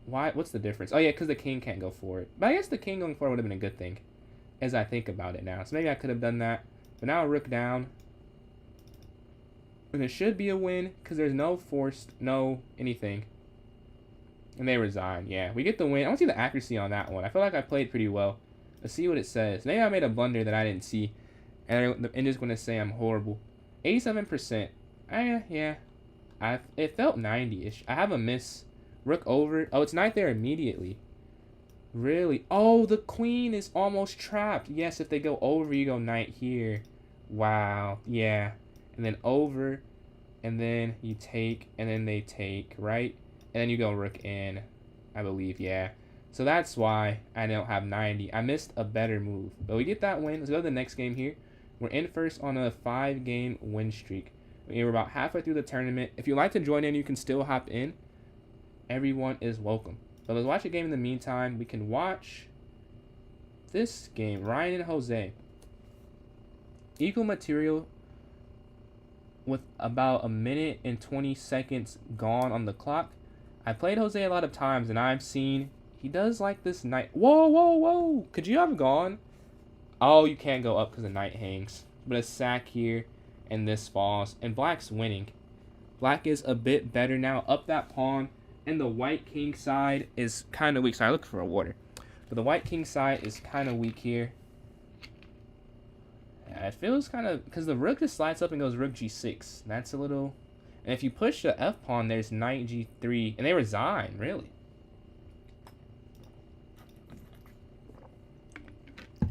Why? What's the difference? Oh, yeah, because the king can't go forward. But I guess the king going forward would have been a good thing, as I think about it now. So maybe I could have done that. But now rook down. And it should be a win, because there's no forced, no anything. And they resign. Yeah, we get the win. I want to see the accuracy on that one. I feel like I played pretty well. Let's see what it says. Maybe I made a blunder that I didn't see. And the end is going to say I'm horrible. 87%. Yeah. It felt 90-ish. I have a miss. Rook over. Oh, it's knight there immediately. Really? Oh, the queen is almost trapped. Yes, if they go over, you go knight here. Wow. Yeah. And then over. And then you take. And then they take, right? And then you go rook in, I believe. Yeah. So that's why I don't have 90. I missed a better move. But we get that win. Let's go to the next game here. We're in first on a 5-game win streak. We're about halfway through the tournament. If you'd like to join in, you can still hop in. Everyone is welcome. So let's watch a game in the meantime. We can watch this game. Ryan and Jose. Equal material with about 1 minute and 20 seconds gone on the clock. I played Jose a lot of times, and I've seen he does like this knight. Whoa, whoa, whoa. Could you have gone? Oh, you can't go up because the knight hangs. But a sack here, and this falls. And black's winning. Black is a bit better now. Up that pawn. And the white king side is kind of weak. So I look for a water. But the white king side is kind of weak here. Yeah, it feels kind of... because the rook just slides up and goes rook g6. That's a little... and if you push the f pawn, there's knight g3. And they resign, really.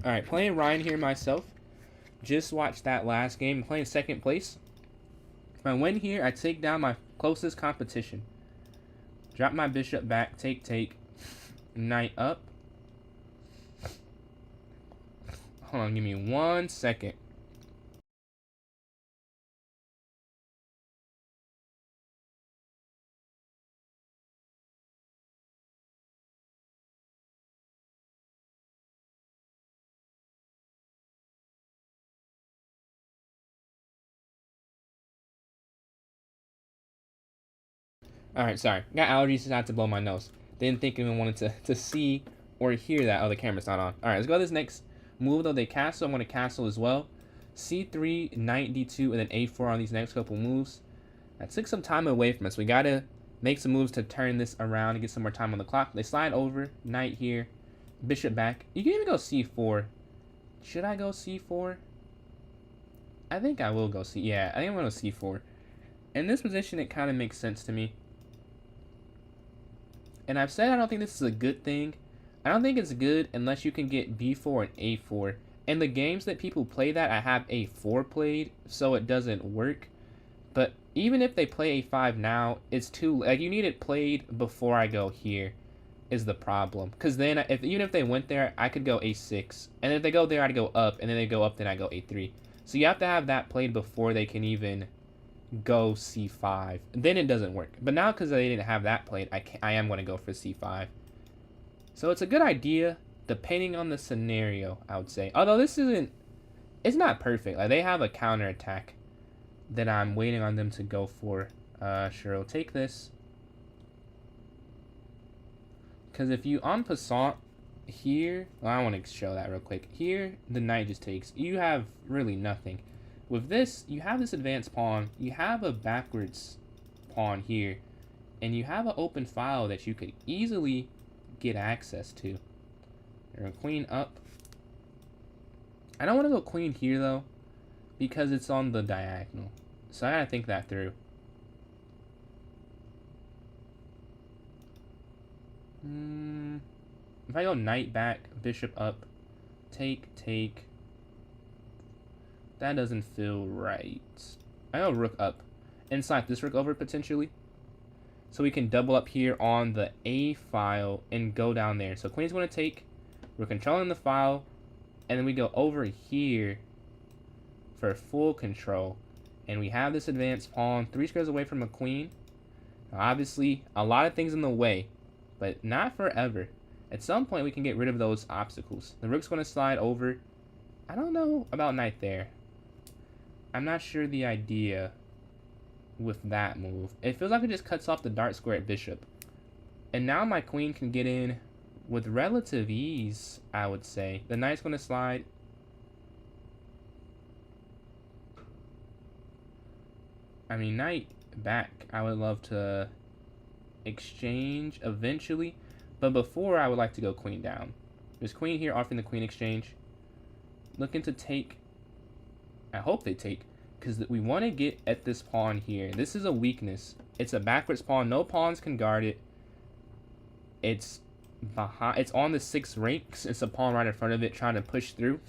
Alright, playing Ryan here myself. Just watched that last game. I'm playing second place. If I win here, I take down my closest competition. Drop my bishop back. Take, take. Knight up. Hold on, give me 1 second. Alright, sorry. Got allergies, so I had to blow my nose. Didn't think anyone wanted to see or hear that. Oh, the camera's not on. Alright, let's go to this next move, though. They castle. I'm going to castle as well. C3, knight d2, and then a4 on these next couple moves. That took some time away from us. We got to make some moves to turn this around and get some more time on the clock. They slide over. Knight here. Bishop back. You can even go c4. Should I go c4? I think I will go c... yeah, I think I'm going to go c4. In this position, it kind of makes sense to me. And I've said I don't think this is a good thing. I don't think it's good unless you can get b4 and a4. In the games that people play that, I have a4 played, so it doesn't work. But even if they play a5 now, it's too... like, you need it played before I go here is the problem. Because then, even if they went there, I could go a6. And if they go there, I'd go up. And then they go up, then I go a3. So you have to have that played before they can even go c5. Then it doesn't work. But now, because they didn't have that played, I am going to go for c5. So it's a good idea, depending on the scenario, I would say. Although this isn't... it's not perfect. Like, they have a counterattack that I'm waiting on them to go for. Sure, I'll take this. Because if you en passant here... well, I want to show that real quick. Here, the knight just takes. You have really nothing. With this, you have this advanced pawn, you have a backwards pawn here, and you have an open file that you could easily get access to. You're queen up. I don't want to go queen here though, because it's on the diagonal. So I gotta think that through. If I go knight back, bishop up, take, that doesn't feel right. I go rook up, and slide this rook over potentially. So we can double up here on the A file and go down there. So queen's going to take, we're controlling the file, and then we go over here for full control. And we have this advanced pawn 3 squares away from a queen. Now obviously, a lot of things in the way, but not forever. At some point, we can get rid of those obstacles. The rook's going to slide over. I don't know about knight there. I'm not sure the idea with that move. It feels like it just cuts off the dark square at bishop. And now my queen can get in with relative ease, I would say. The knight's going to slide. I mean, knight back. I would love to exchange eventually. But before, I would like to go queen down. There's queen here offering the queen exchange. Looking to take. I hope they take. Because we want to get at this pawn here. This is a weakness. It's a backwards pawn. No pawns can guard it. It's behind. It's on the 6 ranks. It's a pawn right in front of it trying to push through.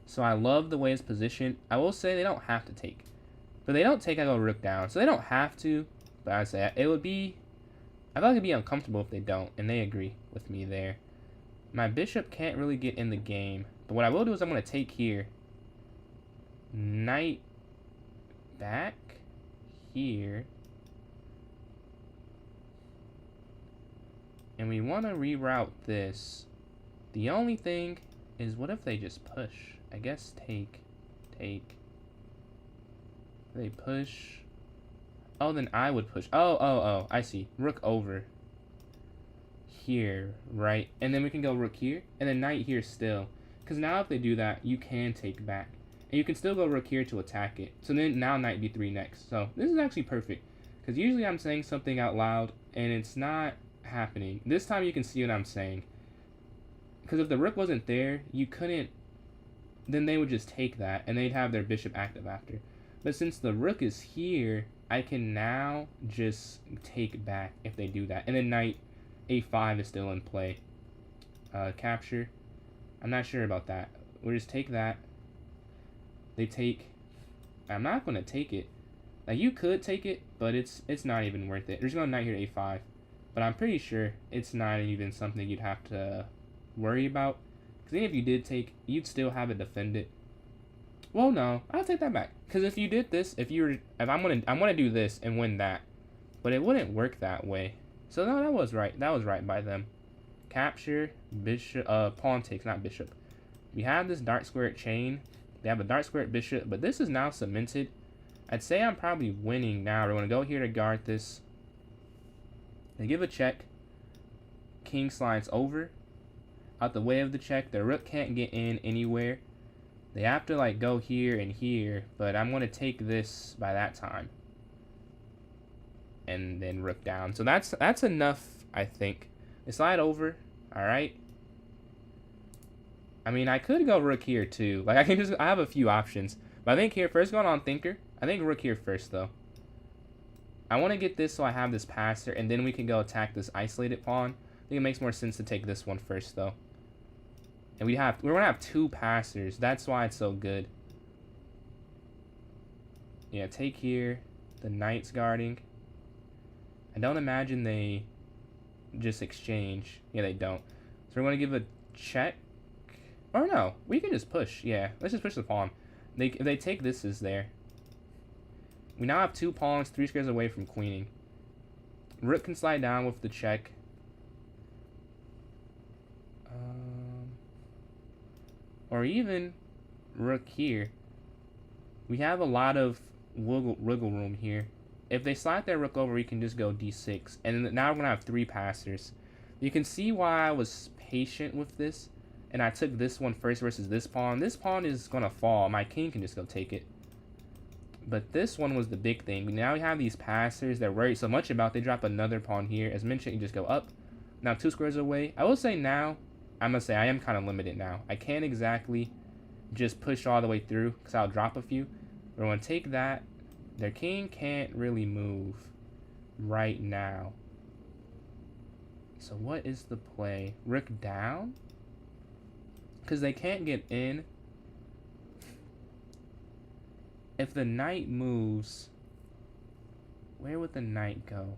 So I love the way it's positioned. I will say they don't have to take. But they don't take, I go rook down. So they don't have to. But I say it would be. I feel like it'd be uncomfortable if they don't. And they agree with me there. My bishop can't really get in the game. But what I will do is I'm going to take here. Knight back here. And we want to reroute this. The only thing is, what if they just push? I guess take. They push. Oh, then I would push. Oh, I see. Rook over here, right? And then we can go rook here, and then knight here still. Because now if they do that, you can take back. And you can still go rook here to attack it. So then now knight b3 next. So this is actually perfect. Because usually I'm saying something out loud, and it's not happening. This time you can see what I'm saying. Because if the rook wasn't there, you couldn't. Then they would just take that, and they'd have their bishop active after. But since the rook is here, I can now just take back if they do that. And then knight a5 is still in play. Capture. I'm not sure about that. We'll just take that. They take. I'm not going to take it. Like, you could take it, but it's not even worth it. They're just going to knight here to a5. But I'm pretty sure it's not even something you'd have to worry about. Because even if you did take, you'd still have it defended. Well, no, I'll take that back. Because if you did this, if I'm gonna do this and win that, but it wouldn't work that way. So no, that was right. That was right by them. Capture, bishop, pawn takes, not bishop. We have this dark squared chain. They have a dark squared bishop, but this is now cemented. I'd say I'm probably winning now. We're gonna go here to guard this. They give a check. King slides over, out the way of the check. The rook can't get in anywhere. They have to like go here and here, but I'm going to take this by that time. And then rook down. So that's enough, I think. They slide over. All right. I mean, I could go rook here too. Like, I have a few options. But I think here, first going on thinker. I think rook here first though. I want to get this so I have this passer, and then we can go attack this isolated pawn. I think it makes more sense to take this one first though. And we're gonna have 2 passers. That's why it's so good. Yeah, take here. The knight's guarding. I don't imagine they just exchange. Yeah, they don't. So we're gonna give a check. Or no, we can just push. Yeah, let's just push the pawn. If they take this is there. We now have 2 pawns 3 squares away from queening. Rook can slide down with the check. Or even rook here. We have a lot of wiggle room here. If they slide their rook over, we can just go d6. And now we're going to have 3 passers. You can see why I was patient with this. and I took this one first versus this pawn is gonna fall. My king can just go take it. But this one was the big thing. Now we have these passers they're worried so much about. They drop another pawn here. As mentioned, you just go up. Now 2 squares away. I will say now, I must say I am kind of limited now. I can't exactly just push all the way through because I'll drop a few. We're going to take that. Their king can't really move right now. So what is the play? Rook down? Because they can't get in. If the knight moves, where would the knight go?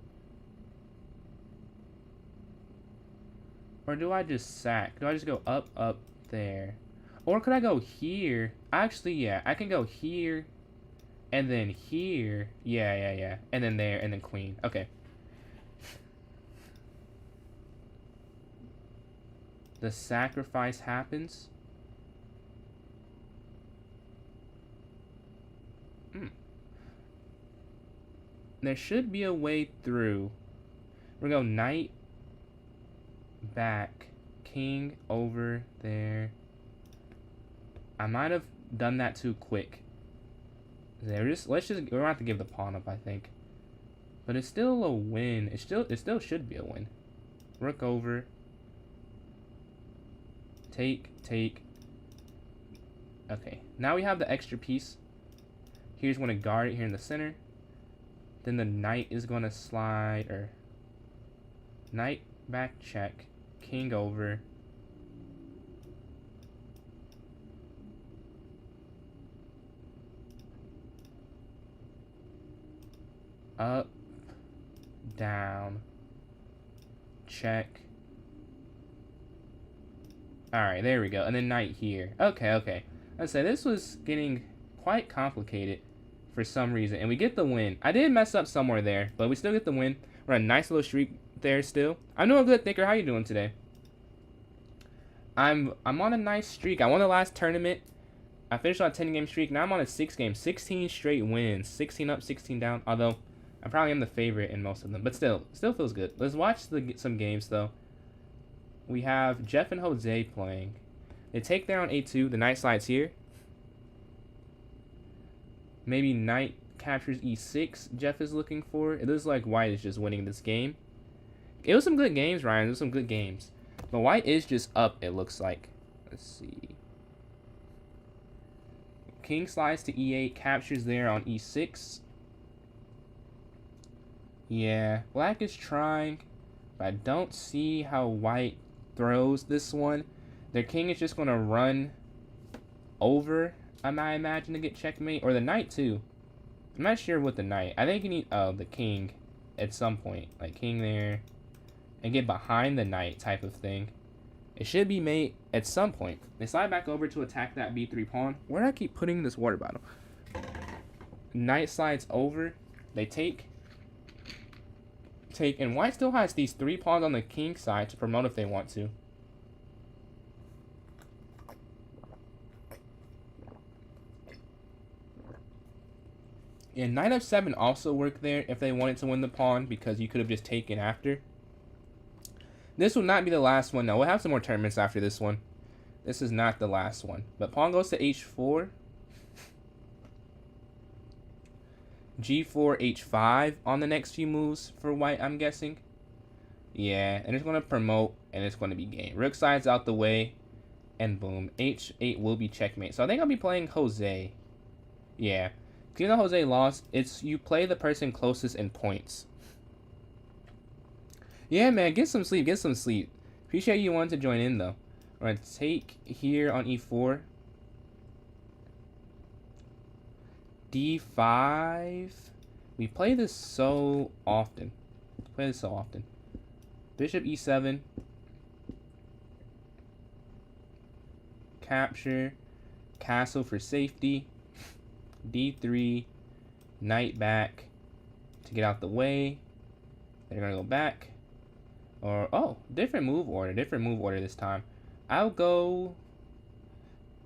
Or do I just sack? Do I just go up there? Or could I go here? Actually, yeah, I can go here, and then here. Yeah. And then there, and then queen. Okay. The sacrifice happens. There should be a way through. We're going to go knight back, king over there. I might have done that too quick. We're gonna have to give the pawn up, I think. But it's still a win. It still should be a win. Rook over. Take. Okay. Now we have the extra piece. Here's going to guard it here in the center. Then the knight is going to slide, or knight back check, king over. Up, down, check. Alright, there we go. And then knight here. Okay. Let's say this was getting quite complicated for some reason. And we get the win. I did mess up somewhere there, but we still get the win. We're on a nice little streak there still. I'm doing good, Thinker. How you doing today? I'm on a nice streak. I won the last tournament. I finished on a 10-game streak. Now I'm on a 6-game. 16 straight wins. 16 up, 16 down. Although, I probably am the favorite in most of them. But still feels good. Let's watch some games, though. We have Jeff and Jose playing. They take there on a2. The knight slides here. Maybe knight captures e6 Jeff is looking for. It looks like white is just winning this game. It was some good games, Ryan. It was some good games. But white is just up, it looks like. Let's see. King slides to e8. Captures there on e6. Yeah, black is trying. But I don't see how white throws this one. Their king is just going to run over, I imagine, to get checkmate. Or the knight, too. I'm not sure with the knight. I think you need, the king at some point. Like, king there. And get behind the knight type of thing. It should be mate at some point. They slide back over to attack that b3 pawn. Where do I keep putting this water bottle? Knight slides over. They take. And white still has these 3 pawns on the king side to promote if they want to. And knight f7 also worked there if they wanted to win the pawn, because you could have just taken after. This will not be the last one. No, we'll have some more tournaments after this one. This is not the last one. But pawn goes to h4. g4, h5 on the next few moves for white, I'm guessing. Yeah, and it's going to promote, and it's going to be game. Rook slides out the way, and boom. h8 will be checkmate. So I think I'll be playing Jose. Yeah. Even though Jose lost, it's you play the person closest in points. Yeah, man, get some sleep. Appreciate you wanting to join in, though. We're going to take here on e4. d5. We play this so often. Bishop e7. Capture. Castle for safety. d3. Knight back to get out the way. They're going to go back. Or, oh, different move order this time. I'll go...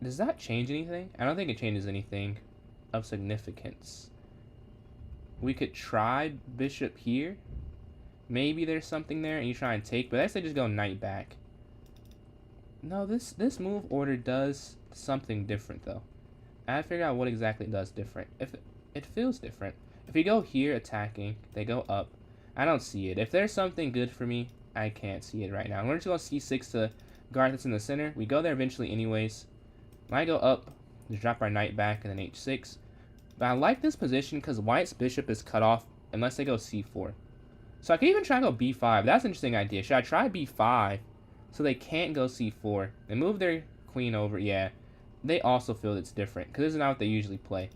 Does that change anything? I don't think it changes anything of significance. We could try bishop here. Maybe there's something there and you try and take, but I say just go knight back. No, this move order does something different though. I have to figure out what exactly it does different. If it feels different. If we go here attacking, they go up. I don't see it. If there's something good for me, I can't see it right now. We're just going to C6 to guard that's in the center. We go there eventually anyways. When I go up, just drop our knight back and then H6. But I like this position because White's bishop is cut off unless they go C4. So I could even try to go B5. That's an interesting idea. Should I try B5 so they can't go C4 and move their queen over? Yeah. They also feel it's different because this is not what they usually play.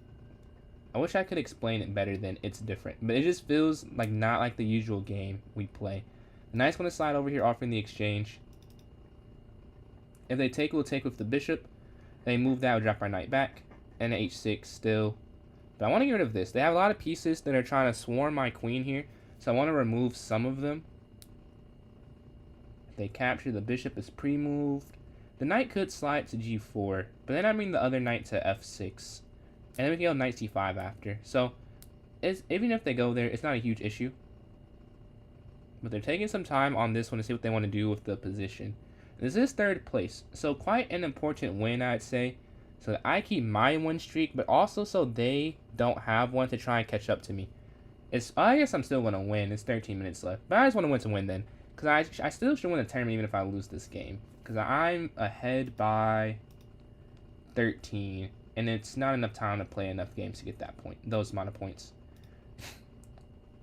I wish I could explain it better than it's different, but it just feels like not like the usual game we play. The knight's going to slide over here offering the exchange. If they take, we'll take with the bishop. They move that, we'll drop our knight back, and H6 still. But I want to get rid of this. They have a lot of pieces that are trying to swarm my queen here, so I want to remove some of them. If they capture, the bishop is pre-moved. The knight could slide to G4, but then I bring the other knight to F6. And then we can go knight C5 after. So, even if they go there, it's not a huge issue. But they're taking some time on this one to see what they want to do with the position. This is third place, so quite an important win, I'd say. So that I keep my win streak, but also so they don't have one to try and catch up to me. I guess I'm still going to win. It's 13 minutes left. But I just want to win to win then. Because I still should win the tournament even if I lose this game. Because I'm ahead by 13. And it's not enough time to play enough games to get that point. Those amount of points.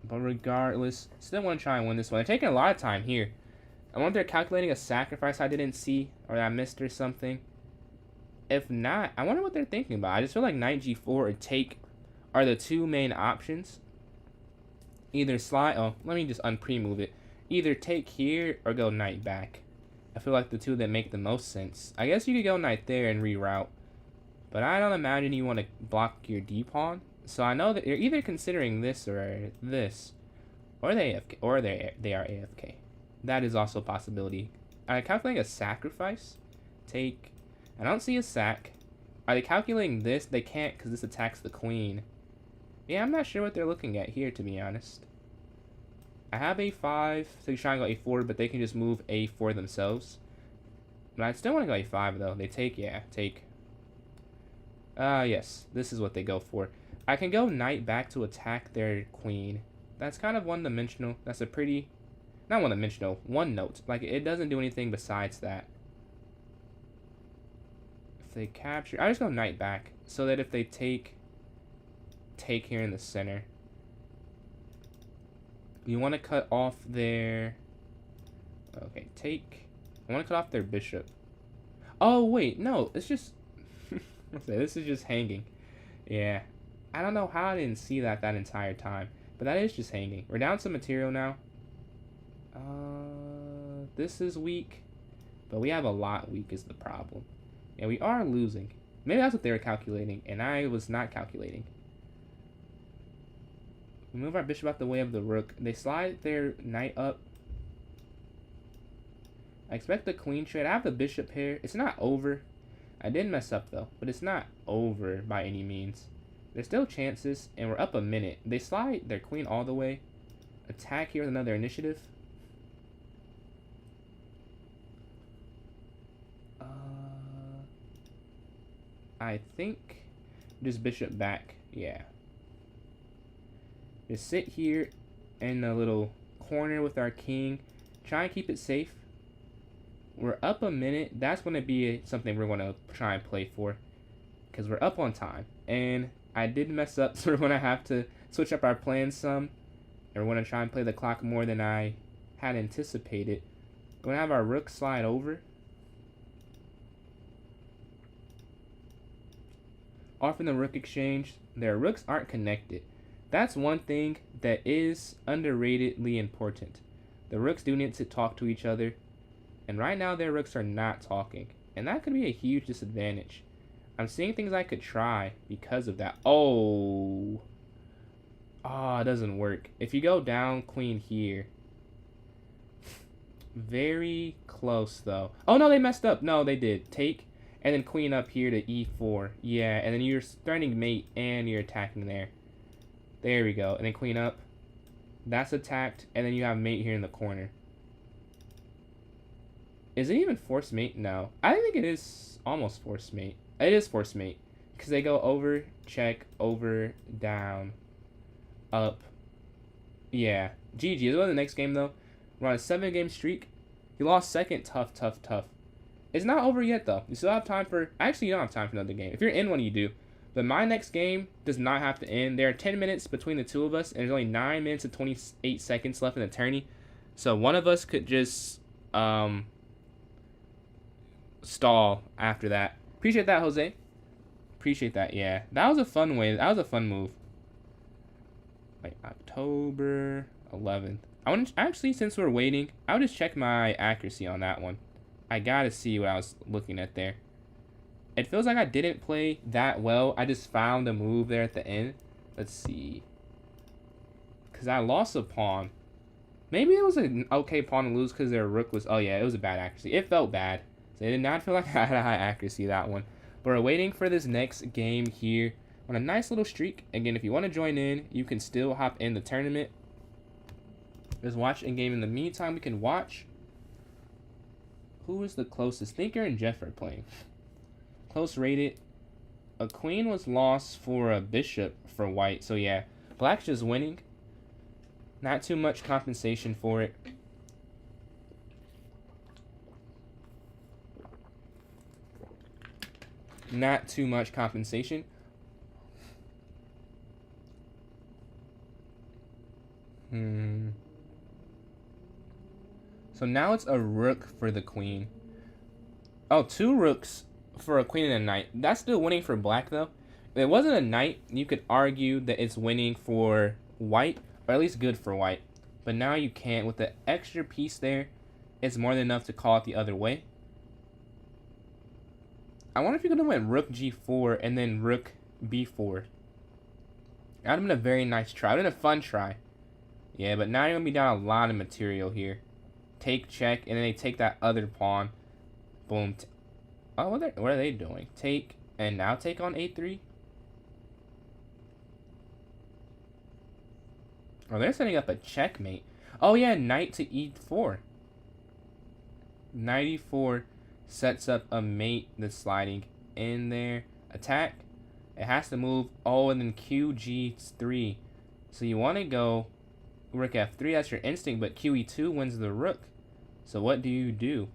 But regardless, still want to try and win this one. They're taking a lot of time here. I wonder if they're calculating a sacrifice I didn't see. Or I missed or something. If not, I wonder what they're thinking about. I just feel like knight G4 or take are the two main options. Either slide... Oh, let me just unpre-move it. Either take here or go knight back. I feel like the two that make the most sense. I guess you could go knight there and reroute. But I don't imagine you want to block your d-pawn. So I know that you're either considering this or this. Or they AFK, or they are AFK. That is also a possibility. Are they calculating a sacrifice? Take... I don't see a sack. Are they calculating this? They can't because this attacks the queen. Yeah, I'm not sure what they're looking at here, to be honest. I have A5, so you try and go A4, but they can just move A4 themselves. But I still want to go A5, though. They take, yeah, take. Yes, this is what they go for. I can go knight back to attack their queen. That's kind of one-dimensional. That's a pretty... Not one-dimensional, one note. Like, it doesn't do anything besides that. If they capture... I just go knight back, so that if they take here in the center. You want to cut off their... Okay, take... I want to cut off their bishop. Oh, wait, no, it's just... This is just hanging. Yeah. I don't know how I didn't see that entire time. But that is just hanging. We're down some material now. This is weak. But we have a lot weak is the problem. And we are losing. Maybe that's what they were calculating. And I was not calculating. We move our bishop out the way of the rook. They slide their knight up. I expect the queen trade. I have the bishop here. It's not over. I did mess up though, but it's not over by any means. There's still chances, and we're up a minute. They slide their queen all the way. Attack here with another initiative. I think just bishop back. Yeah. Just sit here in a little corner with our king. Try and keep it safe. We're up a minute. That's going to be something we're going to try and play for. Because we're up on time. And I did mess up, so we're going to have to switch up our plans some. And we're going to try and play the clock more than I had anticipated. We're going to have our rook slide over. Offering the rook exchange. Their rooks aren't connected. That's one thing that is underratedly important. The rooks do need to talk to each other. And right now their rooks are not talking. And that could be a huge disadvantage. I'm seeing things I could try because of that. Oh. Oh, it doesn't work. If you go down queen here. Very close though. Oh no, they messed up. No, they did. Take and then queen up here to E4. Yeah, and then you're starting mate and you're attacking there. There we go. And then queen up. That's attacked. And then you have mate here in the corner. Is it even force mate? No. I think it is almost force mate. It is force mate. Because they go over, check, over, down, up. Yeah. GG. Let's go to the next game, though. We're on a 7-game streak. You lost second. Tough, tough, tough. It's not over yet, though. You still have time for... Actually, you don't have time for another game. If you're in one, you do. But my next game does not have to end. There are 10 minutes between the two of us, and there's only 9 minutes and 28 seconds left in the tourney. So one of us could just stall after that. Appreciate that, Jose. Appreciate that, yeah. That was a fun way. That was a fun move. Like, October 11th. I want to... Actually, since we're waiting, I would just check my accuracy on that one. I gotta see what I was looking at there. It feels like I didn't play that well. I just found a move there at the end. Let's see. Because I lost a pawn. Maybe it was an okay pawn to lose because their rook was... Oh, yeah, it was a bad accuracy. It felt bad. So it did not feel like I had a high accuracy, that one. But we're waiting for this next game here. On a nice little streak. Again, if you want to join in, you can still hop in the tournament. Just watch in game. In the meantime, we can watch... Who is the closest? Thinker and Jeff are playing. Close rated. A queen was lost for a bishop for white. So yeah, black's just winning. Not too much compensation for it. Not too much compensation. So now it's a rook for the queen. Oh, 2 rooks for a queen and a knight. That's still winning for black, though. If it wasn't a knight, you could argue that it's winning for white, or at least good for white. But now you can't. With the extra piece there, it's more than enough to call it the other way. I wonder if you could have went rook g4 and then rook b4. That would have been a very nice try. It would have been a fun try. Yeah, but now you're going to be down a lot of material here. Take, check, and then they take that other pawn. Boom. Oh, what are they doing? Take, and now take on a3? Oh, they're setting up a checkmate. Oh, yeah, knight to e4. Knight e4 sets up a mate that's sliding in there. Attack. It has to move. Oh, and then qg3. So you want to go rook f3. That's your instinct, but qe2 wins the rook. So what do you do?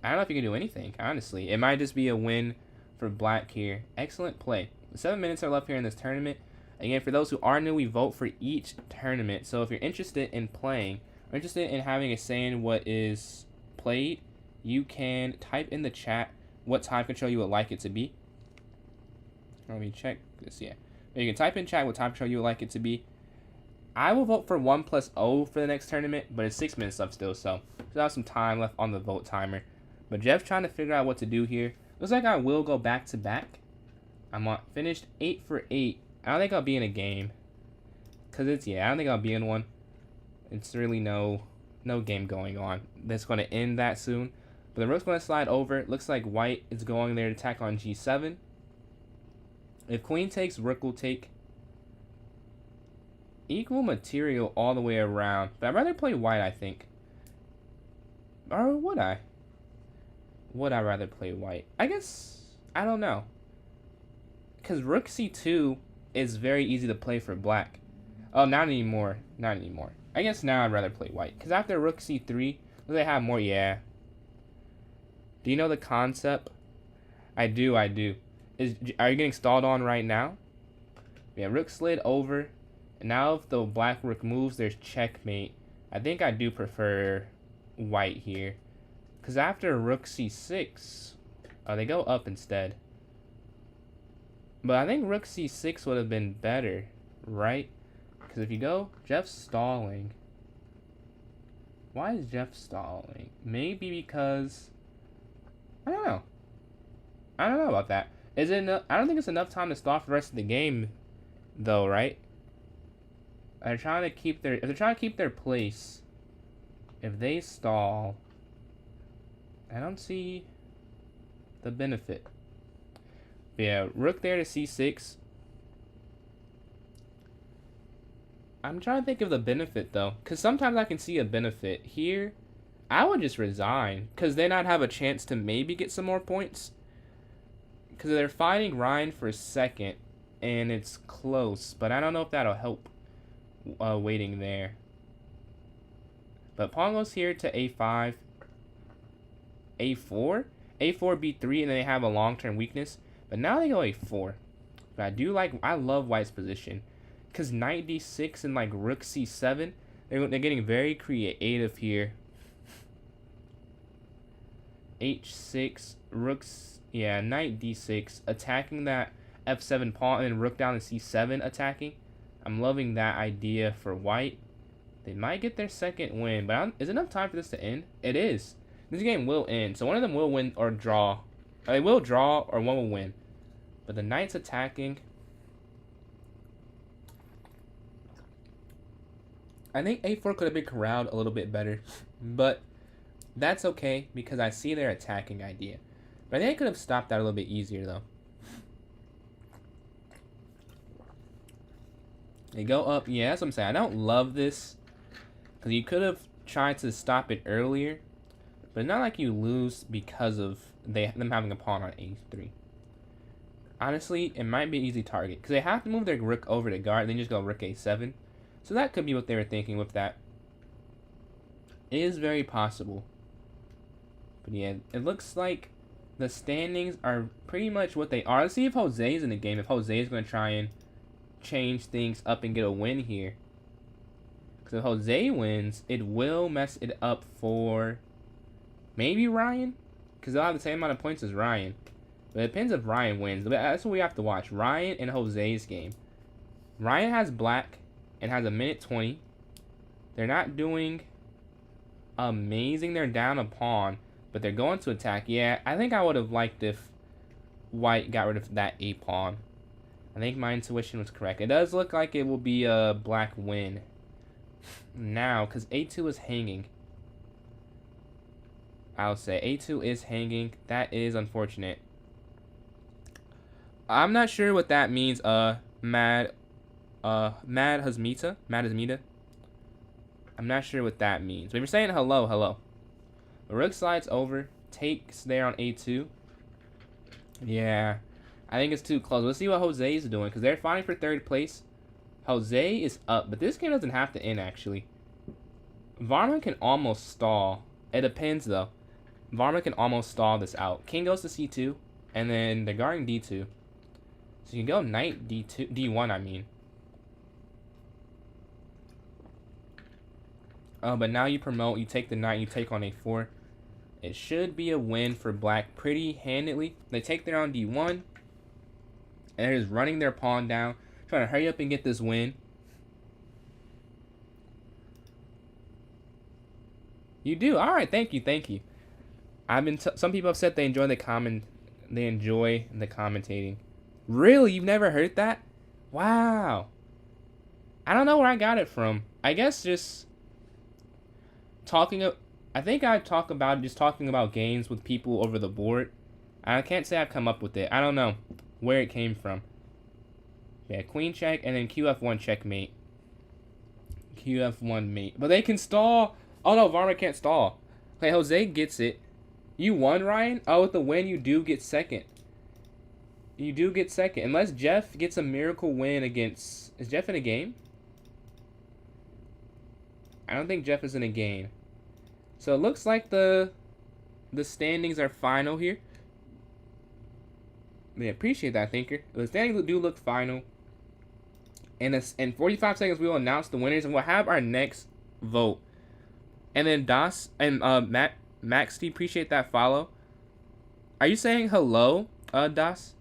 I don't know if you can do anything, honestly. It might just be a win for black here. Excellent play. 7 minutes are left here in this tournament. Again, for those who are new, we vote for each tournament. So if you're interested in playing, or interested in having a say in what is played, you can type in the chat what time control you would like it to be. Let me check this, yeah. You can type in chat what time control you would like it to be. I will vote for 1+0 for the next tournament, but it's 6 minutes left still, so I have some time left on the vote timer. But Jeff's trying to figure out what to do here. Looks like I will go back to back. I'm on finished 8 for 8. I don't think I'll be in a game. Cause I don't think I'll be in one. It's really no game going on. That's going to end that soon. But the rook's going to slide over. Looks like white is going there to attack on g7. If queen takes, rook will take. Equal material all the way around. But I'd rather play white, I think. Or would I? Would I rather play white? I guess, I don't know. Because rook c2 is very easy to play for black. Oh, not anymore. Not anymore. I guess now I'd rather play white. Because after rook c3, they have more, yeah. Do you know the concept? I do. Are you getting stalled on right now? Yeah, rook slid over. And now if the black rook moves, there's checkmate. I think I do prefer white here. Because after rook c6, they go up instead. But I think rook c6 would have been better, right? Because if you go, Jeff's stalling. Why is Jeff stalling? Maybe because... I don't know. I don't know about that. Is it enough? I don't think it's enough time to stall for the rest of the game, though, right? They're trying to keep their... If they're trying to keep their place, if they stall, I don't see the benefit. But yeah, rook there to c6. I'm trying to think of the benefit, though. Because sometimes I can see a benefit. Here, I would just resign, because then I'd have a chance to maybe get some more points. Because they're fighting Ryan for second, and it's close, but I don't know if that'll help waiting there. But pawn goes here to a5, a4, a4, b3, and then they have a long-term weakness. But now they go a4. But I love white's position, because knight d6 and like rook c7, they're getting very creative here. h6, rooks, yeah, knight d6, attacking that f7 pawn, and rook down to c7 attacking. I'm loving that idea for white. They might get their second win, but is enough time for this to end? It is. This game will end, so one of them will win or draw. They will draw, or one will win. But the knight's attacking. I think a4 could have been corralled a little bit better, but that's okay because I see their attacking idea. But I think I could have stopped that a little bit easier though. They go up. Yeah, that's what I'm saying. I don't love this because you could have tried to stop it earlier, but it's not like you lose because of them having a pawn on a3. Honestly, it might be an easy target because they have to move their rook over to guard and then just go rook a7. So that could be what they were thinking with that. It is very possible. But yeah, it looks like the standings are pretty much what they are. Let's see if Jose's in the game. If Jose is going to try and change things up and get a win here. Because if Jose wins, it will mess it up for maybe Ryan. Because they'll have the same amount of points as Ryan. But it depends if Ryan wins. That's what we have to watch. Ryan and Jose's game. Ryan has black and has a minute 20. They're not doing amazing. They're down a pawn, but they're going to attack. Yeah, I think I would have liked if white got rid of that a pawn. I think my intuition was correct. It does look like it will be a black win now because a2 is hanging. I'll say a2 is hanging. That is unfortunate. I'm not sure what that means. Mad Hasmita. I'm not sure what that means. But if you're saying hello, hello. The rook slides over, takes there on a2. Yeah, I think it's too close. Let's see what Jose is doing because they're fighting for third place. Jose is up, but this game doesn't have to end actually. Varma can almost stall. It depends though. Varma can almost stall this out. King goes to c2, and then they're guarding d2. So you can go knight d2, d1 I mean. But now you promote, you take the knight, you take on a4. It should be a win for black pretty handedly. They take their on d1. And they're just running their pawn down. Trying to hurry up and get this win. You do? Alright, thank you, thank you. Some people have said they enjoy the commentating. Really? You've never heard that? Wow. I don't know where I got it from. I guess just I think I talk about just talking about games with people over the board. I can't say I've come up with it. I don't know where it came from. Yeah, queen check and then qf1 checkmate. qf1 mate. But they can stall. Oh no, Varma can't stall. Okay, Jose gets it. You won, Ryan? Oh, with the win, you do get second. You do get second. Unless Jeff gets a miracle win against... Is Jeff in a game? I don't think Jeff is in a game. So it looks like the standings are final here. Yeah, appreciate that, Thinker. The standings do look final. And in 45 seconds, we will announce the winners, and we'll have our next vote. And then Das and Max, do you appreciate that follow? Are you saying hello, Das?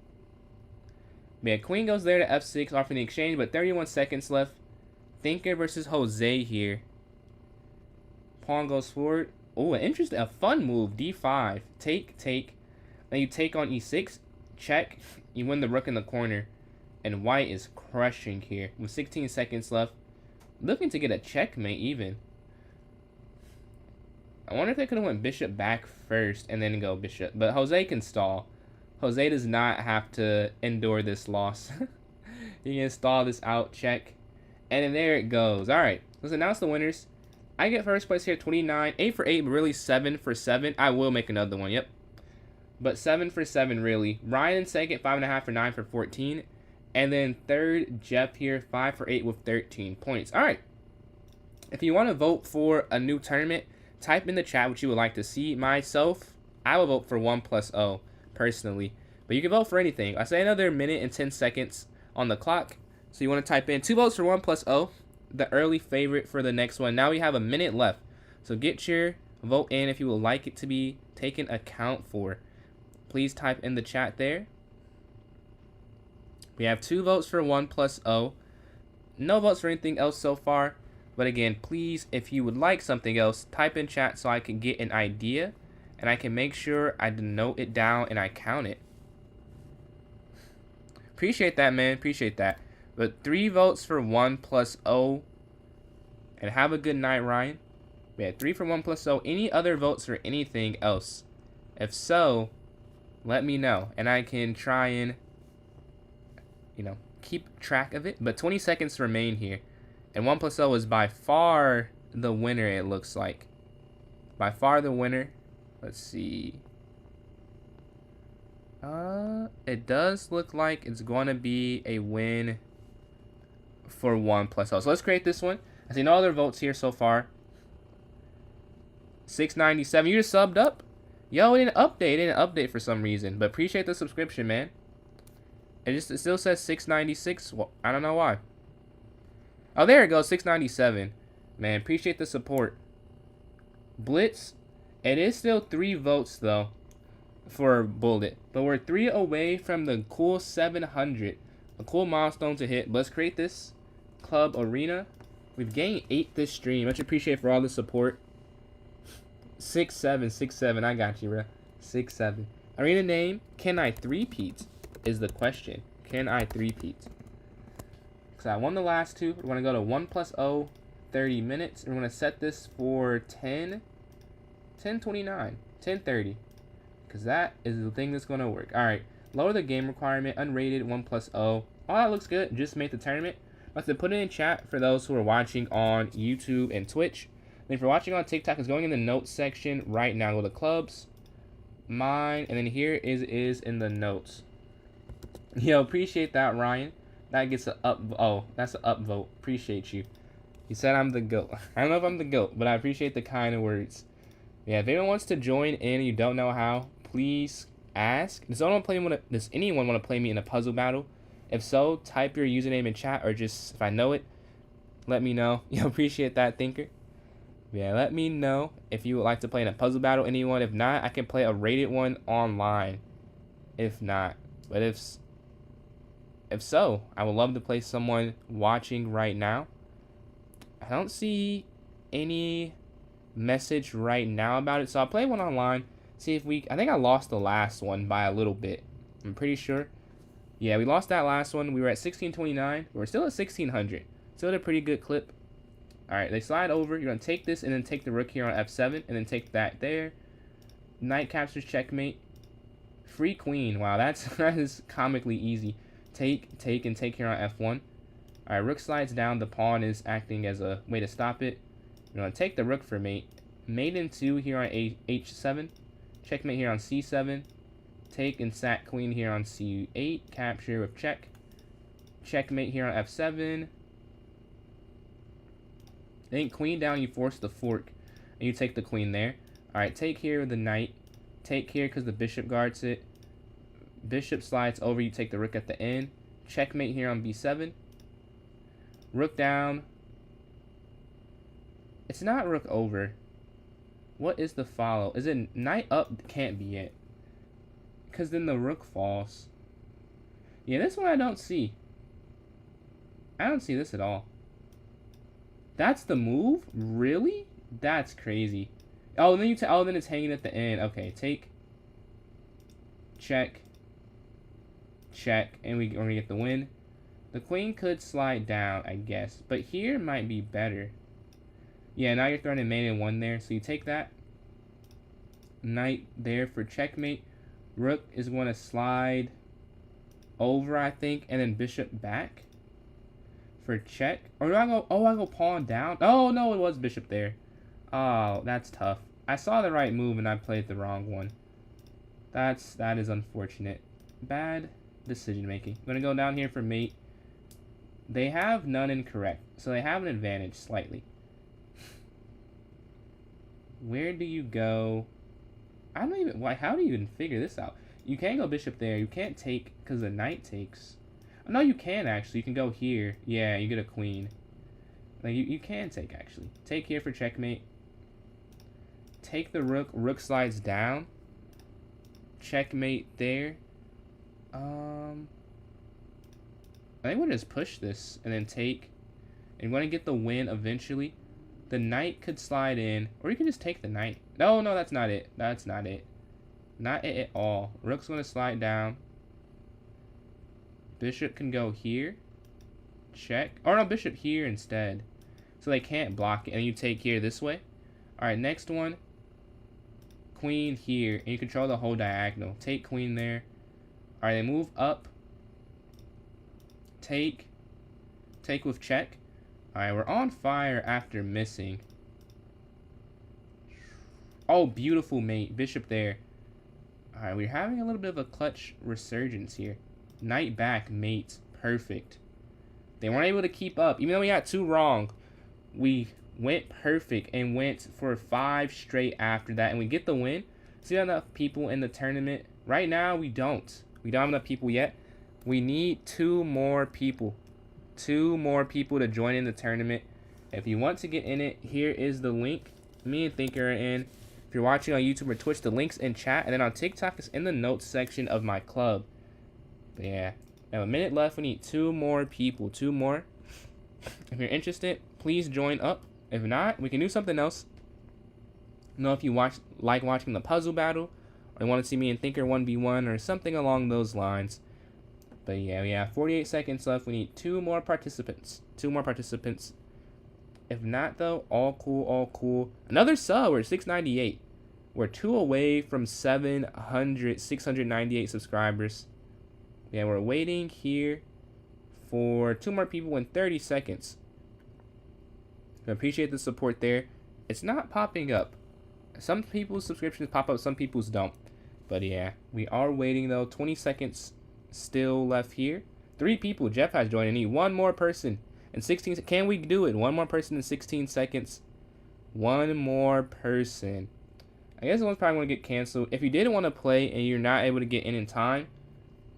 Yeah, queen goes there to f6, offering the exchange, but 31 seconds left. Thinker versus Jose here. Pawn goes forward. Oh, an interesting, a fun move. d5. Take. Then you take on e6. Check. You win the rook in the corner. And white is crushing here with 16 seconds left. Looking to get a checkmate even. I wonder if they could have went bishop back first and then go bishop. But Jose can stall. Jose does not have to endure this loss. He can stall this out. Check. And then there it goes. Alright. Let's announce the winners. I get first place here, 29. 8 for 8, but really 7 for 7. I will make another one, yep. But 7 for 7, really. Ryan in second, 5.5 for 9 for 14. And then third, Jeff here, 5 for 8 with 13 points. All right. If you want to vote for a new tournament, type in the chat what you would like to see. Myself, I will vote for 1+0, personally. But you can vote for anything. I say another minute and 10 seconds on the clock. So you want to type in 2 votes for 1+0, the early favorite for the next one. Now we have a minute left. So get your vote in if you would like it to be taken account for. Please type in the chat there. We have 2 votes for 1+0. No votes for anything else so far. But again, please, if you would like something else, type in chat so I can get an idea. And I can make sure I note it down and I count it. Appreciate that, man. Appreciate that. But 3 votes for 1+0. And have a good night, Ryan. We had 3 for 1+0. Any other votes for anything else? If so, let me know. And I can try and, keep track of it. But 20 seconds remain here. And 1+0 is by far the winner, it looks like. By far the winner. Let's see. It does look like it's going to be a win for 1+0. So let's create this one. I see no other votes here so far. 697. You just subbed up? Yo, it didn't update. It didn't update for some reason. But appreciate the subscription, man. It still says 696. Well, I don't know why. Oh, there it goes. 697. Man, appreciate the support. Blitz. It is still 3 votes, though, for Bullet. But we're 3 away from the cool 700. A cool milestone to hit. Let's create this club arena. We've gained 8 this stream. Much appreciated for all the support. 6-7, 6-7. I got you, bro. 6-7. Arena name. Can I three-peat? Is the question. Can I three-peat? So I won the last 2. We're going to go to 1+0, 30 minutes. We're going to set this for 10:29, 10:30. Because that is the thing that's going to work. Alright. Lower the game requirement. Unrated 1+0. Oh, that looks good. Just made the tournament. Let's put it in chat for those who are watching on YouTube and Twitch. And if you're watching on TikTok, it's going in the notes section right now. Go to clubs. Mine. And then here is in the notes. Yo, appreciate that, Ryan. That gets an up. Oh, that's an upvote. Appreciate you. You said I'm the GOAT. I don't know if I'm the GOAT, but I appreciate the kind words. Yeah, if anyone wants to join in and you don't know how, please ask. Does anyone want to play me in a puzzle battle? If so, type your username in chat, or just, if I know it, let me know. You appreciate that, Thinker. Yeah, let me know if you would like to play in a puzzle battle. Anyone, if not, I can play a rated one online. If not, but if so, I would love to play someone watching right now. I don't see any message right now about it, so I'll play one online. See if I think I lost the last one by a little bit. I'm pretty sure. Yeah, we lost that last one. We were at 1629. We're still at 1600. Still at a pretty good clip. Alright, they slide over. You're going to take this and then take the rook here on f7 and then take that there. Knight captures checkmate. Free queen. Wow, that is comically easy. Take, and take here on f1. Alright, rook slides down. The pawn is acting as a way to stop it. You're going to take the rook for mate. Mate in 2 here on h7. Checkmate here on c7. Take and sack queen here on c8. Capture with check. Checkmate here on f7. Then queen down, you force the fork. And you take the queen there. Alright, take here with the knight. Take here because the bishop guards it. Bishop slides over, you take the rook at the end. Checkmate here on b7. Rook down. It's not rook over. What is the follow? Is it knight up? Can't be it. Because then the rook falls. Yeah, this one I don't see. I don't see this at all. That's the move? Really? That's crazy. Oh, then then it's hanging at the end. Okay, take. Check. Check. And we get the win. The queen could slide down, I guess. But here might be better. Yeah, now you're throwing a mate in 1 there. So you take that. Knight there for checkmate. Rook is going to slide over, I think. And then bishop back for check. Or do I go... Oh, I go pawn down. Oh, no, it was bishop there. Oh, that's tough. I saw the right move and I played the wrong one. That is unfortunate. Bad decision making. I'm gonna go down here for mate. They have none incorrect, so they have an advantage slightly. Where do you go? I don't even. Why? How do you even figure this out? You can't go bishop there. You can't take because the knight takes. Oh, no, you can actually. You can go here. Yeah, you get a queen. Like you can take actually. Take here for checkmate. Take the rook. Rook slides down. Checkmate there. I think we'll just push this and then take. And we're gonna get the win eventually. The knight could slide in, or you can just take the knight. No, no, that's not it. That's not it. Not it at all. Rook's gonna slide down. Bishop can go here. Check. Or no, bishop here instead. So they can't block it. And you take here this way. Alright, next one. Queen here. And you control the whole diagonal. Take queen there. Alright, they move up. Take. Take with check. Alright, we're on fire after missing. Oh, beautiful mate. Bishop there. Alright, we're having a little bit of a clutch resurgence here. Knight back, mate. Perfect. They weren't able to keep up. Even though we got 2 wrong, we went perfect and went for 5 straight after that. And we get the win. See enough people in the tournament? Right now, we don't. We don't have enough people yet. We need 2 more people. 2 more people to join in the tournament. If you want to get in it, here is the link. Me and Thinker are in. If you're watching on YouTube or Twitch, the link's in chat. And then on TikTok, it's in the notes section of my club. But yeah. We have a minute left. We need 2 more people. 2 more. If you're interested, please join up. If not, we can do something else. Know if you like watching the puzzle battle, or you want to see me and Thinker 1v1 or something along those lines. But yeah, we have 48 seconds left. We need 2 more participants. 2 more participants. If not, though, all cool, all cool. Another sub. We're 698. We're 2 away from 698 subscribers. Yeah, we're waiting here for 2 more people in 30 seconds. I appreciate the support there. It's not popping up. Some people's subscriptions pop up, some people's don't. But yeah, we are waiting though. 20 seconds still left here. 3 people. Jeff has joined. I need 1 more person in 16. Can we do it? 1 more person in 16 seconds. 1 more person. I guess the one's probably going to get canceled. If you didn't want to play and you're not able to get in time,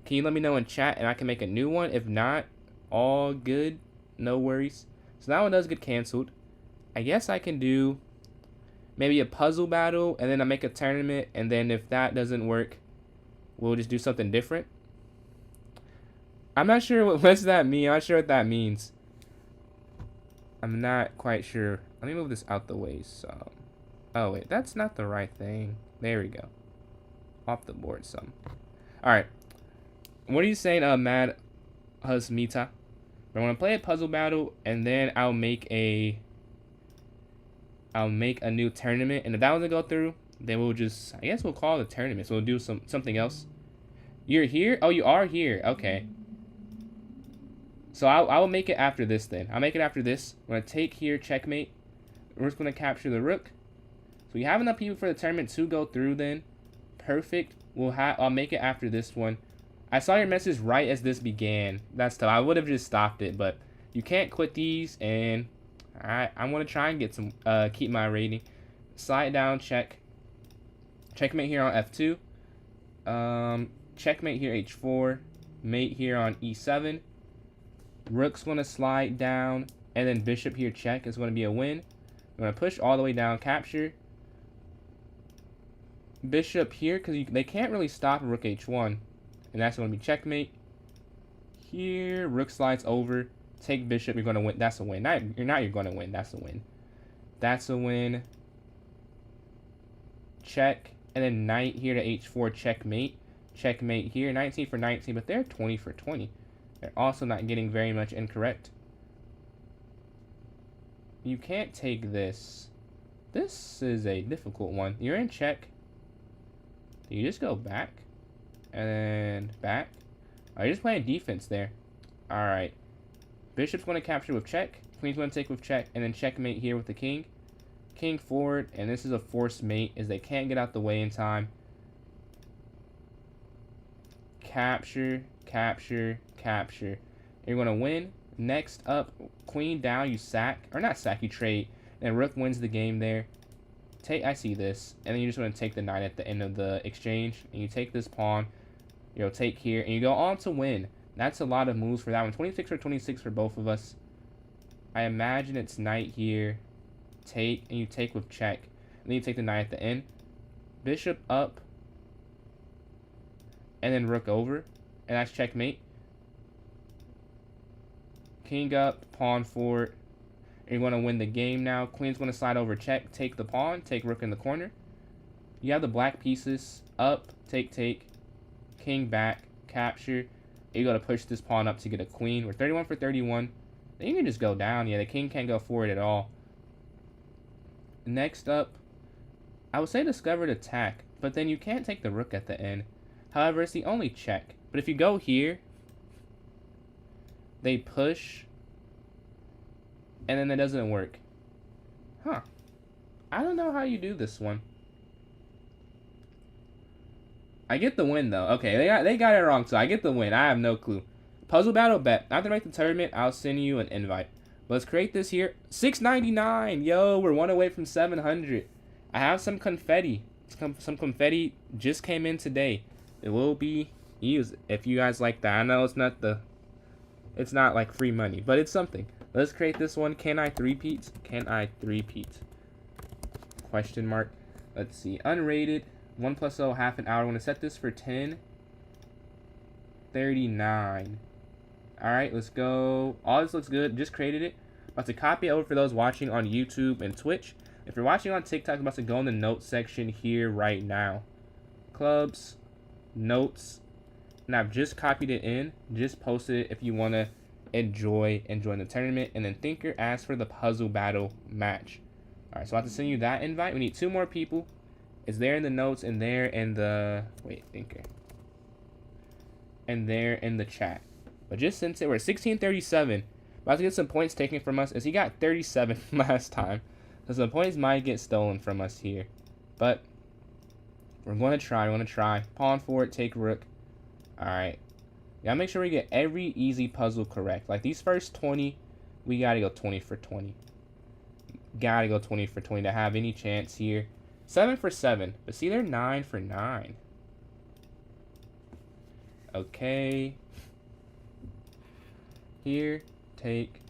can you let me know in chat and I can make a new one? If not, all good. No worries. So that one does get canceled. I guess I can do maybe a puzzle battle and then I make a tournament. And then if that doesn't work, we'll just do something different. I'm not sure what's that mean. I'm not sure what that means. I'm not quite sure. Let me move this out the way. So, oh wait, that's not the right thing. There we go. Off the board some. All right. What are you saying, Mad Husmita? I want to play a puzzle battle and then I'll make a new tournament. And if that doesn't go through, then we'll just, I guess we'll call it a tournament. So we'll do something else. You're here? Oh, you are here. Okay. So I will make it after this then. I'll make it after this. I'm going to take here, checkmate. We're just going to capture the rook. So we have enough people for the tournament to go through then. Perfect. I'll make it after this one. I saw your message right as this began. That's tough. I would have just stopped it, but you can't quit these. And I'm going to try and get some, keep my rating. Slide down, check. Checkmate here on F2. Checkmate here, H4. Mate here on E7. Rook's going to slide down, and then bishop here check is going to be a win. I'm going to push all the way down, capture. Bishop here, because they can't really stop rook h1. And that's going to be checkmate. Here, rook slides over. Take bishop, you're going to win. That's a win. You're going to win. That's a win. That's a win. Check. And then knight here to h4, checkmate. Checkmate here, 19 for 19, but they're 20 for 20. They're also not getting very much incorrect. You can't take this. This is a difficult one. You're in check. Do you just go back? And then back? Oh, you're just playing defense there. Alright. Bishop's going to capture with check. Queen's going to take with check. And then checkmate here with the king. King forward, and this is a forced mate, as they can't get out the way in time. Capture, capture, capture. You're going to win. Next up, queen down, you sack. Or not sack, you trade. And rook wins the game there. I see this. And then you just want to take the knight at the end of the exchange. And you take this pawn. You'll take here. And you go on to win. That's a lot of moves for that one. 26 or 26 for both of us. I imagine it's knight here. Take. And you take with check. And then you take the knight at the end. Bishop up. And then rook over. And that's checkmate. King up. Pawn forward. You're going to win the game now. Queen's going to slide over, check, take the pawn, take rook in the corner. You have the black pieces, up, take, king back, capture. You got to push this pawn up to get a queen. We're 31 for 31. Then you can just go down. Yeah, the king can't go forward at all. Next up, I would say discovered attack, but then you can't take the rook at the end. However, it's the only check. But if you go here, they push, and then it doesn't work. Huh. I don't know how you do this one. I get the win, though. Okay, they got it wrong, so I get the win. I have no clue. Puzzle battle bet. After I make the tournament, I'll send you an invite. Let's create this here. $6.99. Yo, we're one away from 700. I have some confetti. Some confetti just came in today. It will be used if you guys like that. I know it's not like free money, but it's something. Let's create this one. Can I three-peat? Can I three-peat? Question mark. Let's see. Unrated. 1 + 0, half an hour. I'm going to set this for 10:39. Alright, let's go. All this looks good. Just created it. About to copy it over for those watching on YouTube and Twitch. If you're watching on TikTok, I'm about to go in the notes section here right now. Clubs. Notes. And I've just copied it in. Just posted it if you want to enjoy the tournament. And then Thinker asked for the puzzle battle match. Alright, so I have to send you that invite. We need 2 more people. It's there in the notes and there in the Thinker. And there in the chat. But just since we're at 1637, about to get some points taken from us, as he got 37 last time. So some points might get stolen from us here. But we're going to try. Pawn forward, take rook. Alright. Gotta make sure we get every easy puzzle correct. Like these first 20, we gotta go 20 for 20. Gotta go 20 for 20 to have any chance here. 7 for 7. But see, they're 9 for 9. Okay. Here, take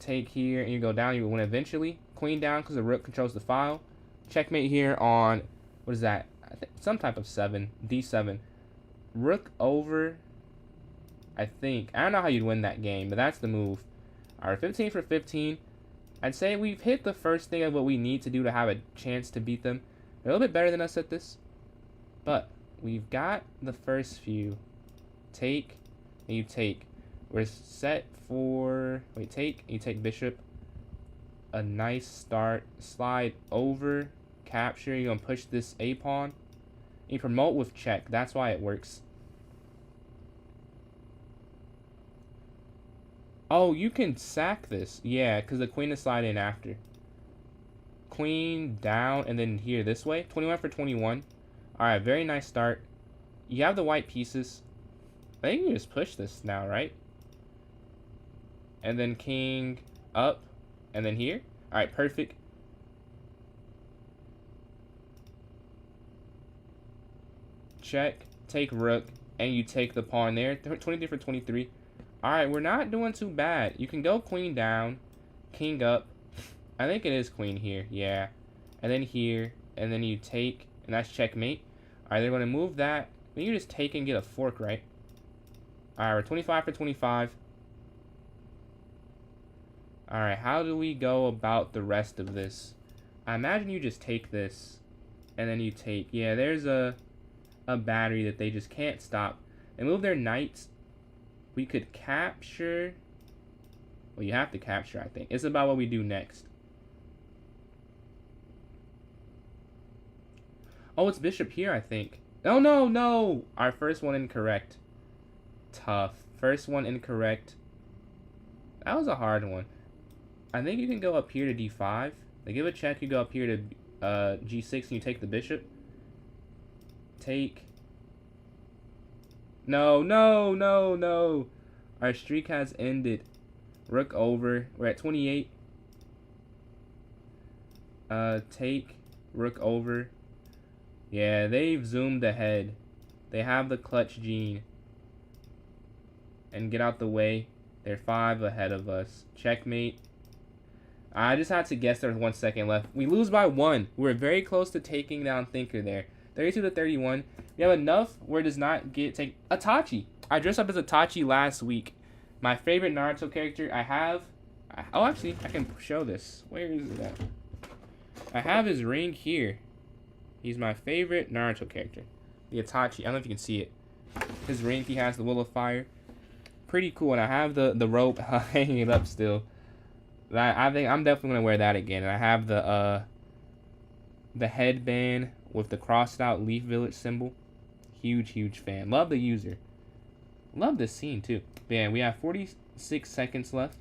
here, and you go down. You win eventually. Queen down because the rook controls the file. Checkmate here on, what is that? I think some type of 7. D7. Rook over, I think. I don't know how you'd win that game, but that's the move. Alright, 15 for 15. I'd say we've hit the first thing of what we need to do to have a chance to beat them. They're a little bit better than us at this. But we've got the first few. Take, and you take. We're set for, take, and you take bishop. A nice start. Slide over, capture. You're going to push this A pawn. You promote with check. That's why it works. Oh, you can sack this. Yeah, because the queen is slide in after. Queen down, and then here this way. 21 for 21. Alright, very nice start. You have the white pieces. I think you can just push this now, right? And then king up, and then here. Alright, perfect. Check, take rook, and you take the pawn there. 23 for 23. Alright, we're not doing too bad. You can go queen down, king up. I think it is queen here, yeah. And then here, and then you take, and that's checkmate. Alright, they're going to move that. Then you just take and get a fork, right? Alright, we're 25 for 25. Alright, how do we go about the rest of this? I imagine you just take this, and then you take, yeah, there's a battery that they just can't stop. They move their knights. We could capture. Well, you have to capture, I think. It's about what we do next. Oh, it's bishop here, I think. Oh, no, no! Our first one incorrect. Tough. First one incorrect. That was a hard one. I think you can go up here to d5. They give a check, you go up here to g6 and you take the bishop. Take. No, no, no, no. Our streak has ended. Rook over. We're at 28. Take. Rook over. Yeah, they've zoomed ahead. They have the clutch gene. And get out the way. They're 5 ahead of us. Checkmate. I just had to guess there was 1 second left. We lose by 1. We're very close to taking down Thinker there. 32 to 31. We have enough where it does not take Itachi. I dressed up as Itachi last week. My favorite Naruto character. I have. Oh, actually, I can show this. Where is it at? I have his ring here. He's my favorite Naruto character. The Itachi. I don't know if you can see it. His ring, he has the Will of Fire. Pretty cool. And I have the rope hanging it up still. I think I'm definitely going to wear that again. And I have the headband with the crossed out Leaf Village symbol. Huge fan. Love the user. Love this scene too. Man, we have 46 seconds left.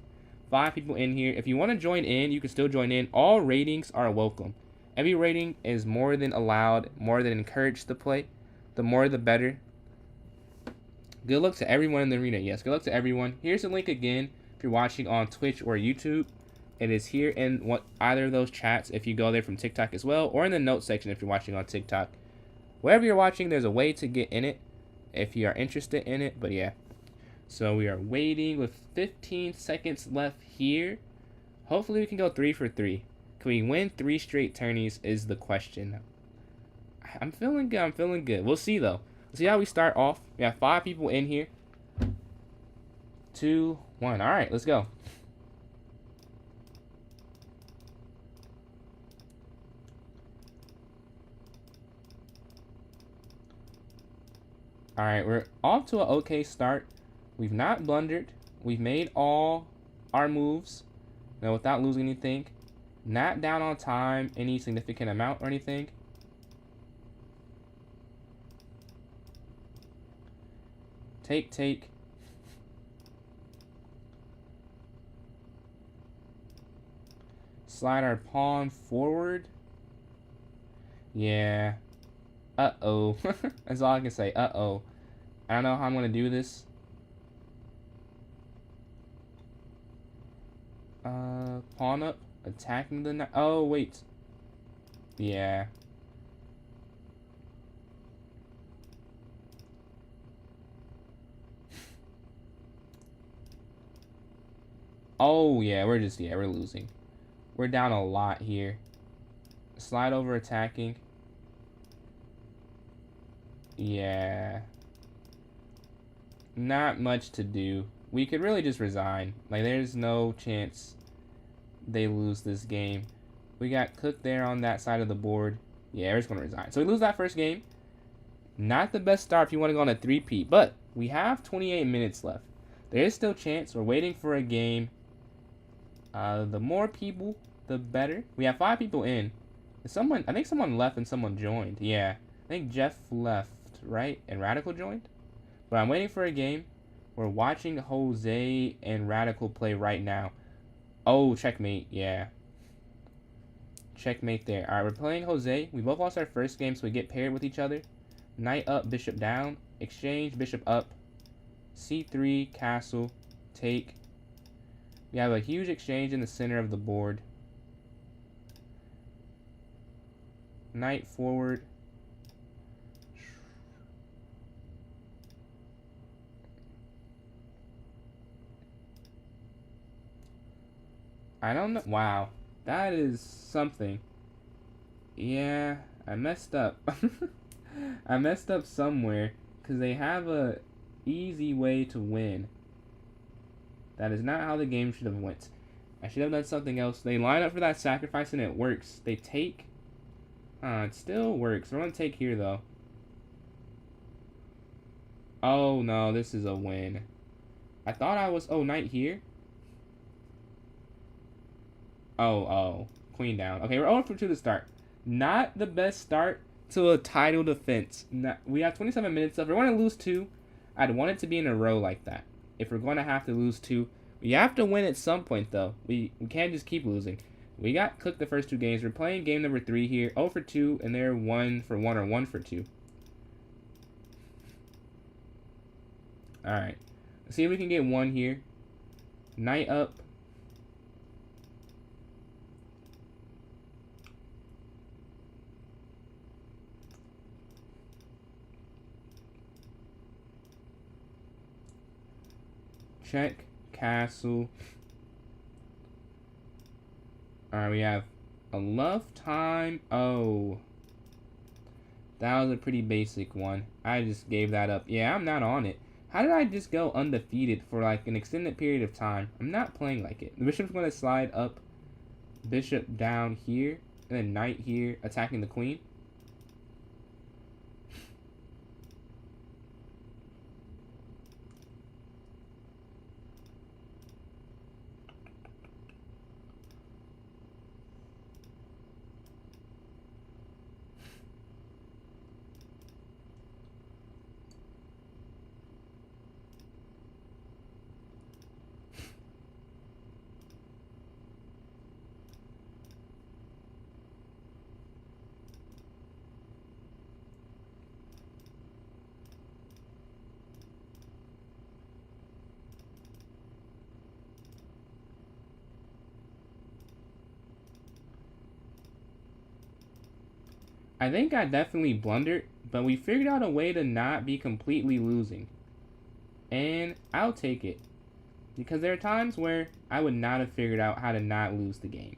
5 people in here. If you want to join in, you can still join in. All ratings are welcome. Every rating is more than allowed, more than encouraged to play. The more the better. Good luck to everyone in the arena. Yes, good luck to everyone. Here's the link again if you're watching on Twitch or YouTube. It is here in either of those chats if you go there from TikTok as well, or in the notes section if you're watching on TikTok. Wherever you're watching, there's a way to get in it if you are interested in it. But yeah, so we are waiting with 15 seconds left here. Hopefully we can go 3 for 3. Can we win 3 straight tourneys is the question. I'm feeling good. I'm feeling good. We'll see though. We'll see how we start off. We have 5 people in here. 2, 1. All right, let's go. Alright, we're off to an okay start. We've not blundered. We've made all our moves without losing anything. Not down on time any significant amount or anything. Take. Slide our pawn forward. Yeah. Uh-oh. That's all I can say. Uh-oh. I don't know how I'm going to do this. Pawn up. Attacking the knight. Oh, wait. Yeah. Oh, yeah. We're losing. We're down a lot here. Slide over attacking. Yeah. Not much to do. We could really just resign. Like, there's no chance they lose this game. We got cooked there on that side of the board. Yeah, we're just going to resign. So we lose that first game. Not the best start if you want to go on a 3-peat. But we have 28 minutes left. There is still chance. We're waiting for a game. The more people, the better. We have 5 people in. I think someone left and someone joined. Yeah. I think Jeff left, right? And Radical joined? But I'm waiting for a game. We're watching Jose and Radical play right now. Oh, checkmate. Yeah. Checkmate there. Alright, we're playing Jose. We both lost our first game, so we get paired with each other. Knight up, bishop down. Exchange, bishop up. C3, castle. Take. We have a huge exchange in the center of the board. Knight forward. I don't know. Wow. That is something. Yeah, I messed up. I messed up somewhere because they have a easy way to win. That is not how the game should have went. I should have done something else. They line up for that sacrifice and it works. They take. It still works. We're going to take here though. Oh no, this is a win. I thought I was... Oh, knight here. Oh. Queen down. Okay, we're 0 for 2 to start. Not the best start to a title defense. We have 27 minutes left. If we're going to lose 2, I'd want it to be in a row like that. If we're going to have to lose 2, We have to win at some point, though. We can't just keep losing. We got cooked the first 2 games. We're playing game number 3 here. 0 for 2, and they're 1 for 1 or 1 for 2. Alright. Let's see if we can get 1 here. Knight up. Check. Castle. Alright, we have a love time. Oh. That was a pretty basic one. I just gave that up. Yeah, I'm not on it. How did I just go undefeated for like an extended period of time? I'm not playing like it. The bishop's going to slide up. Bishop down here. And then knight here, attacking the queen. I think I definitely blundered, but we figured out a way to not be completely losing. And I'll take it. Because there are times where I would not have figured out how to not lose the game.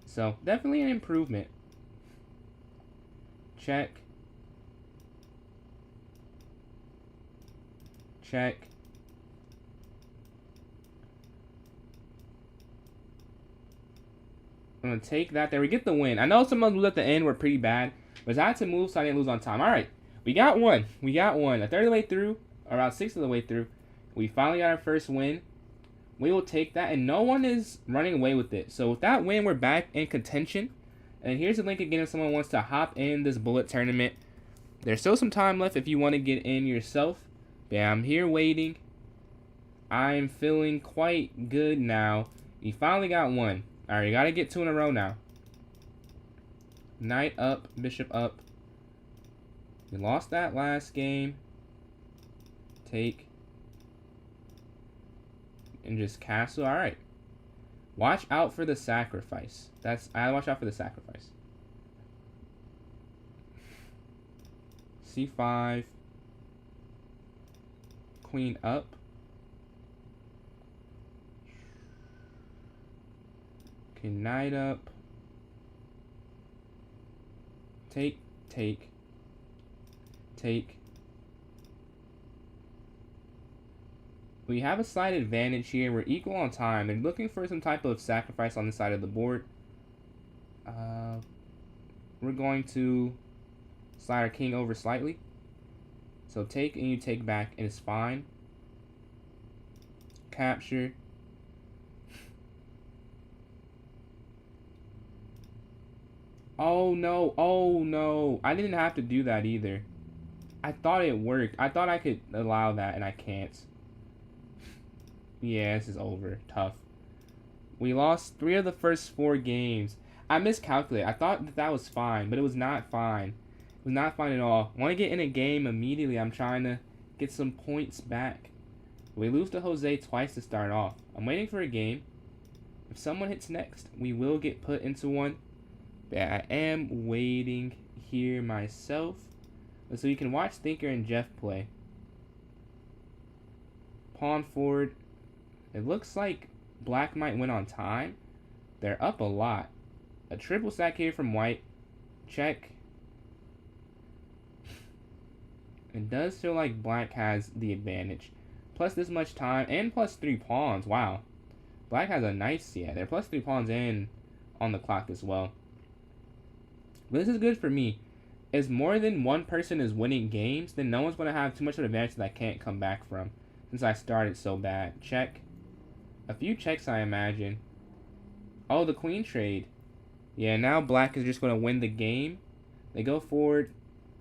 So, definitely an improvement. Check. Check. I'm going to take that there. We get the win. I know some of the moves at the end were pretty bad, but I had to move so I didn't lose on time. All right. We got one. We got one. A third of the way through, or about 6th of the way through, we finally got our first win. We will take that, and no one is running away with it. So with that win, we're back in contention. And here's a link again if someone wants to hop in this bullet tournament. There's still some time left if you want to get in yourself. But yeah, I'm here waiting. I'm feeling quite good now. We finally got one. Alright, you gotta get 2 in a row now. Knight up, bishop up. We lost that last game. Take. And just castle. Alright. Watch out for the sacrifice. I watch out for the sacrifice. C5. Queen up. Okay, knight up. Take, take, take. We have a slight advantage here. We're equal on time. They're looking for some type of sacrifice on the side of the board. We're going to slide our king over slightly. So take and you take back, and it's fine. Capture. Oh no, oh no. I didn't have to do that either. I thought it worked. I thought I could allow that, and I can't. Yeah, this is over. Tough. We lost 3 of the first 4 games. I miscalculated. I thought that was fine, but it was not fine. It was not fine at all. I want to get in a game immediately. I'm trying to get some points back. We lose to Jose twice to start off. I'm waiting for a game. If someone hits next, we will get put into one. But I am waiting here myself. So you can watch Thinker and Jeff play. Pawn forward. It looks like black might win on time. They're up a lot. A triple stack here from white. Check. It does feel like black has the advantage. Plus this much time and plus 3 pawns. Wow. Black has a nice, yeah, they're plus 3 pawns in on the clock as well. But this is good for me. As more than one person is winning games, then no one's going to have too much of an advantage that I can't come back from. Since I started so bad. Check. A few checks, I imagine. Oh, the queen trade. Yeah, now black is just going to win the game. They go forward,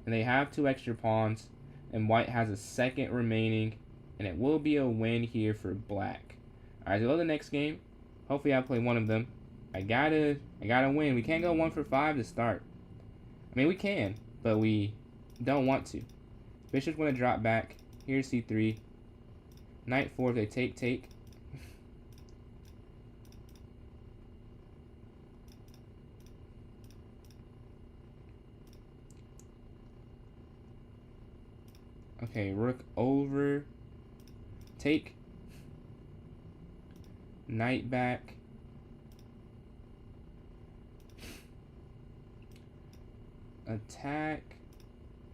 and they have 2 extra pawns. And white has a second remaining. And it will be a win here for black. Alright, so go to the next game. Hopefully I play one of them. I gotta win. We can't go 1 for 5 to start. I mean, we can, but we don't want to. Bishop's gonna drop back. Here's c3. Knight 4 if they take. Okay, rook over. Take. Knight back. Attack.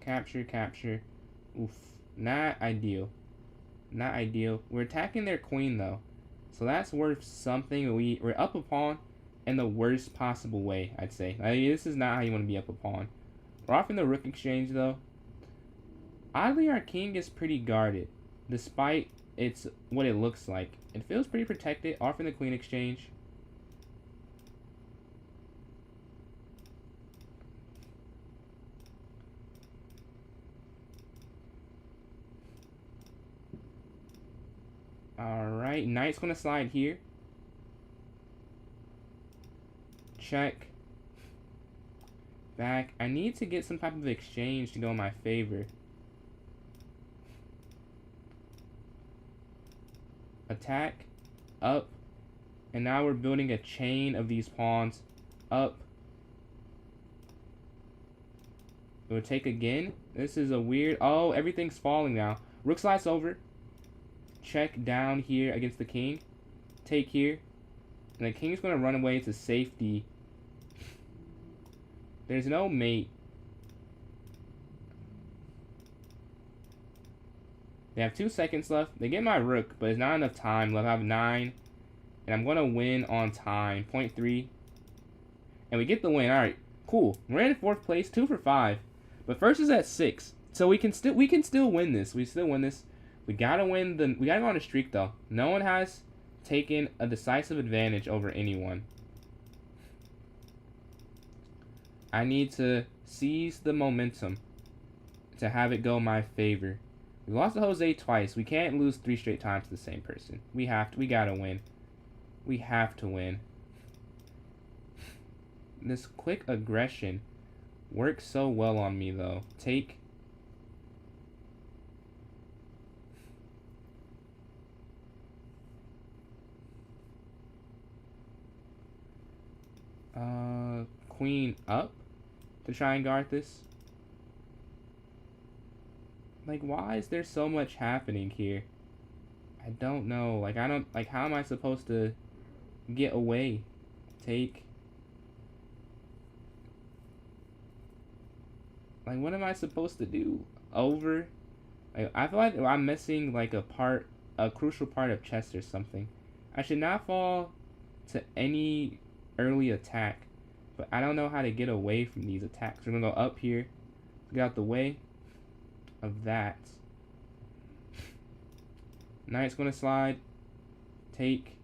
Capture. Oof. Not ideal. Not ideal. We're attacking their queen, though. So that's worth something. We're up a pawn in the worst possible way, I'd say. I mean, this is not how you want to be up a pawn. We're offering the rook exchange, though. Oddly, our king is pretty guarded, despite what it looks like. It feels pretty protected. Offering the queen exchange. Alright, knight's gonna slide here. Check. Back. I need to get some type of exchange to go in my favor. Attack. Up. And now we're building a chain of these pawns. Up. We'll take again. This is a weird... Oh, everything's falling now. Rook slides over. Check down here against the king. Take here. And the king's going to run away to safety. There's no mate. They have 2 seconds left. They get my rook, but it's not enough time left. I have 9. And I'm going to win on time. 0.3. And we get the win. Alright, cool. We're in 4th place. 2 for 5. But first is at 6. So we can still win this. We still win this. We gotta win we gotta go on a streak though. No one has taken a decisive advantage over anyone. I need to seize the momentum to have it go my favor. We lost to Jose twice. We can't lose 3 straight times to the same person. We gotta win. We have to win. This quick aggression works so well on me though. Take. Queen up to try and guard this. Like, why is there so much happening here? I don't know. Like, how am I supposed to get away? Take. Like, what am I supposed to do? Over? Like, I feel like I'm missing, like, a crucial part of chess or something. I should not fall to any early attack, but I don't know how to get away from these attacks. We're gonna go up here, get out the way of that. Knight's gonna slide. Take.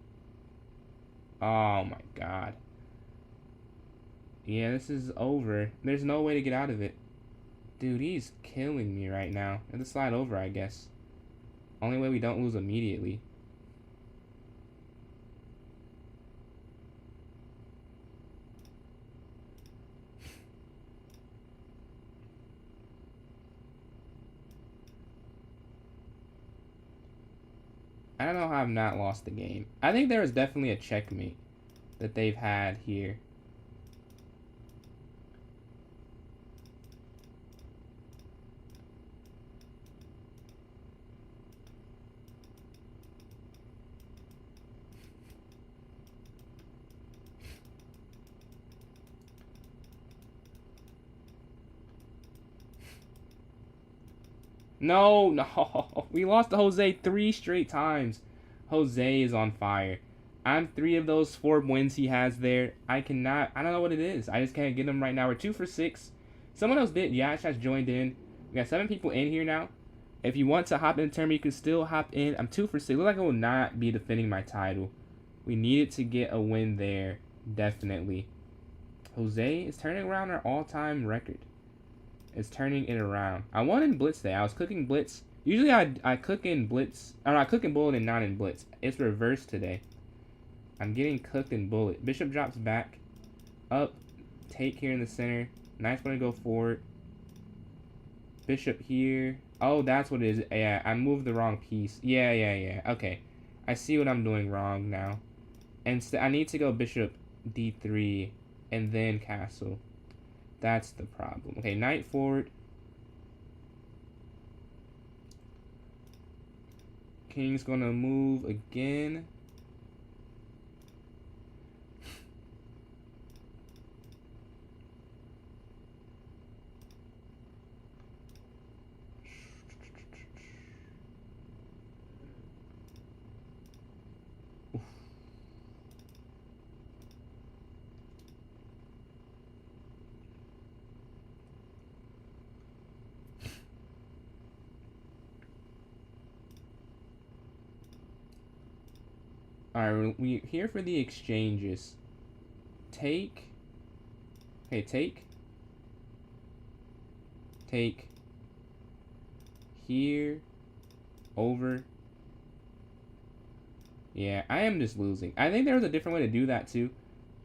Oh my god. Yeah, this is over. There's no way to get out of it. Dude, he's killing me right now. I have to slide over, I guess. Only way we don't lose immediately. I don't know how I've not lost the game. I think there was definitely a checkmate that they've had here. No. We lost to Jose 3 straight times. Jose is on fire. I'm 3 of those 4 wins he has there. I don't know what it is. I just can't get him right now. We're 2 for 6. Someone else did. Yash has joined in. We got 7 people in here now. If you want to hop in the tournament, you can still hop in. I'm 2 for 6. Look like I will not be defending my title. We needed to get a win there. Definitely. Jose is turning around our all-time record. Is turning it around. I won in Blitz today. I was cooking Blitz Usually I cook in blitz, or I cook in bullet and not in blitz. It's reversed today. I'm getting cooked in bullet. Bishop drops back, up, take here in the center. Knight's gonna go forward. Bishop here. Oh, that's what it is. Yeah, I moved the wrong piece. Yeah. Okay, I see what I'm doing wrong now. And I need to go bishop d3 and then castle. That's the problem. Okay, knight forward. King's gonna move again. Alright, we're here for the exchanges. Take. Okay, take. Take. Here. Over. Yeah, I am just losing. I think there was a different way to do that too,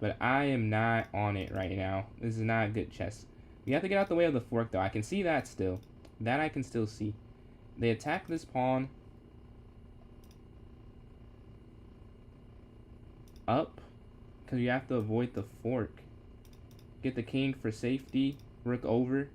but I am not on it right now. This is not good chess. We have to get out the way of the fork though. I can see that still. That I can still see. They attack this pawn. Up, because you have to avoid the fork. Get the king for safety. Rook over.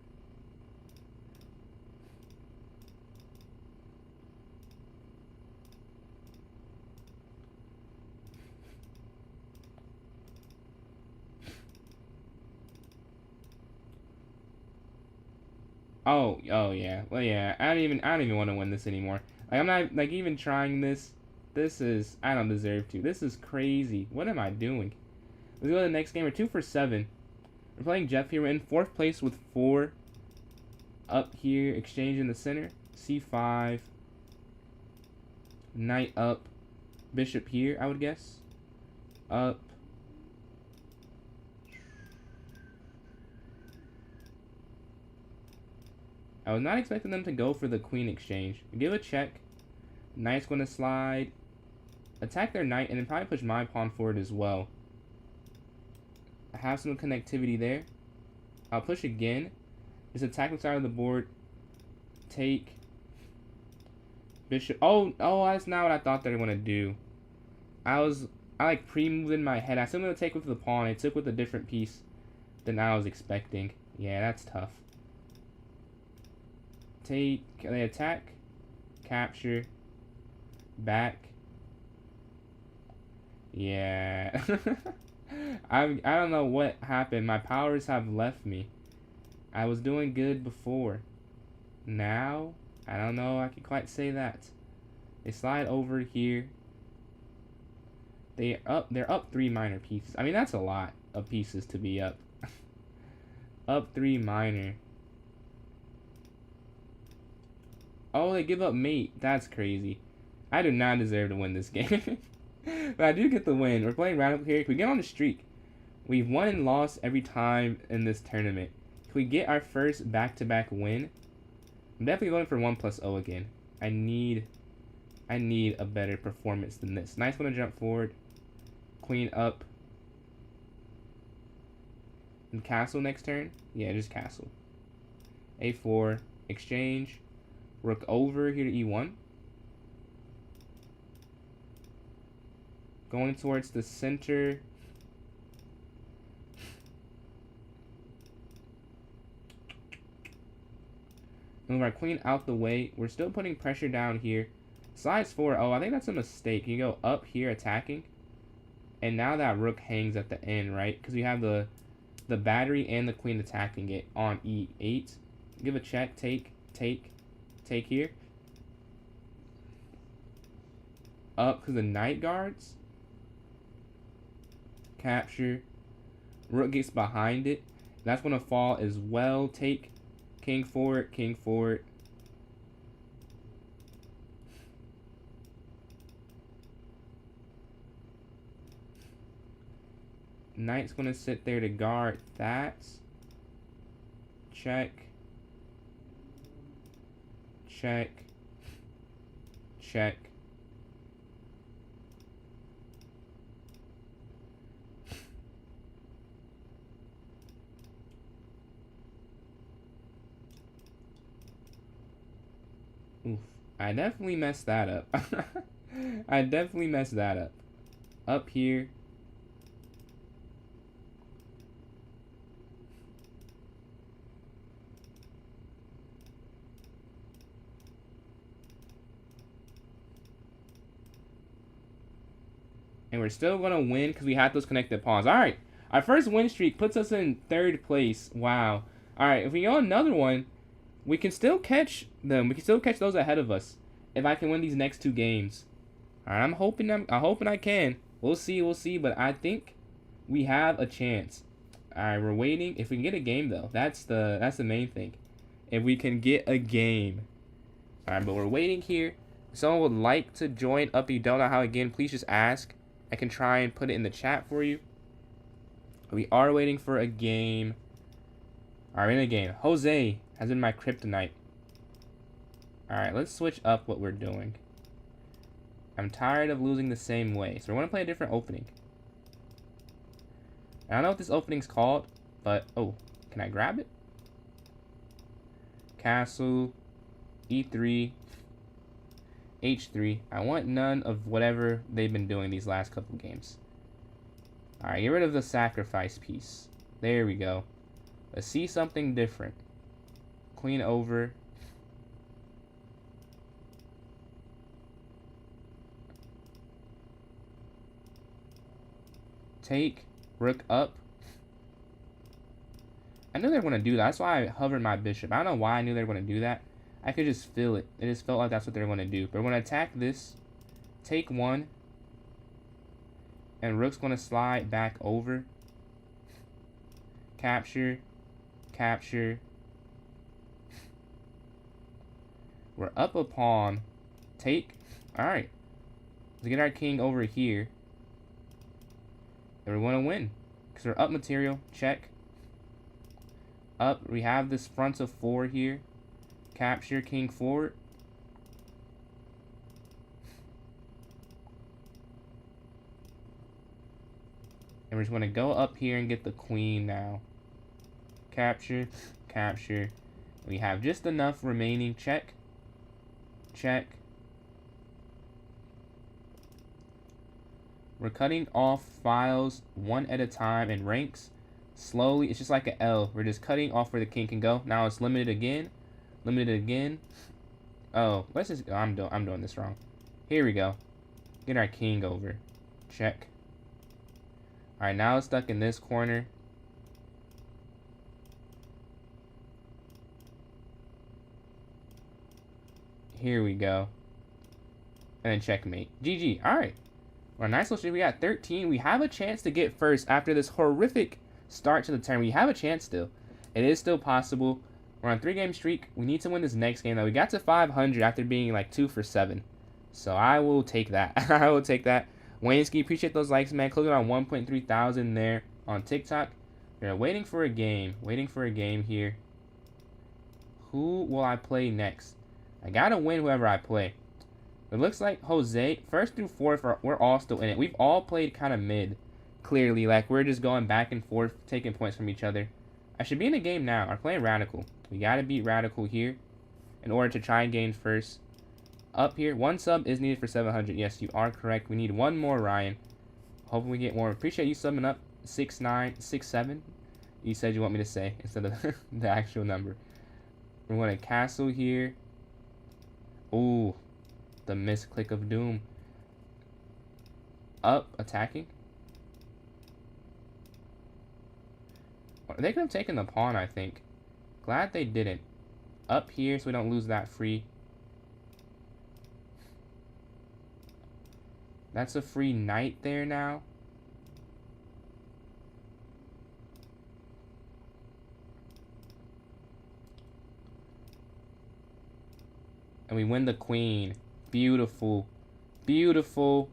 Oh yeah. Well, yeah. I don't even want to win this anymore. Like, I'm not like even trying this. This is, I don't deserve to. This is crazy. What am I doing? Let's go to the next game. We're 2 for 7. We're playing Jeff here. We're in 4th place with 4. Up here, exchange in the center. C5. Knight up. Bishop here, I would guess. Up. I was not expecting them to go for the queen exchange. Give a check. Knight's going to slide. Attack their knight and then probably push my pawn forward as well. I have some connectivity there. I'll push again. Just attack the side of the board. Take. Bishop. Oh, that's not what I thought they were going to do. I like pre-moved in my head. I assumed they would take with the pawn. It took with a different piece than I was expecting. Yeah, that's tough. Take. They attack. Capture. Back. Yeah. I don't know what happened. My powers have left me. I was doing good before. Now, I don't know. I can quite say that. They slide over here. They're up 3 minor pieces. I mean, that's a lot of pieces to be up. Up 3 minor. Oh, they give up mate. That's crazy. I do not deserve to win this game. But I do get the win. We're playing Radical here. Can we get on a streak? We've won and lost every time in this tournament. Can we get our first back-to-back win? I'm definitely going for 1+0 again. I need a better performance than this. Knight's going to jump forward. Queen up. And castle next turn? Yeah, just castle. A4. Exchange. Rook over here to E1. Going towards the center. Move our queen out the way. We're still putting pressure down here. Slides 4. Oh, I think that's a mistake. You go up here attacking. And now that rook hangs at the end, right? Because we have the battery and the queen attacking it on E8. Give a check. Take here. Up because the knight guards. Capture. Rook gets behind it. That's going to fall as well. Take. King forward. King forward. Knight's going to sit there to guard that. Check. Check. Check. Oof. I definitely messed that up. I definitely messed that up. Up here. And we're still going to win because we had those connected pawns. All right. Our first win streak puts us in 3rd place. Wow. All right. If we go another one, we can still catch them. We can still catch those ahead of us if I can win these next 2 games. All right. I'm hoping I can. We'll see. We'll see. But I think we have a chance. All right. We're waiting. If we can get a game, though, that's the main thing. If we can get a game. All right. But we're waiting here. If someone would like to join up, you don't know how, again, please just ask. I can try and put it in the chat for you. We are waiting for a game. All right, in a game. Jose has been my kryptonite. All right, let's switch up what we're doing. I'm tired of losing the same way, so we're going to play a different opening. I don't know what this opening's called, but... Oh, can I grab it? Castle, E3, H3. I want none of whatever they've been doing these last couple games. Alright, get rid of the sacrifice piece. There we go. Let's see something different. Queen over. Take. Rook up. I knew they were going to do that. That's why I hovered my bishop. I don't know why I knew they were going to do that. I could just feel it. It just felt like that's what they were going to do. But we're going to attack this. Take 1. And rook's going to slide back over. Capture. Capture. We're up a pawn. Take. Alright. Let's get our king over here. And we're going to win. Because we're up material. Check. Up. We have this front of 4 here. Capture, king forward. And we're just going to go up here and get the queen now. Capture, capture. We have just enough remaining. Check. Check. We're cutting off files one at a time in ranks. Slowly. It's just like an L. We're just cutting off where the king can go. Now it's limited again. Limited again. Oh, let's just... Oh, I'm doing this wrong. Here we go. Get our king over. Check. Alright, now it's stuck in this corner. Here we go. And then checkmate. GG. Alright. Well, nice little streak. We got 13. We have a chance to get first after this horrific start to the turn. We have a chance still. It is still possible. We're on a 3-game streak. We need to win this next game, though. We got to 500 after being, like, 2 for 7. So I will take that. I will take that. Wayneski, appreciate those likes, man. Closing on 1.3 thousand there on TikTok. We're waiting for a game. Waiting for a game here. Who will I play next? I got to win whoever I play. It looks like Jose, 1st through 4th, we're all still in it. We've all played kind of mid, clearly. Like, we're just going back and forth, taking points from each other. I should be in a game now. I'm playing Radical. We got to beat Radical here in order to try and gain first. Up here, 1 sub is needed for 700. Yes, you are correct. We need 1 more, Ryan. Hoping we get more. Appreciate you subbing up. 6967. You said you want me to say instead of the actual number. We're going to castle here. Ooh, the misclick of doom. Up, attacking. They could have taken the pawn, I think. Glad they didn't. Up here so we don't lose that free. That's a free knight there now. And we win the queen. Beautiful. Beautiful.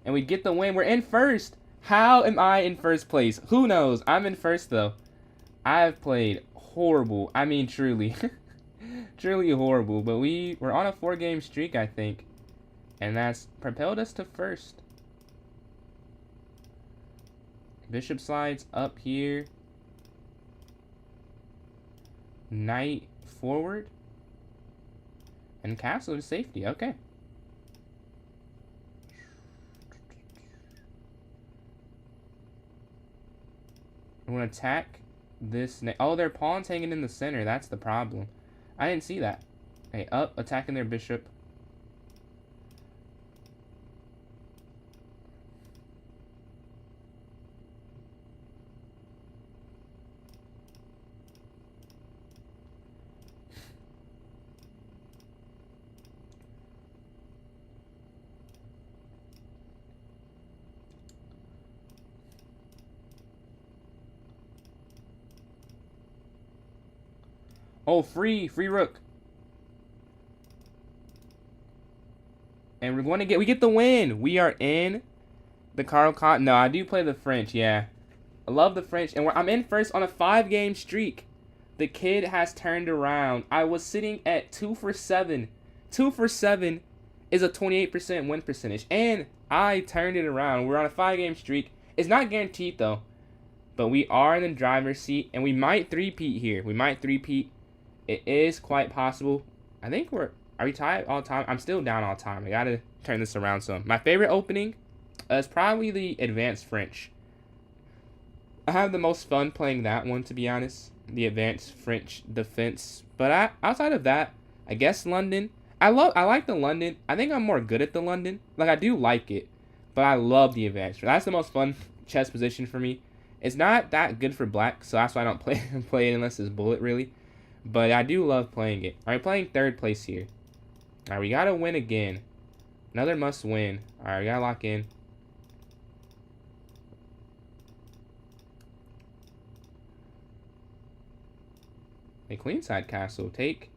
And we get the win. We're in first. How am I in first place? Who knows? I'm in first, though. I've played horrible. I mean, truly. Truly horrible. But we're on a 4-game streak, I think. And that's propelled us to first. Bishop slides up here. Knight forward. And castle to safety. Okay. We're going to attack this. Oh, their pawn's hanging in the center. That's the problem. I didn't see that. Okay, up, attacking their bishop. Oh, free rook. And we're going to we get the win. We are in the Carl Cotton. No, I do play the French, yeah. I love the French. And I'm in first on a 5-game streak. The kid has turned around. I was sitting at 2 for 7. 2 for 7 is a 28% win percentage. And I turned it around. We're on a 5-game streak. It's not guaranteed, though. But we are in the driver's seat. And we might three-peat here. We might three-peat. It is quite possible. I think are we tied all time? I'm still down all time. I gotta turn this around some. My favorite opening is probably the Advanced French. I have the most fun playing that one, to be honest. The Advanced French Defense. But outside of that, I guess London. I like the London. I think I'm more good at the London. Like, I do like it. But I love the Advanced. That's the most fun chess position for me. It's not that good for black, so that's why I don't play it unless it's bullet, really. But I do love playing it. Alright, playing third place here. Alright, we gotta win again. Another must win. Alright, we gotta lock in. A queenside castle. Take.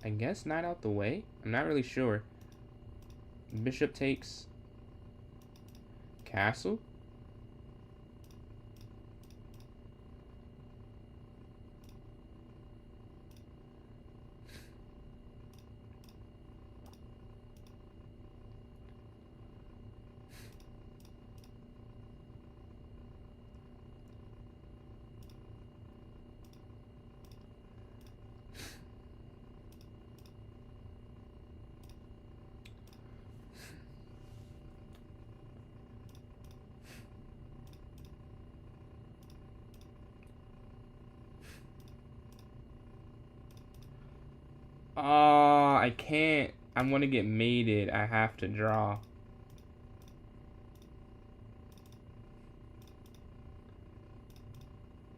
I guess knight out the way. I'm not really sure. Bishop takes castle. Oh, I can't. I'm gonna get mated. I have to draw.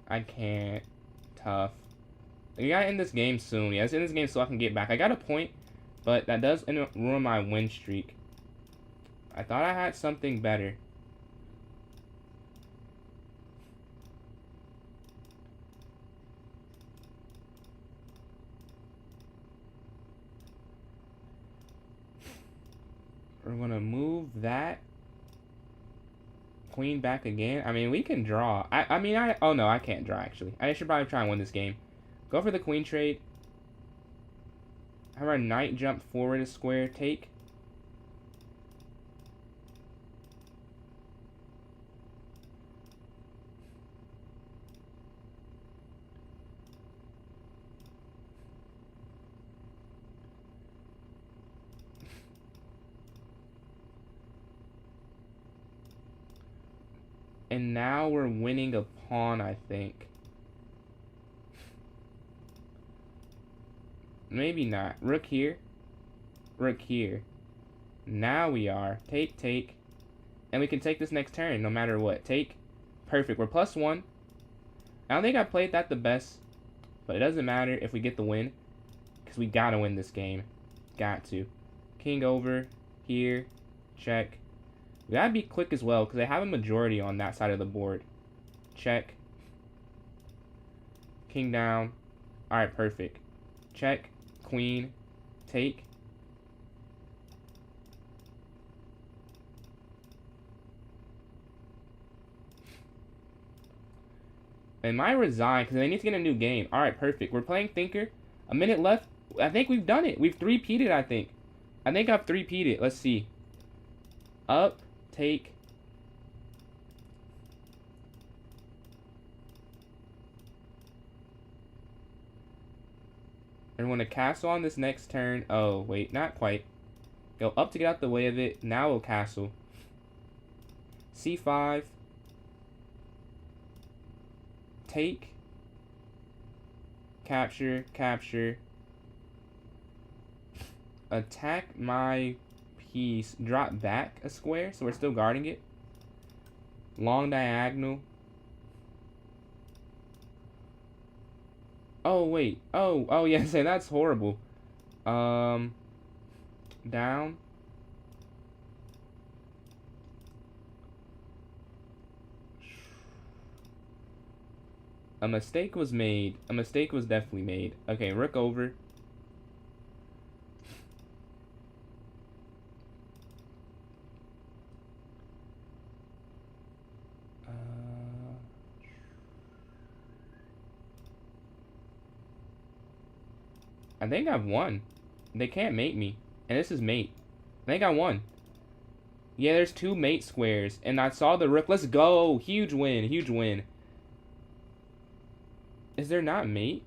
I can't. Tough. We gotta end this game soon. Yeah, let's end this game so I can get back. I got a point, but that does ruin my win streak. I thought I had something better. We're gonna move that queen back again. I mean, we can draw. Oh no, I can't draw actually. I should probably try and win this game. Go for the queen trade. Have our knight jump forward a square. Take. And now we're winning a pawn, I think. Maybe not. Rook here. Rook here. Now we are. Take, take. And we can take this next turn, no matter what. Take. Perfect. We're +1. I don't think I played that the best. But it doesn't matter if we get the win. Because we gotta win this game. Got to. King over. Here. Check. We gotta be quick as well, because they have a majority on that side of the board. Check. King down. Alright, perfect. Check. Queen. Take. And I resign because they need to get a new game. All right, perfect. We're playing Thinker. A minute left. I think we've done it. We've three-peated, I think. I think I've three-peated. Let's see. Up, take. And we're going to castle on this next turn. Oh, wait, not quite. Go up to get out the way of it. Now we'll castle. C5. Take. Capture, capture. Attack my piece. Drop back a square, so we're still guarding it. Long diagonal. Oh, wait. Oh, yes, and that's horrible. Down. A mistake was made. A mistake was definitely made. Okay, rook over. I think I've won. They can't mate me. And this is mate. I think I won. Yeah, there's 2 mate squares. And I saw the rook. Let's go. Huge win. Huge win. Is there not mate?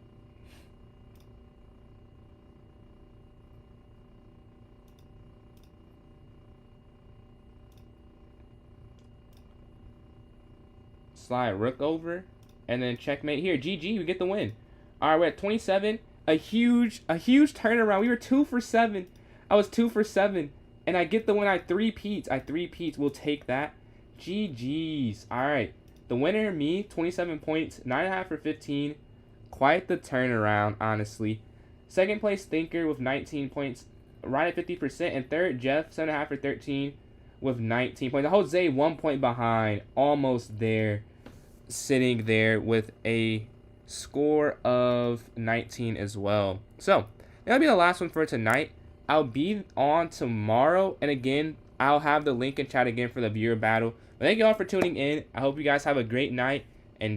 Slide rook over. And then checkmate here. GG, we get the win. Alright, we're at 27. A huge turnaround. We were 2 for 7. I was 2 for 7. And I get the win. I three-peats. We'll take that. GG's. Alright. The winner, me, 27 points. 9.5 for 15. Quite the turnaround, honestly. Second place, Thinker with 19 points. Right at 50%. And third, Jeff, 7.5 for 13 with 19 points. Jose, 1 point behind. Almost there. Sitting there with a score of 19 as well. So that'll be the last one for tonight. I'll be on tomorrow, and again I'll have the link in chat again for the viewer battle. But thank you all for tuning in. I hope you guys have a great night,